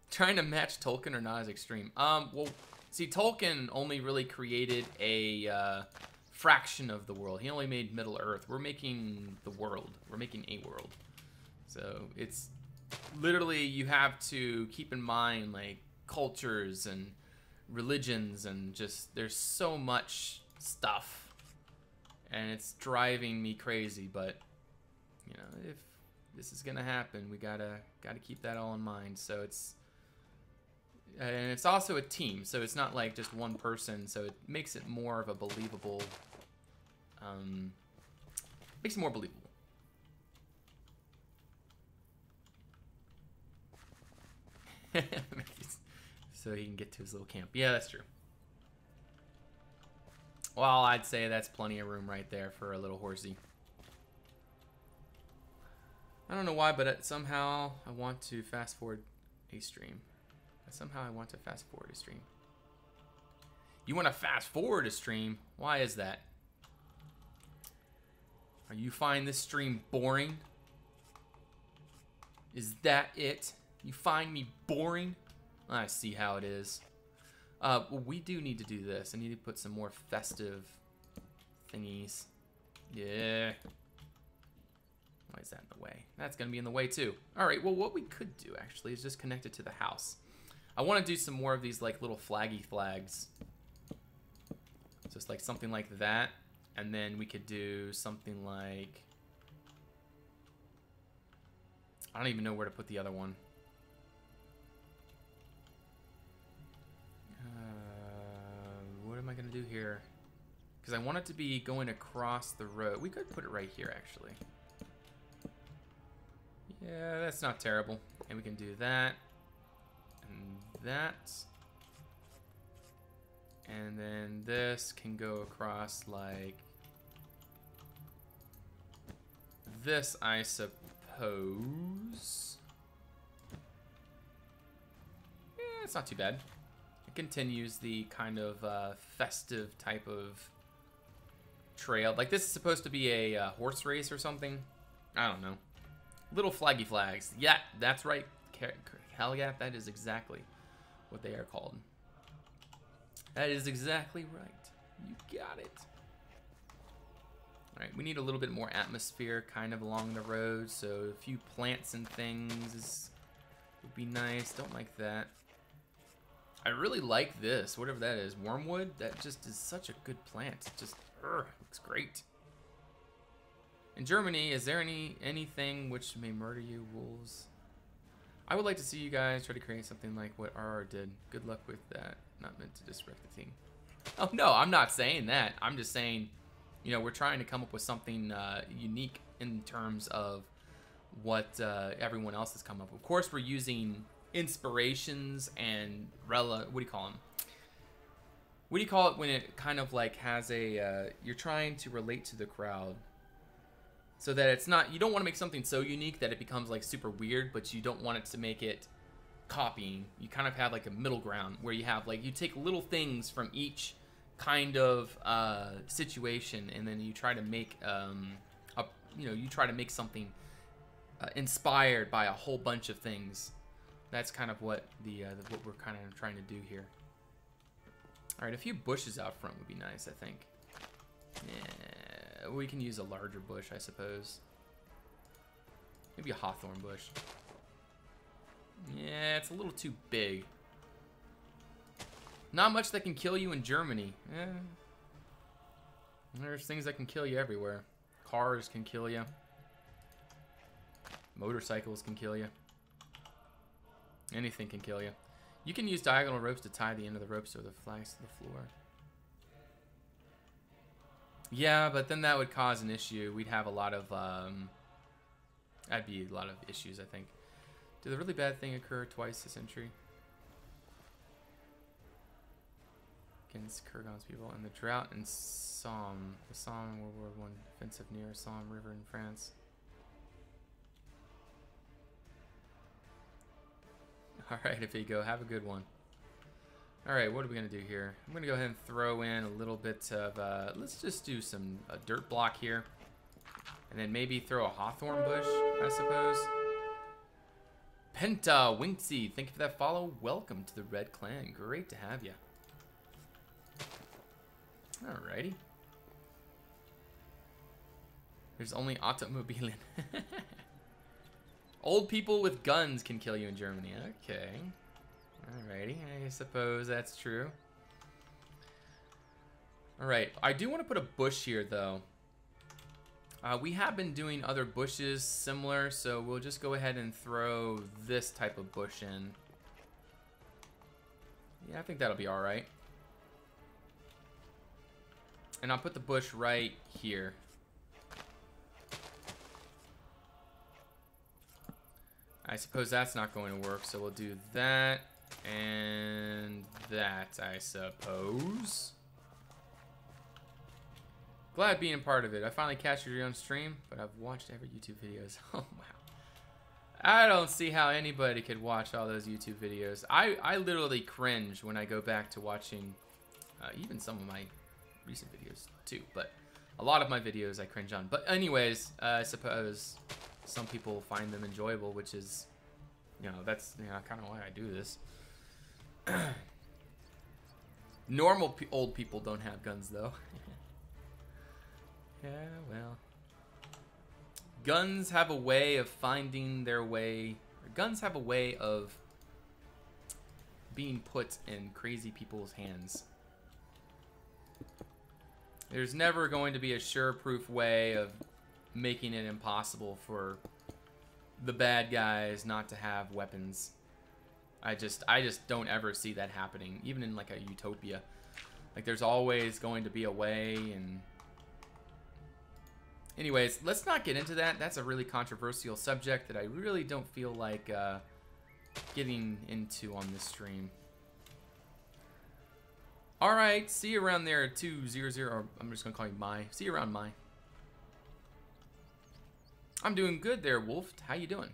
Trying to match Tolkien or not as extreme. Well, see, Tolkien only really created a fraction of the world. He only made Middle Earth. We're making the world. We're making a world. So it's literally, you have to keep in mind like cultures and religions and just, there's so much stuff and it's driving me crazy. But you know, if this is gonna happen, we gotta keep that all in mind. So and it's also a team, so it's not like just one person, so it makes it more of a believable, makes it more believable. So he can get to his little camp. Yeah, that's true. Well, I'd say that's plenty of room right there for a little horsey. I don't know why, but somehow I want to fast forward a stream. Somehow I want to fast forward a stream. You want to fast forward a stream? Why is that? Are you find this stream boring? Is that it? You find me boring? I see how it is. Well, we do need to do this. I need to put some more festive thingies. Yeah. Why is that in the way? That's going to be in the way too. All right, well, what we could do actually is just connect it to the house. I want to do some more of these like little flaggy flags. Just like something like that. And then we could do something like, I don't even know where to put the other one. What am I going to do here? Because I want it to be going across the road. We could put it right here, actually. Yeah, that's not terrible. And we can do that. And that. And then this can go across like this, I suppose. Yeah, it's not too bad. It continues the kind of festive type of trail. Like, this is supposed to be a horse race or something. I don't know. Little flaggy flags. Yeah, that's right. Hell yeah, that is exactly what they are called. That is exactly right. You got it. Alright, we need a little bit more atmosphere kind of along the road, so a few plants and things would be nice. Don't like that. I really like this, whatever that is. Wormwood? That just is such a good plant. It just looks great. In Germany, is there anything which may murder you, wolves? I would like to see you guys try to create something like what RR did. Good luck with that. Not meant to disrespect the team. Oh, no, I'm not saying that. I'm just saying, you know, we're trying to come up with something unique in terms of what everyone else has come up with. Of course, we're using inspirations and what do you call them? What do you call it when it kind of like has a, you're trying to relate to the crowd so that it's not, you don't want to make something so unique that it becomes like super weird, but you don't want it to make it copying. You kind of have like a middle ground where you have like, you take little things from each kind of situation, and then you try to make you try to make something inspired by a whole bunch of things. That's kind of what what we're kind of trying to do here. All right, a few bushes out front would be nice, I think. Yeah, we can use a larger bush, I suppose. Maybe a hawthorn bush. Yeah, it's a little too big. Not much that can kill you in Germany. Eh. There's things that can kill you everywhere. Cars can kill you. Motorcycles can kill you. Anything can kill you. You can use diagonal ropes to tie the end of the ropes or the flags to the floor. Yeah, but then that would cause an issue. We'd have a lot of, that'd be a lot of issues, I think. Did the really bad thing occur twice this century? Against Kurgan's people and the drought in Somme. The Somme World War I offensive near Somme River in France. Alright, if you go, have a good one. Alright, what are we going to do here? I'm going to go ahead and throw in a little bit of, let's just do a dirt block here. And then maybe throw a hawthorn bush, I suppose. Penta Winksy, thank you for that follow. Welcome to the Red Clan. Great to have you. Alrighty. There's only Automobilen. Old people with guns can kill you in Germany. Okay. Alrighty, I suppose that's true. Alright, I do want to put a bush here, though. We have been doing other bushes similar, so we'll just go ahead and throw this type of bush in. Yeah, I think that'll be alright. And I'll put the bush right here. I suppose that's not going to work, so we'll do that and that, I suppose. Glad being a part of it. I finally captured you on stream, but I've watched every YouTube videos. Oh, wow. I don't see how anybody could watch all those YouTube videos. I literally cringe when I go back to watching even some of my recent videos too, but a lot of my videos I cringe on. But anyways, I suppose some people find them enjoyable, which is, you know, that's, you know, kind of why I do this. Normal old people don't have guns, though. Yeah, well. Guns have a way of finding their way. Guns have a way of being put in crazy people's hands. There's never going to be a sure-proof way of making it impossible for the bad guys not to have weapons. I just don't ever see that happening, even in like a utopia. Like, there's always going to be a way. And anyways, let's not get into that. That's a really controversial subject that I really don't feel like getting into on this stream. All right, see you around there at 200. Or I'm just gonna call you Mai. See you around Mai. I'm doing good there, Wolf. How you doing?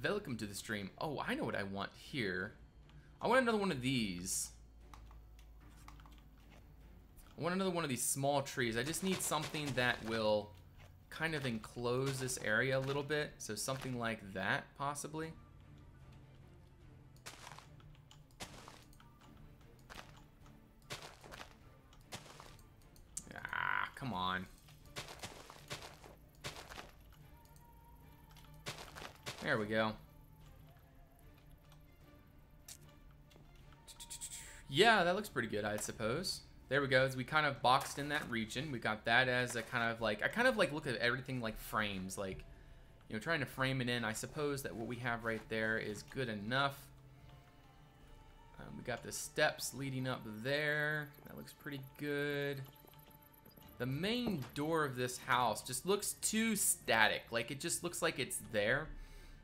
Welcome to the stream. Oh, I know what I want here. I want another one of these. I want another one of these small trees. I just need something that will kind of enclose this area a little bit. So something like that, possibly. Ah, come on. There we go. Yeah, that looks pretty good, I suppose. There we go. As we kind of boxed in that region, we got that as a kind of like, I kind of like look at everything like frames, like, you know, trying to frame it in. I suppose that what we have right there is good enough. We got the steps leading up there. That looks pretty good. The main door of this house just looks too static. Like, it just looks like it's there.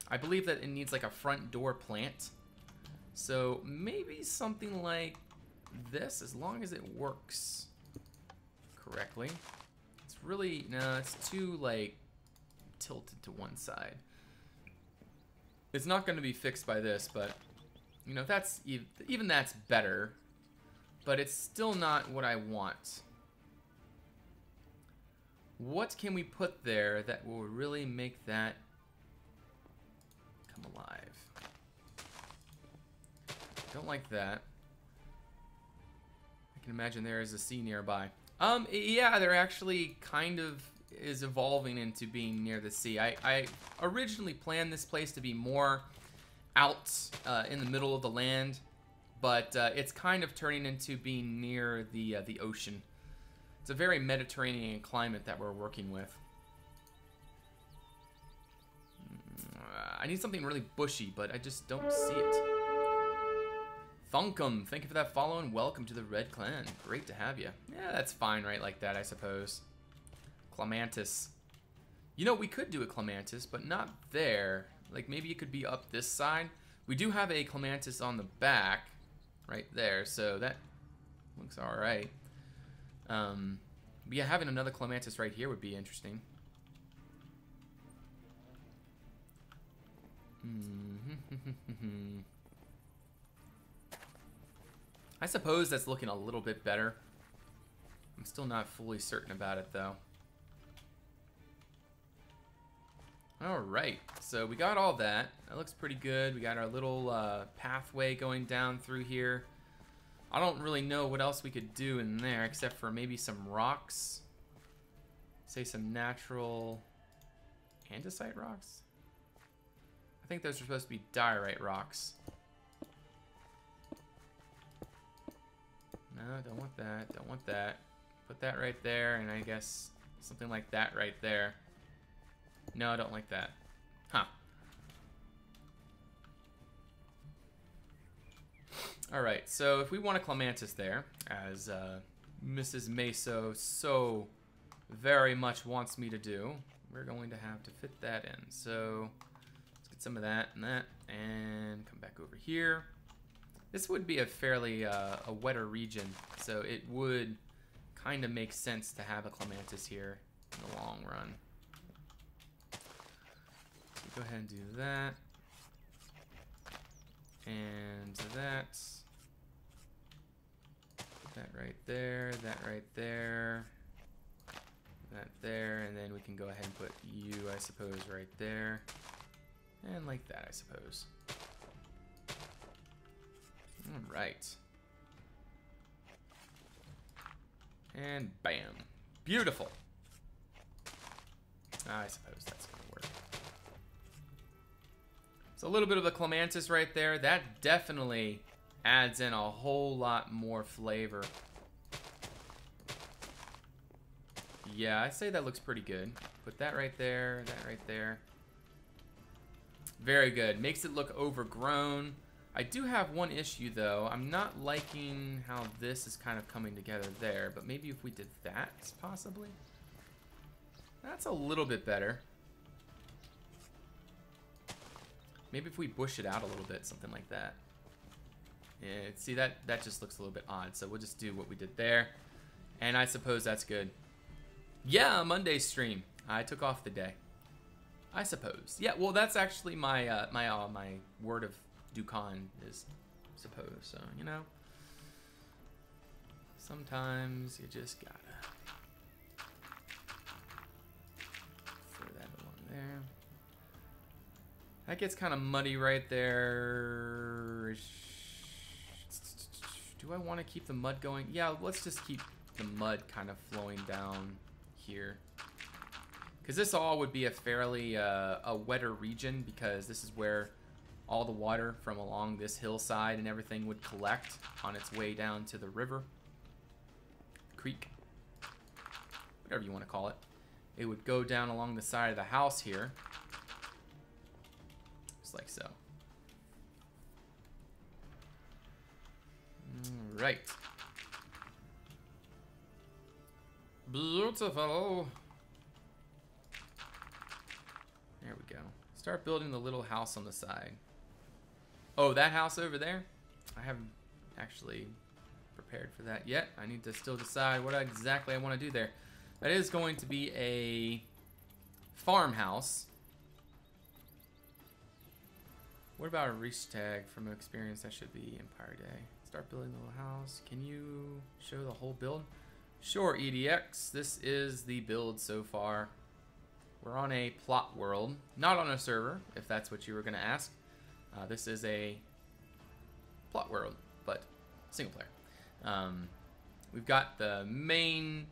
I believe that it needs like a front door plant. So maybe something like this, as long as it works correctly. It's really, no, it's too like tilted to one side. It's not going to be fixed by this, but you know, that's even that's better, but it's still not what I want. What can we put there that will really make that come alive? Don't like that. I can imagine there is a sea nearby. Yeah, there actually kind of is evolving into being near the sea. I originally planned this place to be more out in the middle of the land, but it's kind of turning into being near the ocean. It's a very Mediterranean climate that we're working with. I need something really bushy, but I just don't see it. Thunkum, thank you for that follow and welcome to the Red Clan. Great to have you. Yeah, that's fine right like that, I suppose. Clematis. You know, we could do a clematis, but not there. Like, maybe it could be up this side. We do have a clematis on the back right there, so that looks alright. But yeah, having another clematis right here would be interesting. I suppose that's looking a little bit better. I'm still not fully certain about it, though. Alright, so we got all that. That looks pretty good. We got our little pathway going down through here. I don't really know what else we could do in there, except for maybe some rocks. Say some natural andesite rocks? I think those are supposed to be diorite rocks. No, don't want that. Don't want that. Put that right there, and I guess something like that right there. No, I don't like that. Huh. Alright, so if we want a clematis there, as Mrs. Meso so very much wants me to do, we're going to have to fit that in. So let's get some of that, and come back over here. This would be a fairly a wetter region, so it would kind of make sense to have a clematis here in the long run. So go ahead and do that. And that. Put that right there, that right there. That there, and then we can go ahead and put you, I suppose, right there. And like that, I suppose. Alright. And bam. Beautiful. I suppose that's going to work. So a little bit of a clematis right there. That definitely adds in a whole lot more flavor. Yeah, I'd say that looks pretty good. Put that right there, that right there. Very good. Makes it look overgrown. I do have one issue, though. I'm not liking how this is kind of coming together there, but maybe if we did that, possibly? That's a little bit better. Maybe if we bush it out a little bit, something like that. Yeah, see, that just looks a little bit odd, so we'll just do what we did there. And I suppose that's good. Yeah, Monday stream. I took off the day. I suppose. Yeah, well, that's actually my my word of Dukan is suppose. So, you know, sometimes you just gotta throw that along there. That gets kind of muddy right there. Do I want to keep the mud going? Yeah, let's just keep the mud kind of flowing down here. Because this all would be a fairly a wetter region, because this is where all the water from along this hillside and everything would collect on its way down to the river. Creek. Whatever you want to call it. It would go down along the side of the house here. Just like so. Right. Beautiful. There we go. Start building the little house on the side. Oh, that house over there? I haven't actually prepared for that yet. I need to still decide what exactly I want to do there. That is going to be a farmhouse. What about a reach tag from experience? That should be Empire Day. Start building the little house. Can you show the whole build? Sure, EDX. This is the build so far. We're on a plot world, not on a server, if that's what you were going to ask. This is a plot world, but single player. We've got the main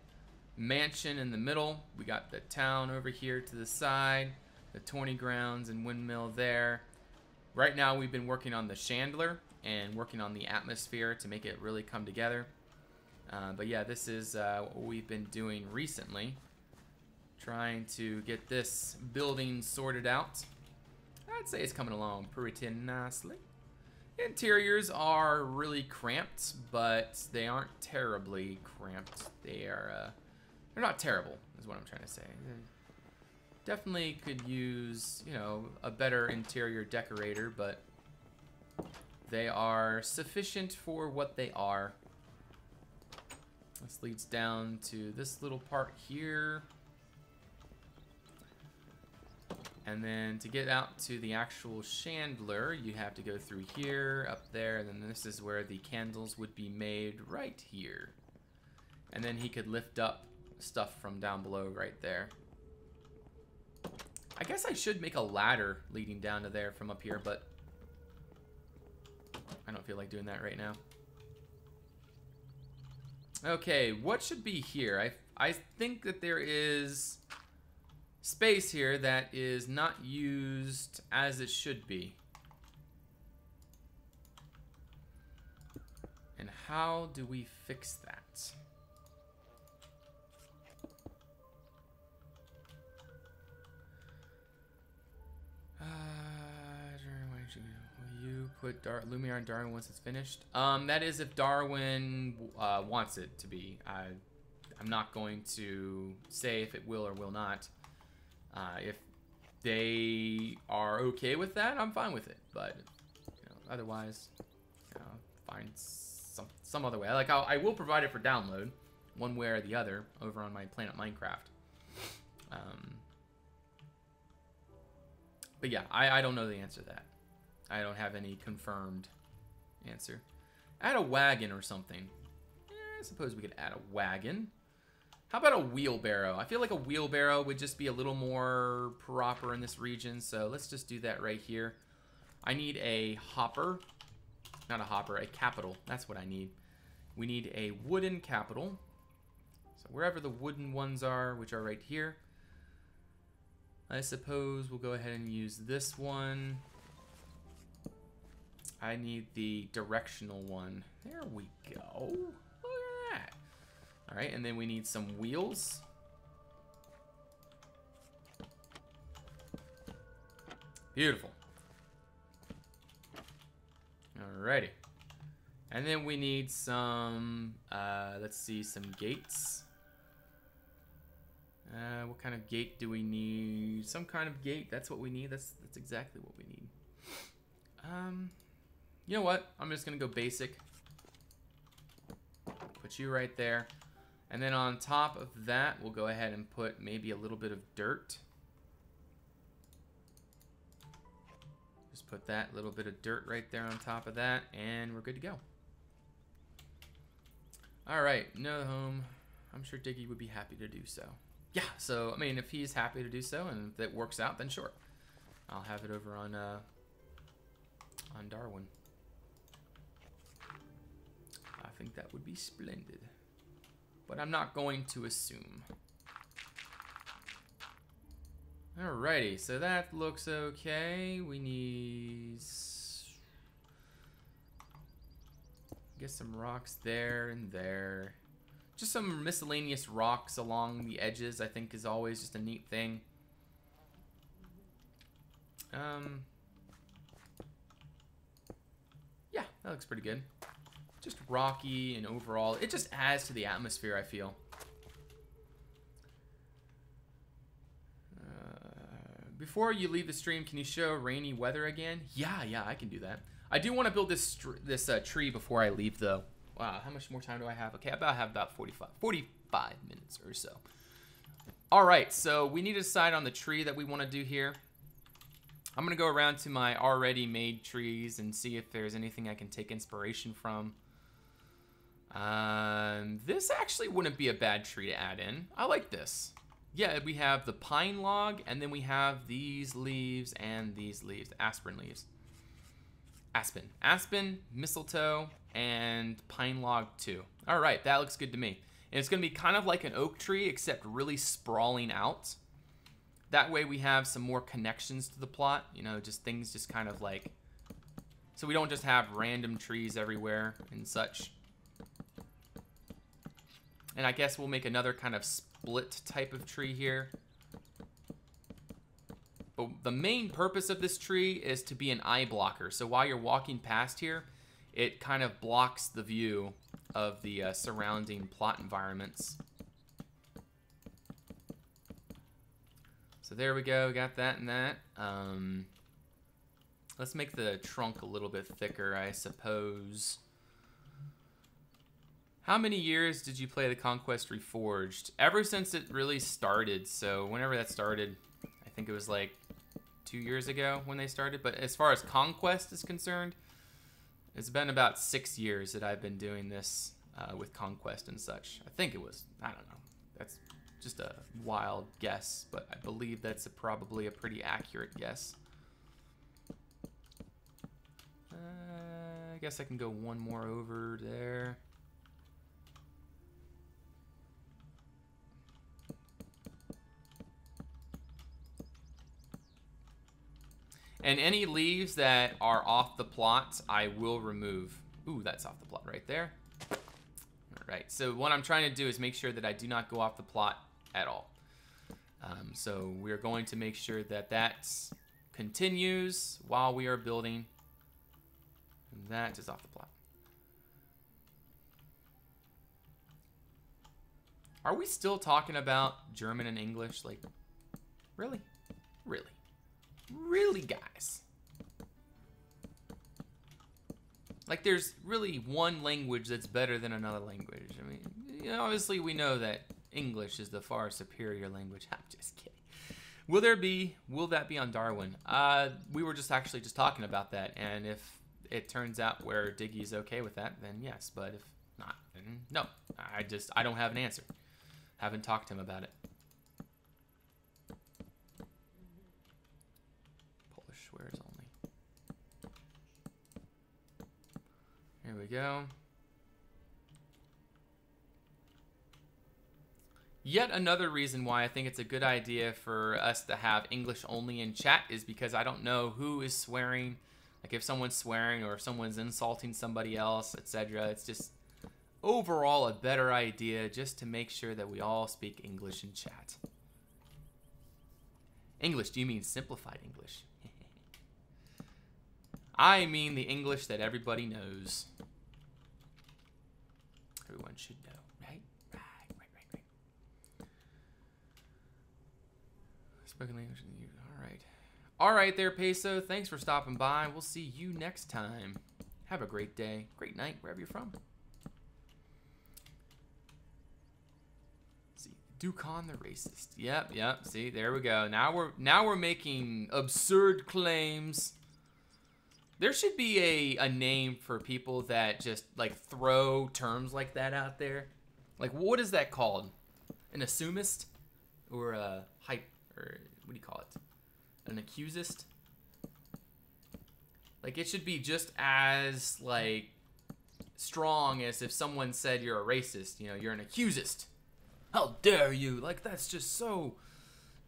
mansion in the middle. We got the town over here to the side, the tourney grounds and windmill there. Right now we've been working on the Chandler and working on the atmosphere to make it really come together. But yeah, this is what we've been doing recently. Trying to get this building sorted out. I'd say it's coming along pretty nicely. Interiors are really cramped, but they aren't terribly cramped. They're not terrible, is what I'm trying to say. They definitely could use, you know, a better interior decorator, but they are sufficient for what they are. This leads down to this little part here. And then to get out to the actual Chandler, you have to go through here, up there, and then this is where the candles would be made right here. And then he could lift up stuff from down below right there. I guess I should make a ladder leading down to there from up here, but I don't feel like doing that right now. Okay, what should be here? I think that there is space here that is not used as it should be. And how do we fix that? Will you put Lumiere on Darwin once it's finished? That is if Darwin wants it to be. I'm not going to say if it will or will not. If they are okay with that, I'm fine with it. But you know, otherwise, you know, find some other way. Like I will provide it for download, one way or the other, over on my Planet Minecraft. But yeah, I don't know the answer to that. I don't have any confirmed answer. Add a wagon or something. I suppose we could add a wagon. How about a wheelbarrow? I feel like a wheelbarrow would just be a little more proper in this region, so let's just do that right here. I need a hopper. Not a hopper, a capital. That's what I need. We need a wooden capital. So wherever the wooden ones are, which are right here, I suppose we'll go ahead and use this one. I need the directional one. There we go. Look at that. All right, and then we need some wheels. Beautiful. Alrighty. And then we need some, let's see, some gates. What kind of gate do we need? Some kind of gate. That's what we need. That's exactly what we need. You know what? I'm just gonna go basic. Put you right there. And then on top of that, we'll go ahead and put maybe a little bit of dirt. Just put that little bit of dirt right there on top of that, and we're good to go. All right, no home. I'm sure Diggy would be happy to do so. Yeah, so, I mean, if he's happy to do so and if that works out, then sure. I'll have it over on Darwin. I think that would be splendid. But I'm not going to assume. Alrighty, so that looks okay. We need... get some rocks there and there. Just some miscellaneous rocks along the edges, I think, is always just a neat thing. Yeah, that looks pretty good. Just rocky and overall, it just adds to the atmosphere, I feel. Before you leave the stream, can you show rainy weather again? Yeah, I can do that. I do want to build this tree before I leave, though. Wow, how much more time do I have? Okay, I have about 45 minutes or so. All right, so we need to decide on the tree that we want to do here. I'm going to go around to my already made trees and see if there's anything I can take inspiration from. This actually wouldn't be a bad tree to add in. I like this. Yeah, we have the pine log, and then we have these leaves and these leaves, aspen leaves. Aspen, mistletoe, and pine log too. All right, that looks good to me. And it's gonna be kind of like an oak tree, except really sprawling out. That way we have some more connections to the plot, you know, just things just kind of like, so we don't just have random trees everywhere and such. And I guess we'll make another kind of split type of tree here. But the main purpose of this tree is to be an eye blocker. So while you're walking past here, it kind of blocks the view of the surrounding plot environments. So there we go, got that and that. Let's make the trunk a little bit thicker, I suppose. How many years did you play the Conquest Reforged? Ever since it really started, so whenever that started, I think it was like 2 years ago when they started. But as far as Conquest is concerned, it's been about 6 years that I've been doing this with Conquest and such. I think it was, I don't know. That's just a wild guess, but I believe that's probably a pretty accurate guess. I guess I can go one more over there. And any leaves that are off the plot, I will remove. Ooh, that's off the plot right there. All right, so what I'm trying to do is make sure that I do not go off the plot at all. So we're going to make sure that that continues while we are building. And that is off the plot. Are we still talking about German and English? Like, really? Really? Really, guys? Like, there's really one language that's better than another language. I mean, you know, obviously we know that English is the far superior language. I'm just kidding. Will that be on Darwin? We were just talking about that, and if it turns out where Diggy's okay with that, then yes. But if not, then no. I don't have an answer. Haven't talked to him about it. Polish swears only. Here we go. Yet another reason why I think it's a good idea for us to have English only in chat is because I don't know who is swearing. Like if someone's swearing or if someone's insulting somebody else, etc. It's just overall a better idea just to make sure that we all speak English in chat. English, do you mean simplified English? I mean the English that everybody knows. Everyone should know, right? Right. Spoken language in the U. All right there, Peso. Thanks for stopping by. We'll see you next time. Have a great day, great night, wherever you're from. Dukan the racist. Yep, yep. See, there we go. Now we're making absurd claims. There should be a name for people that just like throw terms like that out there. Like, what is that called? An assumist, or a hype, or what do you call it? An accusist. Like, it should be just as like strong as if someone said you're a racist. You know, you're an accusist. How dare you? Like, that's just so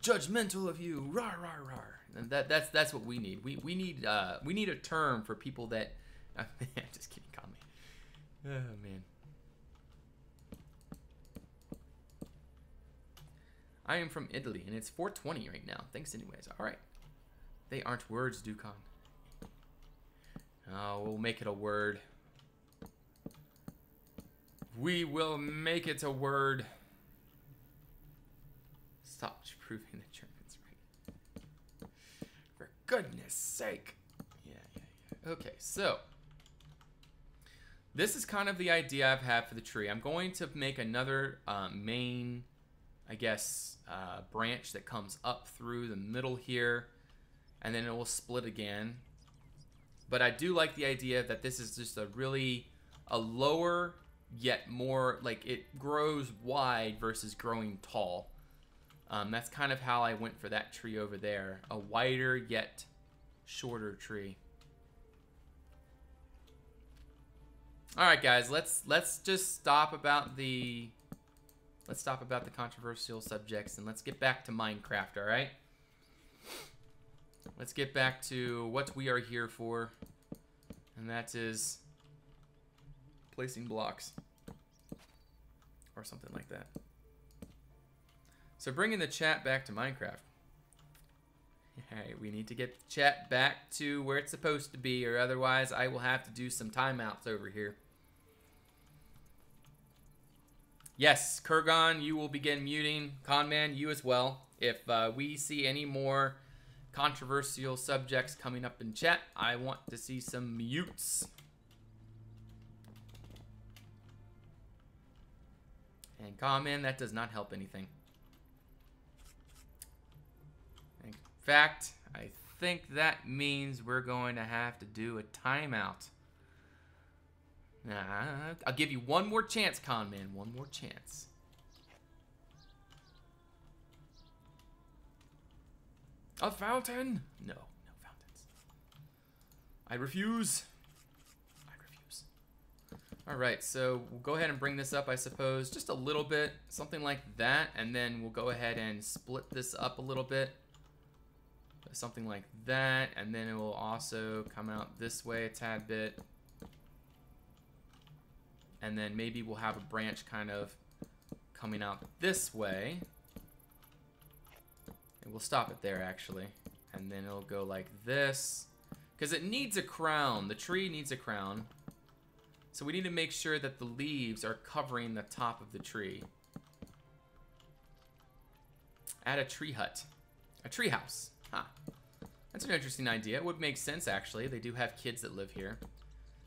judgmental of you. Rar rar rar. And that's what we need. We need a term for people that. I'm just kidding, call me. Oh man. I am from Italy, and it's 4:20 right now. Thanks anyways. All right. They aren't words, Dukan. Oh, we'll make it a word. We will make it a word. Stop proving the Germans right. For goodness sake. Yeah. Okay, so. This is kind of the idea I've had for the tree. I'm going to make another main, I guess, branch that comes up through the middle here. And then it will split again. But I do like the idea that this is just a lower, yet more, like, it grows wide versus growing tall. That's kind of how I went for that tree over there. A wider, yet shorter tree. Alright guys, let's just stop about the controversial subjects and let's get back to Minecraft, alright? Let's get back to what we are here for, and that is placing blocks or something like that. So bringing the chat back to Minecraft. Alright, we need to get the chat back to where it's supposed to be, or otherwise I will have to do some timeouts over here. Yes, Kurgan, you will begin muting. Conman, you as well. If we see any more controversial subjects coming up in chat, I want to see some mutes. And Conman, that does not help anything. In fact, I think that means we're going to have to do a timeout. Nah, I'll give you one more chance, Conman. One more chance. A fountain? No, no fountains. I refuse. I refuse. Alright, so we'll go ahead and bring this up, I suppose, just a little bit. Something like that. And then we'll go ahead and split this up a little bit. Something like that. And then it will also come out this way a tad bit. And then maybe we'll have a branch kind of coming out this way. And we'll stop it there, actually. And then it'll go like this. Because it needs a crown. The tree needs a crown. So we need to make sure that the leaves are covering the top of the tree. Add a tree hut. A tree house. Huh. That's an interesting idea. It would make sense, actually. They do have kids that live here.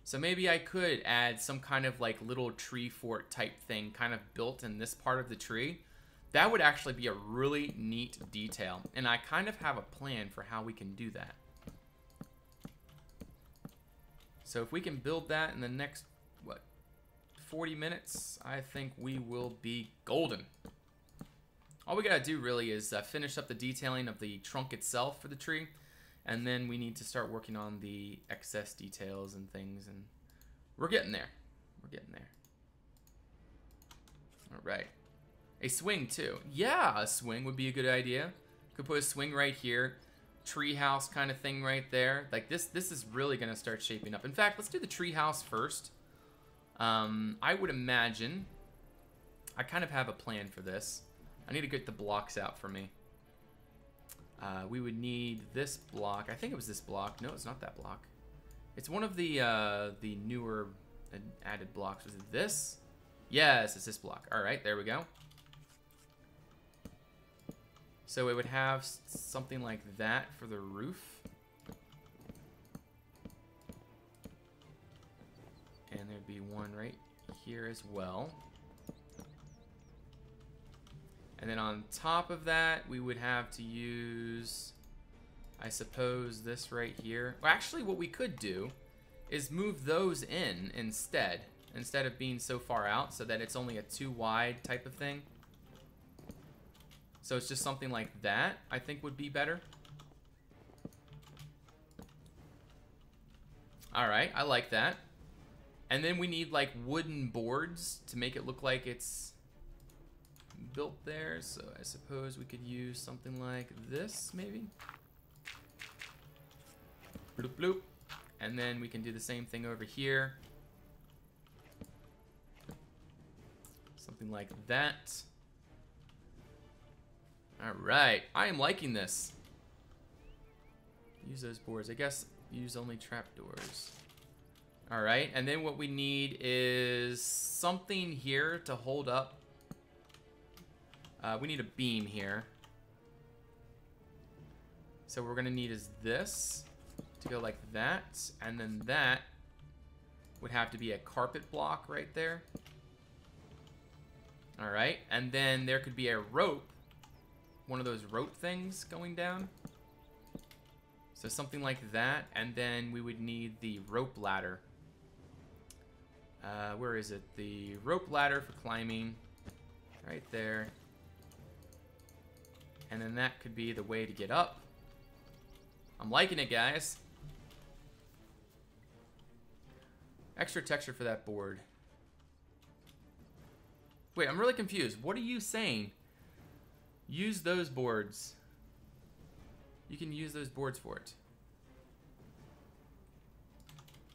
So maybe I could add some kind of like little tree fort type thing kind of built in this part of the tree. That would actually be a really neat detail. And I kind of have a plan for how we can do that. So if we can build that in the next, what, 40 minutes, I think we will be golden. All we gotta do really is finish up the detailing of the trunk itself for the tree. And then we need to start working on the excess details and things, and we're getting there. We're getting there. All right. A swing too. Yeah, a swing would be a good idea. Could put a swing right here. Treehouse kind of thing right there. Like this is really gonna start shaping up. In fact, let's do the treehouse first. I would imagine, I kind of have a plan for this. I need to get the blocks out for me. We would need this block. I think it was this block. No, it's not that block. It's one of the newer added blocks. Was it this? Yes, it's this block. All right, there we go. So it would have something like that for the roof. And there'd be one right here as well. And then on top of that, we would have to use, I suppose, this right here. Well, actually, what we could do is move those in instead of being so far out, so that it's only a 2 wide type of thing. So it's just something like that, I think would be better. Alright, I like that. And then we need like wooden boards to make it look like it's built there. So I suppose we could use something like this, maybe. Bloop, bloop. And then we can do the same thing over here. Something like that. Alright, I am liking this. Use those boards. I guess use only trapdoors. Alright, and then what we need is something here to hold up. We need a beam here. So what we're gonna need is this to go like that, and then that would have to be a carpet block right there. Alright, and then there could be a rope, one of those rope things going down. So something like that, and then we would need the rope ladder. Where is it? The rope ladder for climbing, right there. And then that could be the way to get up. I'm liking it, guys. Extra texture for that board. Wait, I'm really confused. What are you saying? Use those boards. You can use those boards for it.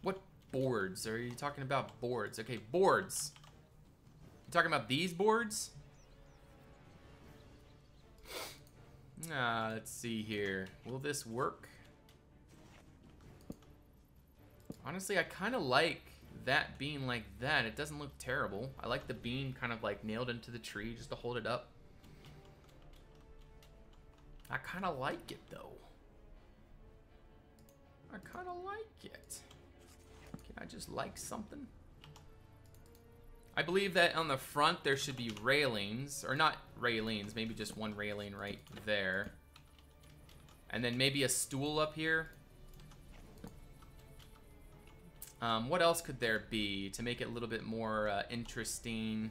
What boards? Are you talking about boards? Okay, boards. You talking about these boards? Let's see here. Will this work? Honestly, I kind of like that being like that. It doesn't look terrible. I like the beam kind of like nailed into the tree just to hold it up. I kind of like it though. I kind of like it. Can I just like something? I believe that on the front there should be railings, or not railings, maybe just one railing right there. And then maybe a stool up here. What else could there be to make it a little bit more interesting?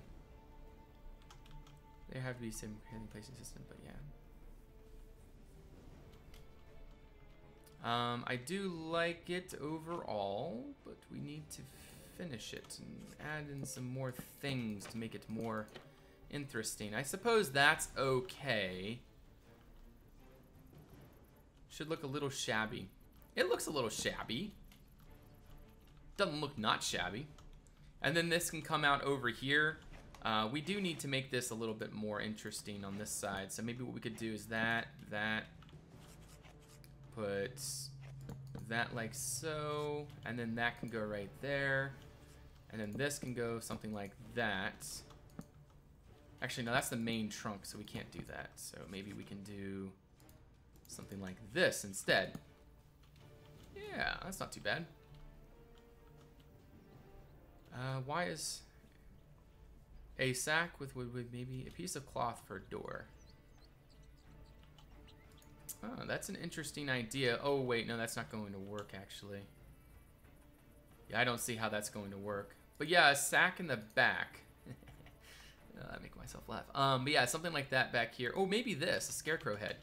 There have to be some placing system, but yeah. I do like it overall, but we need to finish it and add in some more things to make it more interesting. I suppose that's okay. Should look a little shabby. It looks a little shabby. Doesn't look not shabby. And then this can come out over here. We do need to make this a little bit more interesting on this side. So maybe what we could do is that. Put that like so. And then that can go right there. And then this can go something like that. Actually, no, that's the main trunk, so we can't do that. So maybe we can do something like this instead. Yeah, that's not too bad. Why is a sack with maybe a piece of cloth for a door? Oh, that's an interesting idea. Oh, wait, no, that's not going to work, actually. Yeah, I don't see how that's going to work. But yeah, a sack in the back. I make myself laugh. But yeah, something like that back here. Oh, maybe this, a scarecrow head.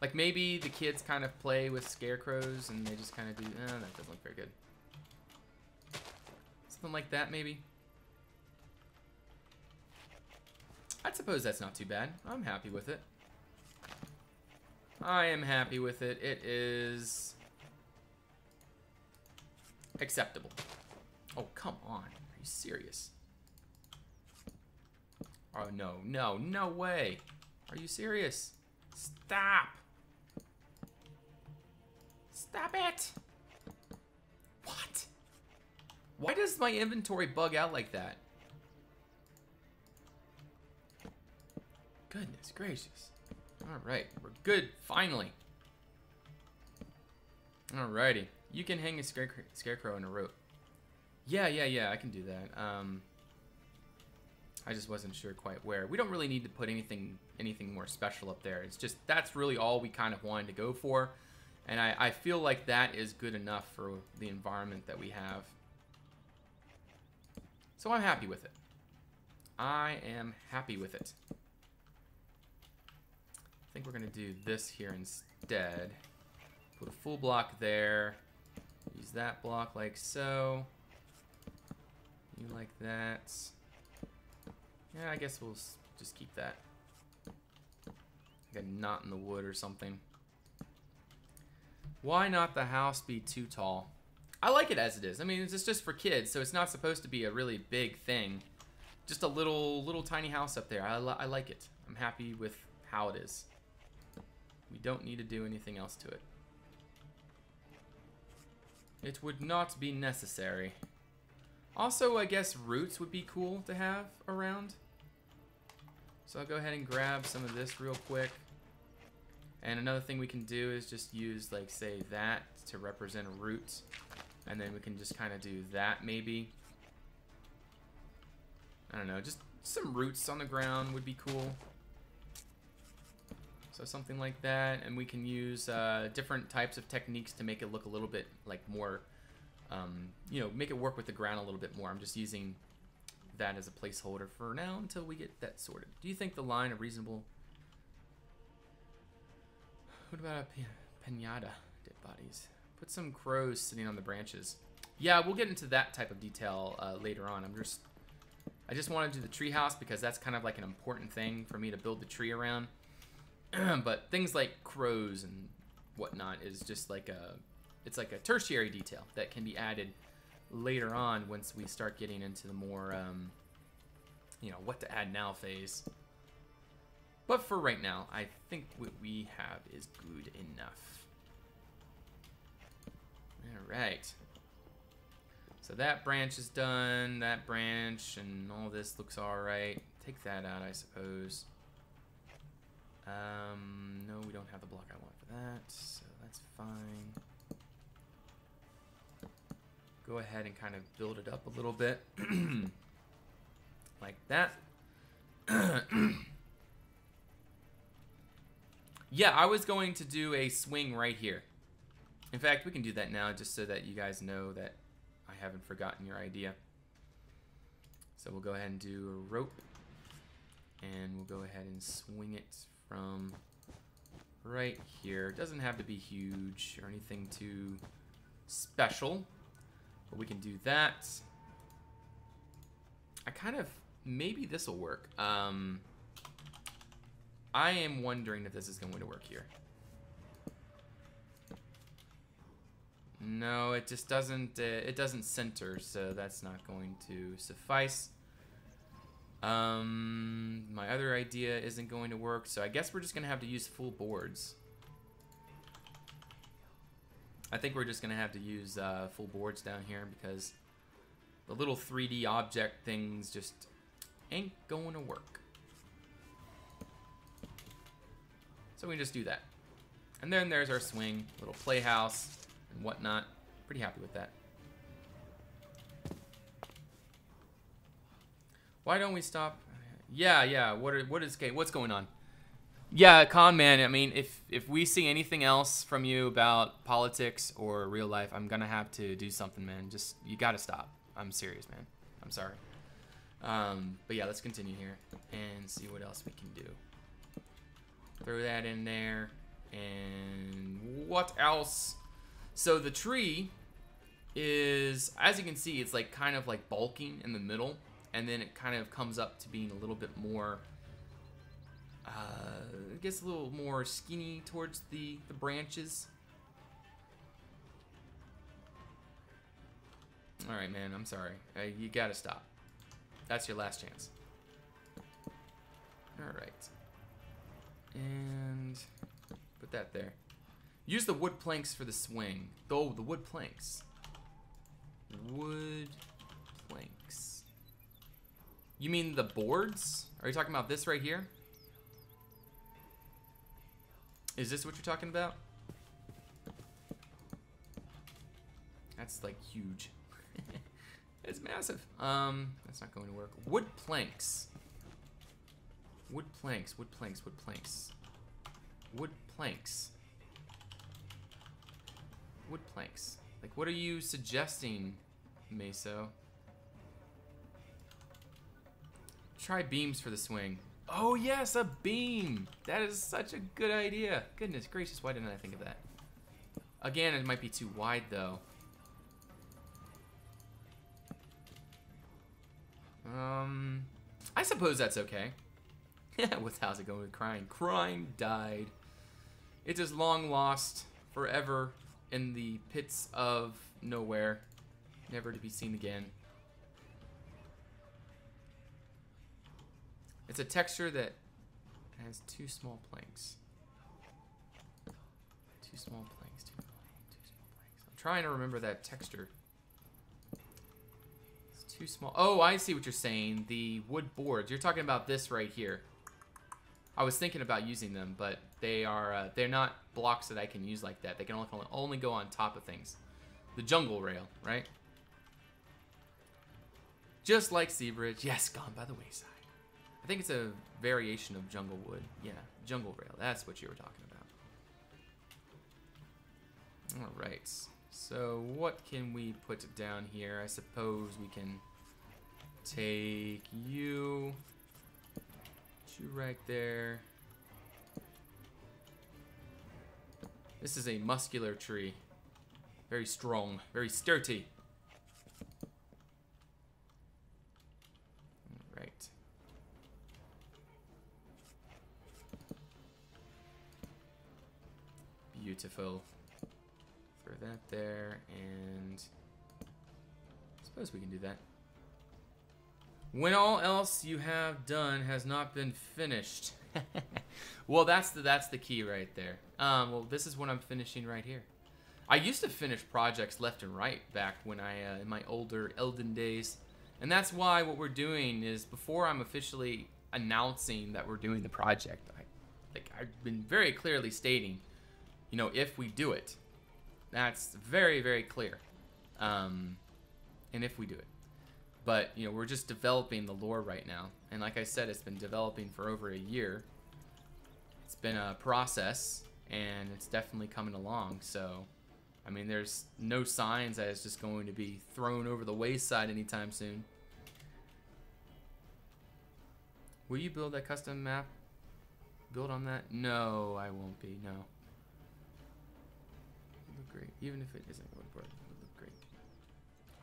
Like maybe the kids kind of play with scarecrows and they just kind of do, that doesn't look very good. Something like that, maybe. I suppose that's not too bad. I'm happy with it. I am happy with it. It is acceptable. Oh, come on. Are you serious? Oh, no, no, no way. Are you serious? Stop. Stop it. What? Why does my inventory bug out like that? Goodness gracious. Alright, we're good, finally. Alrighty. You can hang a scarecrow in a rope. Yeah, I can do that. I just wasn't sure quite where. We don't really need to put anything more special up there. It's just that's really all we kind of wanted to go for. And I feel like that is good enough for the environment that we have. So I'm happy with it. I am happy with it. I think we're going to do this here instead. Put a full block there. Use that block like so. You like that. Yeah, I guess we'll just keep that. Like a knot in the wood or something. Why not the house be too tall? I like it as it is. I mean, it's just for kids, so it's not supposed to be a really big thing. Just a little tiny house up there. I like it. I'm happy with how it is. We don't need to do anything else to it. It would not be necessary. Also, I guess roots would be cool to have around. So I'll go ahead and grab some of this real quick. And another thing we can do is just use, like, say, that to represent a root. And then we can just kind of do that, maybe. I don't know, just some roots on the ground would be cool. So something like that. And we can use different types of techniques to make it look a little bit, like, more, you know, make it work with the ground a little bit more. I'm just using that as a placeholder for now until we get that sorted. Do you think the line of reasonable... What about a pinata? Dead bodies. Put some crows sitting on the branches. Yeah, we'll get into that type of detail later on. I just wanted to do the tree house because that's kind of like an important thing for me to build the tree around. But things like crows and whatnot is just like it's like a tertiary detail that can be added later on once we start getting into the more, you know, what to add now phase. But for right now, I think what we have is good enough. All right. So that branch is done, that branch, and all this looks all right. Take that out, I suppose. No, we don't have the block I want for that, so that's fine. Go ahead and kind of build it up a little bit. Like that. Yeah, I was going to do a swing right here. In fact, we can do that now just so that you guys know that I haven't forgotten your idea. So we'll go ahead and do a rope. And we'll go ahead and swing it from right here. It doesn't have to be huge or anything too special. But we can do that. I kind of... Maybe this will work. I am wondering if this is going to work here. No, it just doesn't, it doesn't center, so that's not going to suffice. My other idea isn't going to work, so I guess we're just going to have to use full boards. I think we're just going to have to use full boards down here because the little 3D object things just ain't going to work. So we can just do that. And then there's our swing, little playhouse and whatnot. Pretty happy with that. Why don't we stop? Yeah. What's going on? Yeah, Con Man. I mean, if we see anything else from you about politics or real life, I'm gonna have to do something, man. Just you gotta stop. I'm serious, man. I'm sorry. But yeah, let's continue here and see what else we can do. Throw that in there. And what else? So the tree is, as you can see, it's like kind of like bulking in the middle. And then it kind of comes up to being a little bit more, I guess a little more skinny towards the branches. All right, man, I'm sorry. You gotta stop. That's your last chance. All right. And put that there. Use the wood planks for the swing. Oh, the wood planks. Wood planks. You mean the boards? Are you talking about this right here? Is this what you're talking about? That's like huge. It's massive. That's not going to work. Wood planks. Wood planks, wood planks, wood planks. Wood planks. Wood planks. Like, what are you suggesting, Meso? Try beams for the swing. Oh, yes, a beam. That is such a good idea. Goodness gracious, why didn't I think of that? Again, it might be too wide, though. I suppose that's okay. How's it going with crime? Crime died. It is long lost, forever in the pits of nowhere, never to be seen again. It's a texture that has two small planks. Two small planks, two small planks. I'm trying to remember that texture. It's too small. Oh, I see what you're saying. The wood boards. You're talking about this right here. I was thinking about using them, but they are they're not blocks that I can use like that. They can only go on top of things. The jungle rail, right? Just like Seabridge. Yes, gone by the wayside. I think it's a variation of jungle wood. Yeah, jungle rail. That's what you were talking about. All right. So what can we put down here? I suppose we can take you right there. This is a muscular tree. Very strong, very sturdy. All right. Beautiful. Throw that there, and I suppose we can do that. When all else you have done has not been finished. Well, that's the key right there. Well, this is what I'm finishing right here. I used to finish projects left and right back when in my older Elden days. And that's why what we're doing is, before I'm officially announcing that we're doing the project, I've been very clearly stating, you know, if we do it. That's very, very clear. And if we do it. But, you know, we're just developing the lore right now. And like I said, it's been developing for over a year. It's been a process, and it's definitely coming along. So, I mean, there's no signs that it's just going to be thrown over the wayside anytime soon. Will you build that custom map? Build on that? No, I won't be, no. It'll look great. Even if it isn't wood board, it'll look great.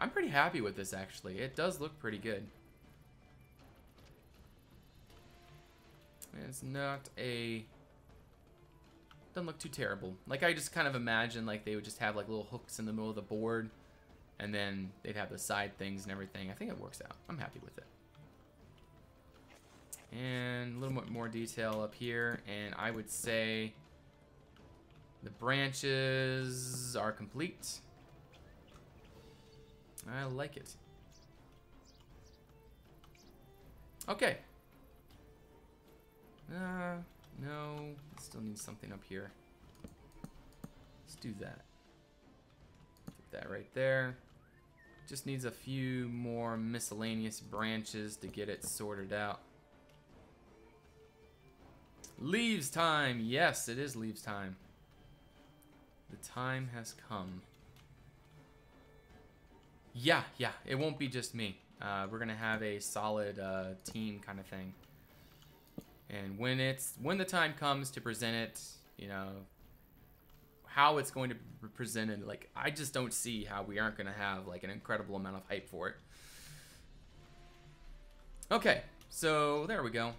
I'm pretty happy with this, actually. It does look pretty good. It's not a... doesn't look too terrible. Like, I just kind of imagine, like, they would just have, like, little hooks in the middle of the board, and then they'd have the side things and everything. I think it works out. I'm happy with it. And a little bit more detail up here, and I would say the branches are complete. I like it. Okay. No, still need something up here. Let's do that. Put that right there. Just needs a few more miscellaneous branches to get it sorted out. Leaves time. Yes, it is leaves time. The time has come. Yeah, it won't be just me. We're gonna have a solid team kind of thing. And when the time comes to present it, you know, how it's going to be presented, like, I just don't see how we aren't gonna have like an incredible amount of hype for it. Okay, so there we go.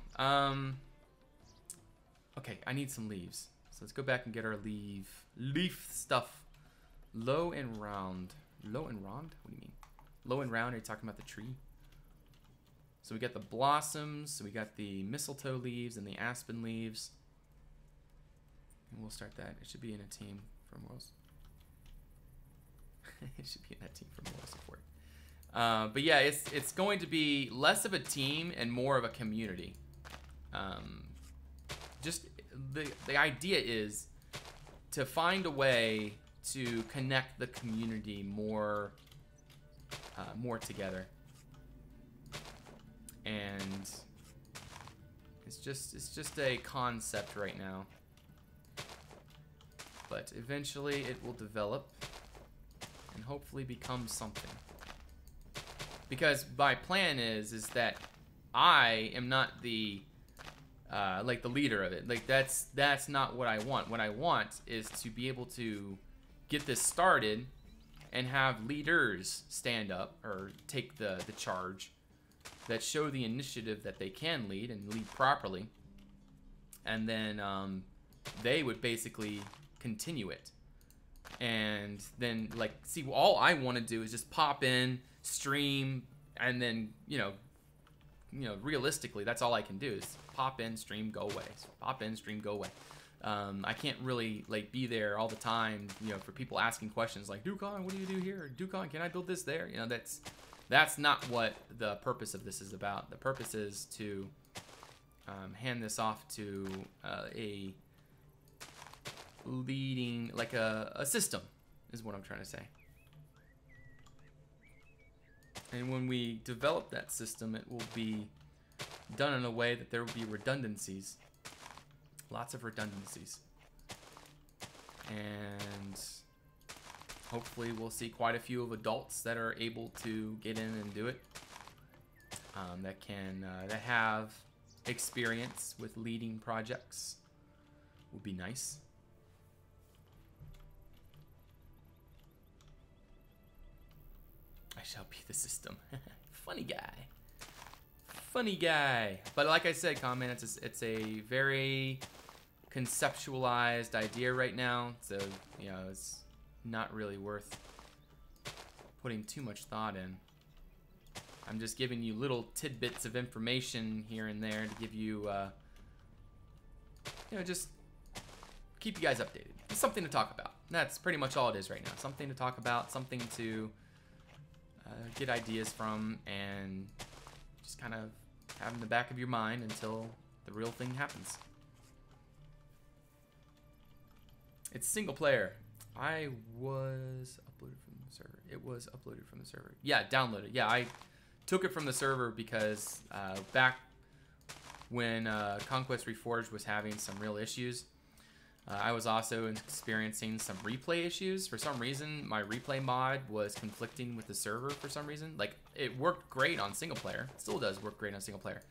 Okay, I need some leaves. So let's go back and get our leaf stuff. Low and round. Low and round? What do you mean? Low and round, are you talking about the tree? So we got the blossoms, so we got the mistletoe leaves and the aspen leaves. And we'll start that. It should be in a team for morals. It should be in that team for moral support. But yeah, it's going to be less of a team and more of a community. Just the idea is to find a way to connect the community more together. And it's just a concept right now. But eventually it will develop and hopefully become something. Because my plan is that I am not the like the leader of it. Like that's not what I want. What I want is to be able to get this started and have leaders stand up or take the charge that show the initiative that they can lead and lead properly. And then they would basically continue it. And then, like, see, all I want to do is just pop in, stream, and then, you know, realistically, that's all I can do is pop in, stream, go away. Pop in, stream, go away. I can't really, like, be there all the time, you know, for people asking questions like, Dukon, what do you do here? Dukon, can I build this there? You know, that's not what the purpose of this is about. The purpose is to hand this off to a leading, like a system, is what I'm trying to say. And when we develop that system, it will be done in a way that there will be redundancies. Lots of redundancies. And hopefully we'll see quite a few of adults that are able to get in and do it. That have experience with leading projects. Would be nice. I shall be the system. Funny guy. Funny guy. But like I said, Common, it's a very conceptualized idea right now. So, you know, it's not really worth putting too much thought in. I'm just giving you little tidbits of information here and there to give you, you know, just keep you guys updated. It's something to talk about. That's pretty much all it is right now. Something to talk about, something to get ideas from, and just kind of have in the back of your mind until the real thing happens. It's single player. I was uploaded from the server. It was uploaded from the server. Yeah, downloaded. Yeah, I took it from the server because back when Conquest Reforged was having some real issues, I was also experiencing some replay issues. For some reason, my replay mod was conflicting with the server for some reason. Like, it worked great on single player. It still does work great on single player.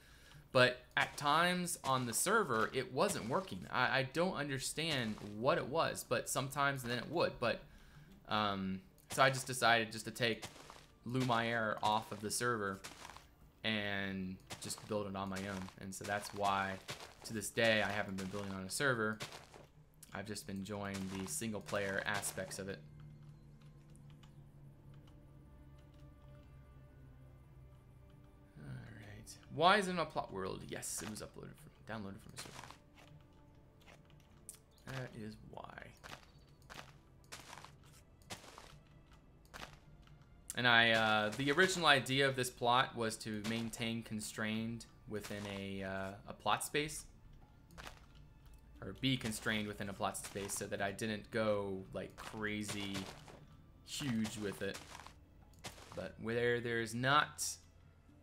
But at times on the server, it wasn't working. I don't understand what it was, but sometimes then it would. But so I just decided just to take Lumiere off of the server and just build it on my own. And so that's why, to this day, I haven't been building on a server. I've just been enjoying the single player aspects of it. Alright. Why is it in a plot world? Yes, it was downloaded from a server. That is why. And the original idea of this plot was to maintain constrained within a plot space. Or be constrained within a plot space so that I didn't go like crazy huge with it. But where there's not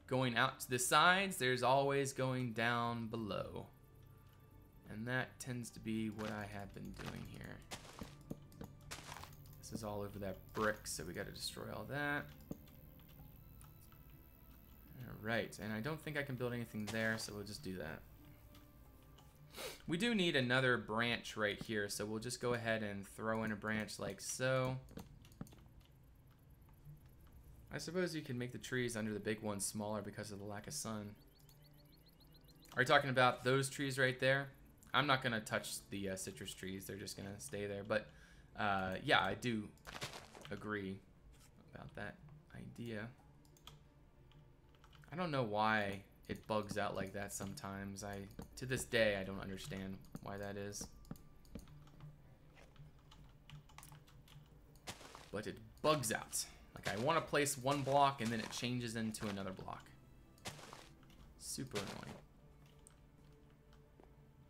going out to the sides, there's always going down below. And that tends to be what I have been doing here. This is all over that brick, so we gotta destroy all that. Alright, and I don't think I can build anything there, so we'll just do that. We do need another branch right here, so we'll just go ahead and throw in a branch like so. I suppose you can make the trees under the big ones smaller because of the lack of sun. Are you talking about those trees right there? I'm not going to touch the citrus trees. They're just going to stay there. But, yeah, I do agree about that idea. I don't know why it bugs out like that sometimes. To this day, I don't understand why that is. But it bugs out. Like, I want to place one block and then it changes into another block. Super annoying.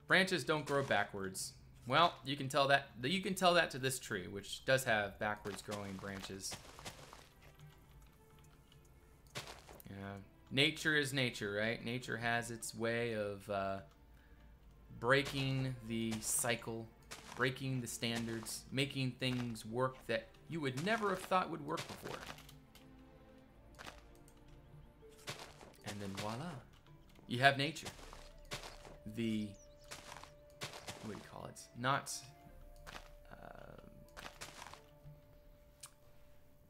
Branches don't grow backwards. Well, you can tell that to this tree, which does have backwards growing branches. Yeah. Nature is nature, right? Nature has its way of breaking the cycle, breaking the standards, making things work that you would never have thought would work before. And then voila, you have nature. The, what do you call it? Not,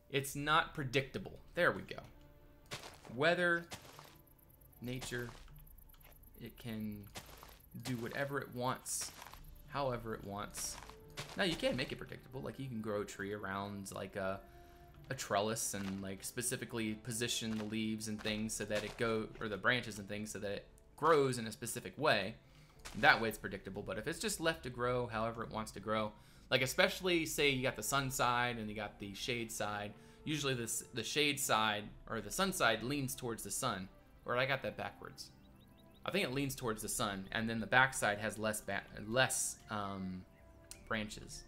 it's not predictable. There we go. Weather, nature, it can do whatever it wants, however it wants. Now you can make it predictable, like you can grow a tree around like a trellis and like specifically position the leaves and things so that it or the branches and things so that it grows in a specific way. That way it's predictable. But if it's just left to grow however it wants to grow, like especially say you got the sun side and you got the shade side, usually the shade side or the sun side leans towards the sun. Or I got that backwards. I think it leans towards the sun, and then the back side has less branches.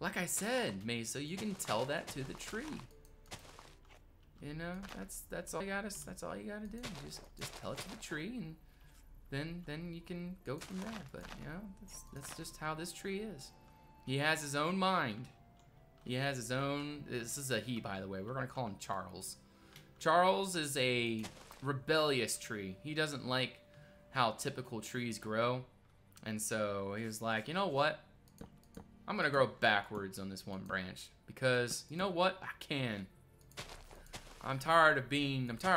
Like I said, Mesa, you can tell that to the tree. You know, that's all you gotta do. Just tell it to the tree, and then you can go from there. But you know, that's just how this tree is. He has his own mind. He has his own. This is a he, by the way. We're gonna call him Charles. Charles is a rebellious tree. He doesn't like how typical trees grow, and so he was like, you know what? I'm gonna grow backwards on this one branch because you know what? I can. I'm tired of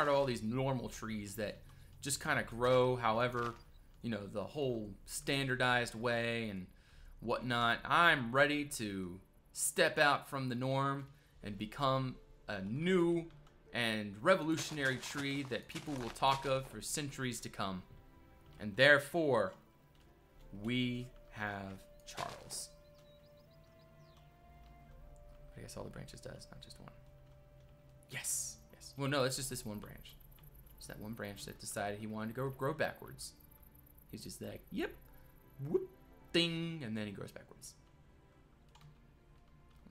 all these normal trees that just kind of grow however, you know, the whole standardized way and whatnot. I'm ready to step out from the norm and become a new and revolutionary tree that people will talk of for centuries to come. And therefore, we have Charles. I guess all the branches does, not just one. Yes, yes. Well, no, it's just this one branch. It's that one branch that decided he wanted to grow backwards. He's just like, yep, whoop, ding, and then he grows backwards.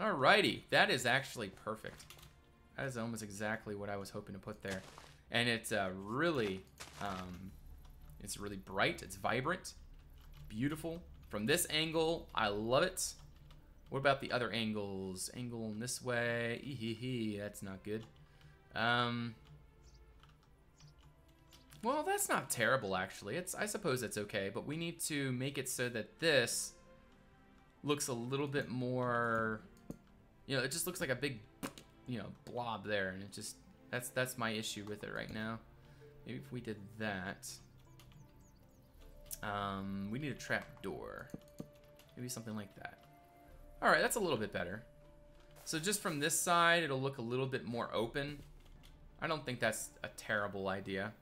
Alrighty, that is actually perfect. That is almost exactly what I was hoping to put there. And it's really bright, it's vibrant, beautiful. From this angle, I love it. What about the other angles? Angle in this way, that's not good. Well, that's not terrible actually. I suppose it's okay, but we need to make it so that this looks a little bit more, you know, it just looks like a big, you know, blob there, and it just, that's my issue with it right now. Maybe if we did that. We need a trap door. Maybe something like that. Alright, that's a little bit better. So just from this side, it'll look a little bit more open. I don't think that's a terrible idea.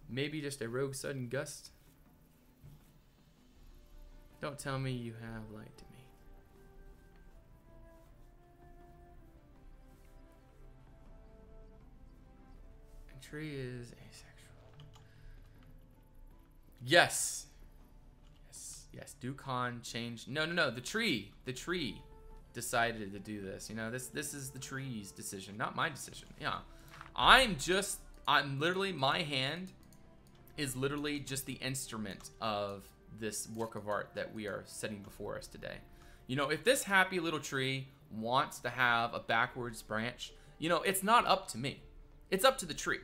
Maybe just a rogue sudden gust. Don't tell me you have lied to me. A tree is asexual. Yes. Yes, Ducon changed. No. The tree decided to do this. You know, this is the tree's decision, not my decision. Yeah, I'm literally, my hand is literally just the instrument of this work of art that we are setting before us today. You know, if this happy little tree wants to have a backwards branch, you know, it's not up to me. It's up to the tree.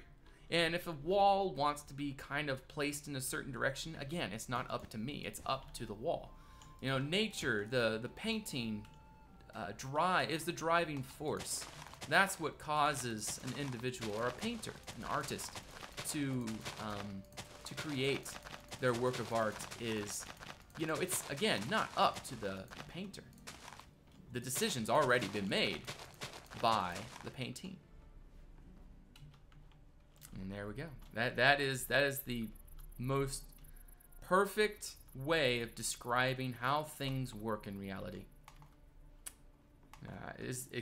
And if a wall wants to be kind of placed in a certain direction, again, it's not up to me. It's up to the wall. You know, nature, the painting, is the driving force. That's what causes an individual or a painter, an artist, to create their work of art. Is, you know, it's again not up to the painter. The decision's already been made by the painting. And there we go. That is the most perfect way of describing how things work in reality.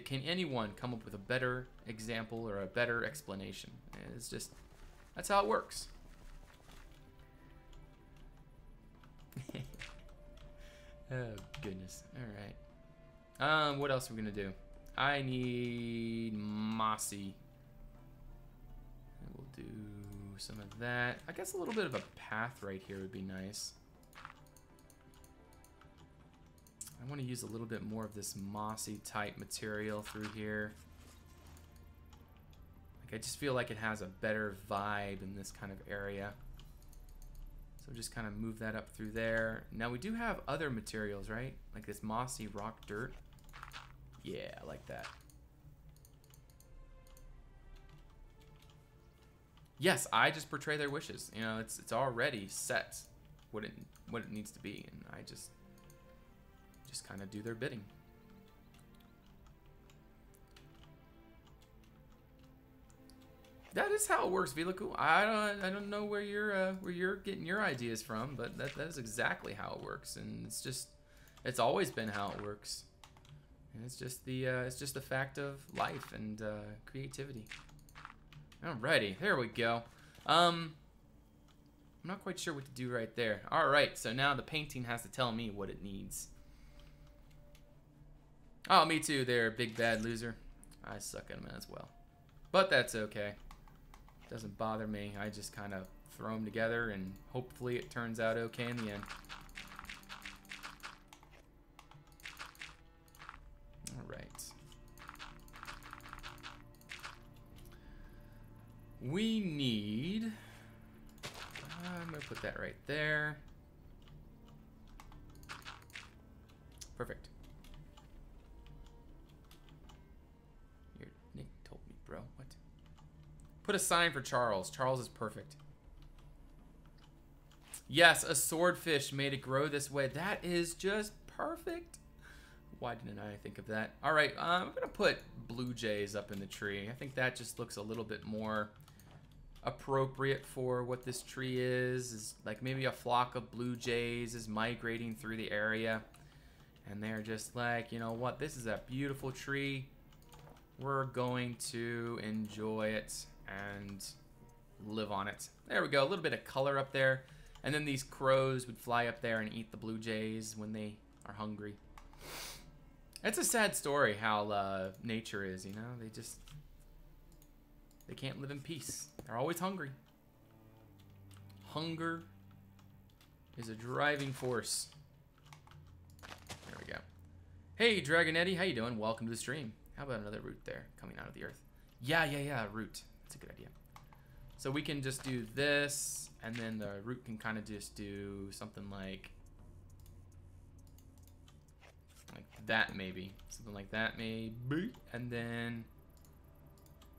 Can anyone come up with a better example or a better explanation? It's just, that's how it works. Oh goodness. All right. What else are we gonna do? I need mossy. We'll do some of that. I guess a little bit of a path right here would be nice. I want to use a little bit more of this mossy type material through here. Like, I just feel like it has a better vibe in this kind of area. So just kind of move that up through there. Now we do have other materials, right? Like this mossy rock dirt. Yeah, I like that. Yes, I just portray their wishes. You know, it's already set what it needs to be, and I just kind of do their bidding. That is how it works, Vilaku. I don't know where you're getting your ideas from, but that is exactly how it works, and it's always been how it works. And it's just the fact of life and creativity. Alrighty, there we go. I'm not quite sure what to do right there. Alright, so now the painting has to tell me what it needs. Oh, me too there, big bad loser. I suck at them as well. But that's okay. Doesn't bother me. I just kind of throw them together and hopefully it turns out okay in the end. Alright. We need... I'm going to put that right there. Perfect. Your Nick told me, bro. What? Put a sign for Charles. Charles is perfect. Yes, a swordfish made it grow this way. That is just perfect. Why didn't I think of that? All right, I'm going to put blue jays up in the tree. I think that just looks a little bit more appropriate for what this tree is like maybe a flock of blue jays is migrating through the area and they're just like, you know what, this is a beautiful tree, we're going to enjoy it and live on it. There we go, a little bit of color up there, and then these crows would fly up there and eat the blue jays when they are hungry. It's a sad story how nature is, you know, they can't live in peace. They're always hungry. Hunger is a driving force. There we go. Hey, Dragonetti, how you doing? Welcome to the stream. How about another root there coming out of the earth? Yeah, root. That's a good idea. So we can just do this, and then the root can kind of just do something like that maybe. Something like that maybe. And then...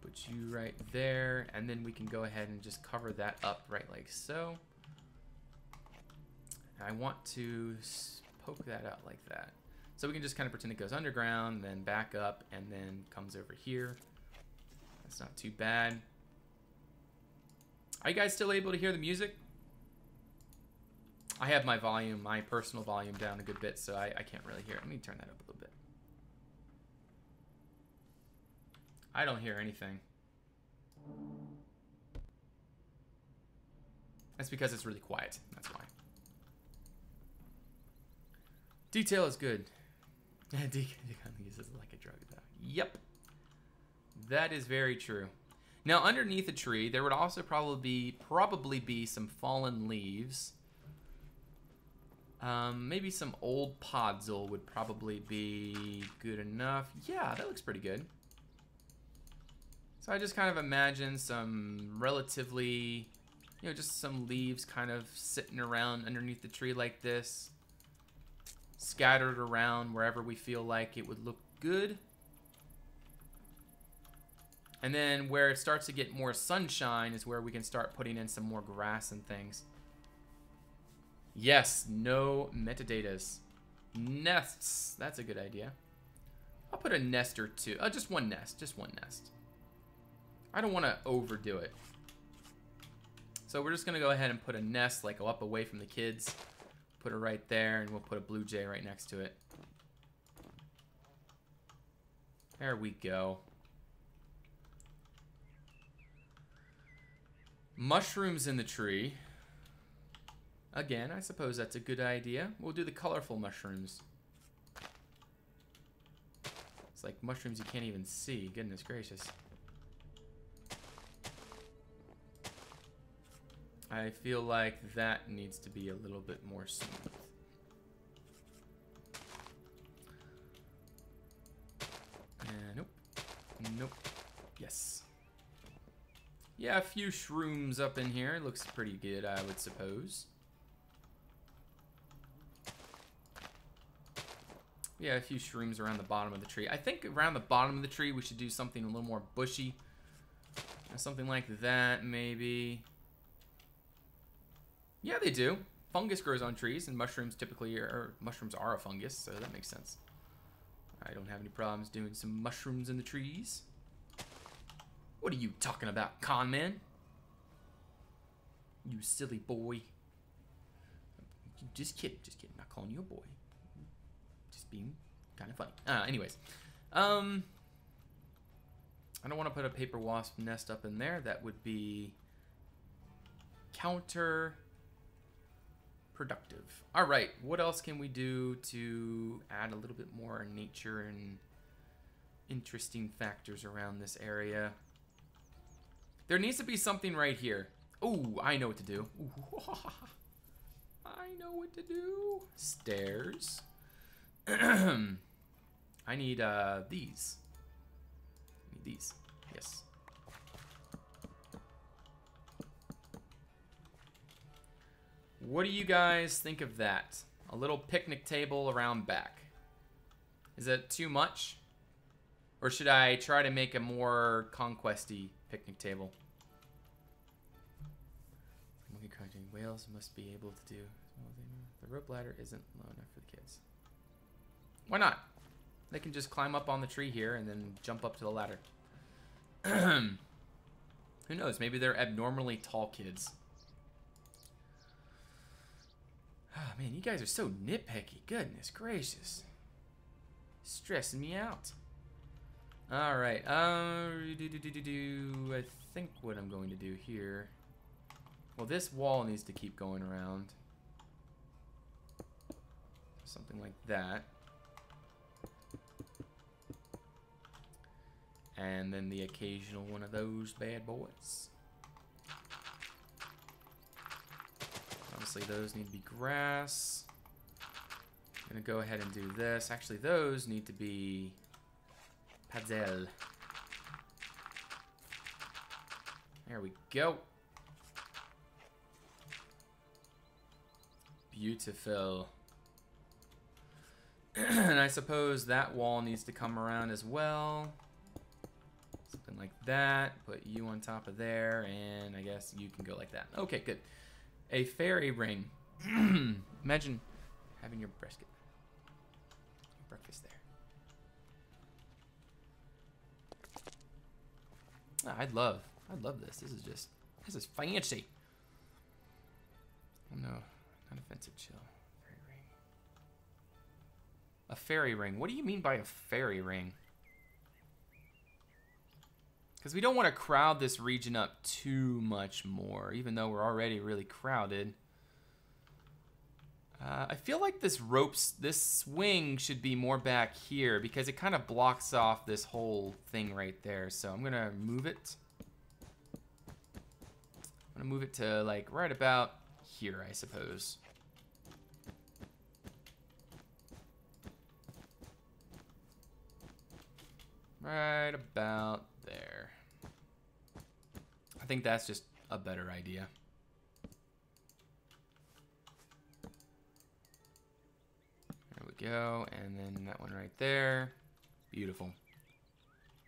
put you right there, and then we can go ahead and just cover that up right like so. And I want to poke that out like that. So we can just kind of pretend it goes underground, then back up, and then comes over here. That's not too bad. Are you guys still able to hear the music? I have my volume, my personal volume down a good bit, so I can't really hear it. Let me turn that up a little bit. I don't hear anything. That's because it's really quiet. That's why. Detail is good. Deacon uses like a drug though. Yep. That is very true. Now underneath the tree, there would also probably be some fallen leaves. Maybe some old podzol would probably be good enough. Yeah, that looks pretty good. So I just kind of imagine some relatively, you know, just some leaves kind of sitting around underneath the tree like this, scattered around wherever we feel like it would look good. And then where it starts to get more sunshine is where we can start putting in some more grass and things. Yes, no metadatas. Nests, that's a good idea. I'll put a nest or two. Just one nest, just one nest. I don't want to overdo it. So we're just going to go ahead and put a nest, like up away from the kids. Put it right there, and we'll put a blue jay right next to it. There we go. Mushrooms in the tree. Again, I suppose that's a good idea. We'll do the colorful mushrooms. It's like mushrooms you can't even see. Goodness gracious. I feel like that needs to be a little bit more smooth. Nope. Nope. Yes. Yeah, a few shrooms up in here. Looks pretty good, I would suppose. Yeah, a few shrooms around the bottom of the tree. I think around the bottom of the tree we should do something a little more bushy. Something like that, maybe. Yeah, they do. Fungus grows on trees, and mushrooms typically mushrooms are a fungus, so that makes sense. I don't have any problems doing some mushrooms in the trees. What are you talking about, con man? You silly boy. Just kidding, just kidding. Not calling you a boy. Just being kind of funny. Anyways. I don't want to put a paper wasp nest up in there. That would be counterproductive. All right, what else can we do to add a little bit more nature and interesting factors around this area? There needs to be something right here. Oh, I know what to do. Ooh, I know what to do. Stairs. I need these. These, yes. What do you guys think of that? A little picnic table around back. Is that too much? Or should I try to make a more conquesty picnic table? Whales must be able to do. The rope ladder isn't low enough for the kids. Why not? They can just climb up on the tree here and then jump up to the ladder. Who knows? Maybe they're abnormally tall kids. Oh, man, you guys are so nitpicky. Goodness gracious. Stressing me out. All right. I think what I'm going to do here. Well, this wall needs to keep going around. Something like that. And then the occasional one of those bad boys. Obviously, those need to be grass. I'm going to go ahead and do this. Actually, those need to be paddle. There we go. Beautiful. And I suppose that wall needs to come around as well. Something like that. Put you on top of there, and I guess you can go like that. Okay, good. A fairy ring. Imagine having your breakfast there. Oh, I'd love this. This is fancy. Oh, no, not offensive. Chill. Fairy ring. A fairy ring. What do you mean by a fairy ring? Because we don't want to crowd this region up too much more, even though we're already really crowded. I feel like this swing should be more back here because it kind of blocks off this whole thing right there. So I'm going to move it. I'm going to move it to like right about here, I suppose. Right about there. I think that's just a better idea. There we go, and then that one right there. Beautiful.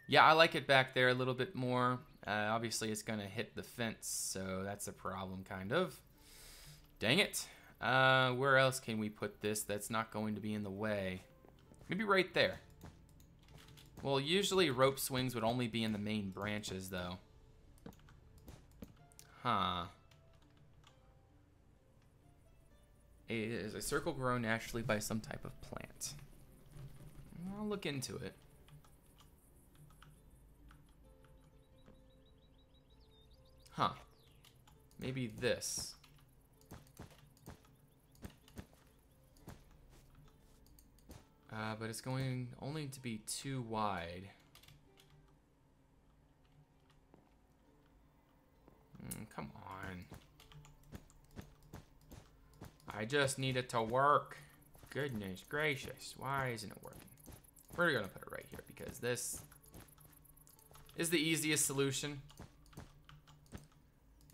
Yeah, I like it back there a little bit more. Obviously, it's gonna hit the fence, so that's a problem, kind of. Dang it. Where else can we put this that's not going to be in the way? Maybe right there. Well, usually rope swings would only be in the main branches, though. Huh. Is a circle grown naturally by some type of plant? I'll look into it. Huh. Maybe this. But it's going only to be too wide. Come on. I just need it to work. Goodness gracious. Why isn't it working? We're going to put it right here because this is the easiest solution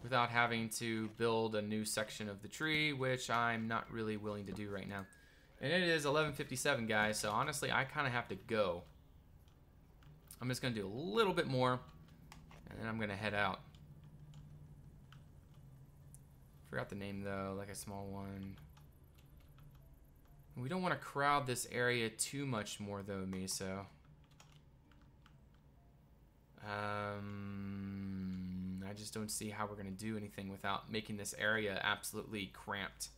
without having to build a new section of the tree, which I'm not really willing to do right now. And it is 11:57, guys, so honestly, I kind of have to go. I'm just going to do a little bit more, and then I'm going to head out. Forgot the name, though, like a small one. We don't want to crowd this area too much more, though, Miso. I just don't see how we're going to do anything without making this area absolutely cramped.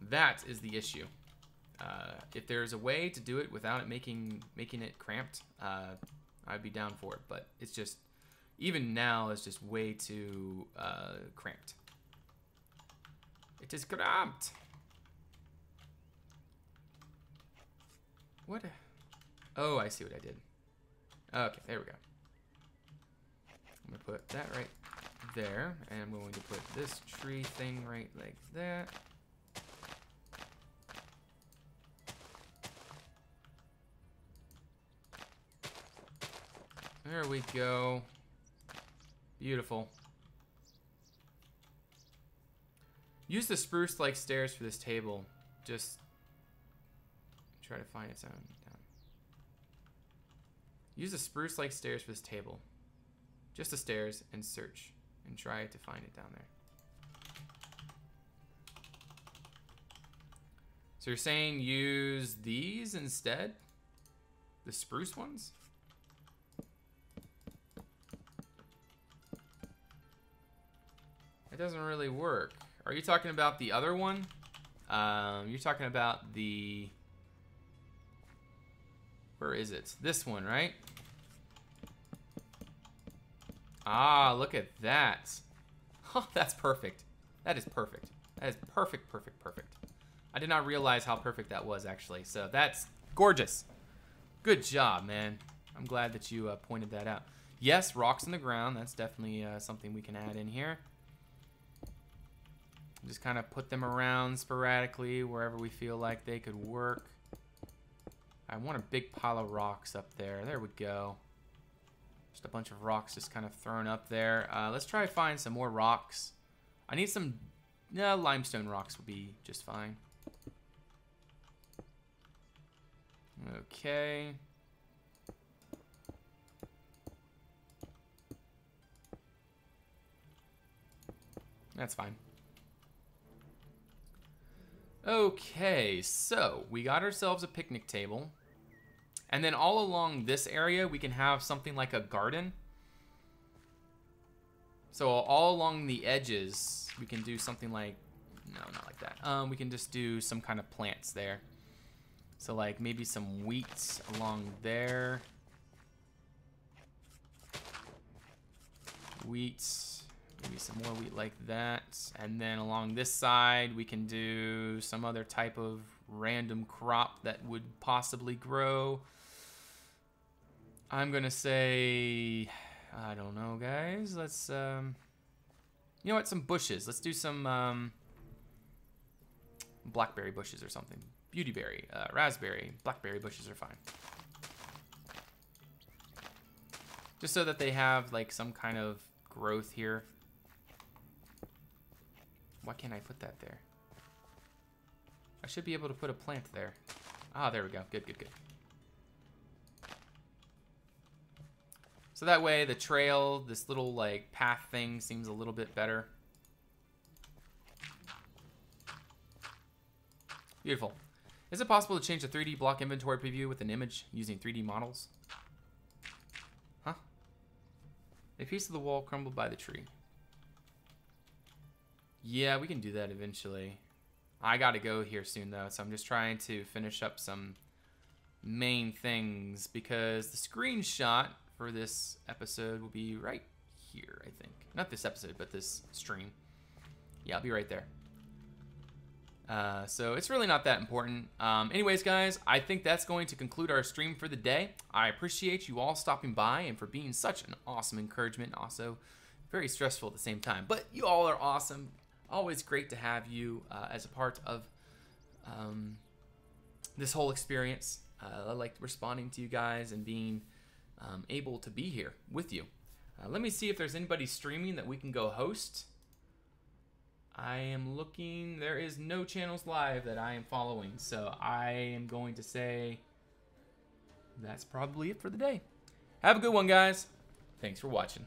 That is the issue. If there's a way to do it without it making it cramped, I'd be down for it. But it's just, even now, it's just way too cramped. It is cramped. What? Oh, I see what I did. Okay, there we go. I'm going to put that right there. And I'm going to put this tree thing right like that. There we go. Beautiful. Use the spruce-like stairs for this table. Just try to find its own. Down. Use the spruce-like stairs for this table. Just the stairs and search and try to find it down there. So you're saying use these instead? The spruce ones? It doesn't really work. Are you talking about the other one? You're talking about the... Where is it? This one, right? Ah, look at that. Oh, that's perfect. That is perfect. That is perfect, perfect, perfect. I did not realize how perfect that was, actually. So that's gorgeous. Good job, man. I'm glad that you pointed that out. Yes, rocks in the ground. That's definitely something we can add in here. Just kind of put them around sporadically wherever we feel like they could work. I want a big pile of rocks up there. There we go. Just a bunch of rocks just kind of thrown up there. Let's try to find some more rocks. I need some limestone rocks would be just fine. Okay. That's fine. Okay, so we got ourselves a picnic table. And then all along this area, we can have something like a garden. So all along the edges, we can do something like, no, not like that. We can just do some kind of plants there. So like maybe some wheat along there. Wheat. Maybe some more wheat like that. And then along this side, we can do some other type of random crop that would possibly grow. I'm going to say, I don't know, guys. Let's, you know what? Some bushes. Let's do some blackberry bushes or something. Beautyberry, raspberry, blackberry bushes are fine. Just so that they have like some kind of growth here. Why can't I put that there? I should be able to put a plant there. Ah, there we go. Good, good, good. So that way the trail, this little like path thing seems a little bit better. Beautiful. Is it possible to change the 3D block inventory preview with an image using 3D models? Huh? A piece of the wall crumbled by the tree. Yeah, we can do that eventually. I gotta go here soon though, so I'm just trying to finish up some main things because the screenshot for this episode will be right here, I think. Not this episode, but this stream. Yeah, I'll be right there. So it's really not that important. Anyways, guys, I think that's going to conclude our stream for the day. I appreciate you all stopping by and for being such an awesome encouragement. Also, very stressful at the same time. But you all are awesome. always great to have you as a part of this whole experience. I like responding to you guys and being able to be here with you. Let me see if there's anybody streaming that we can go host. I am looking. There is no channels live that I am following, so I am going to say that's probably it for the day. Have a good one, guys. Thanks for watching.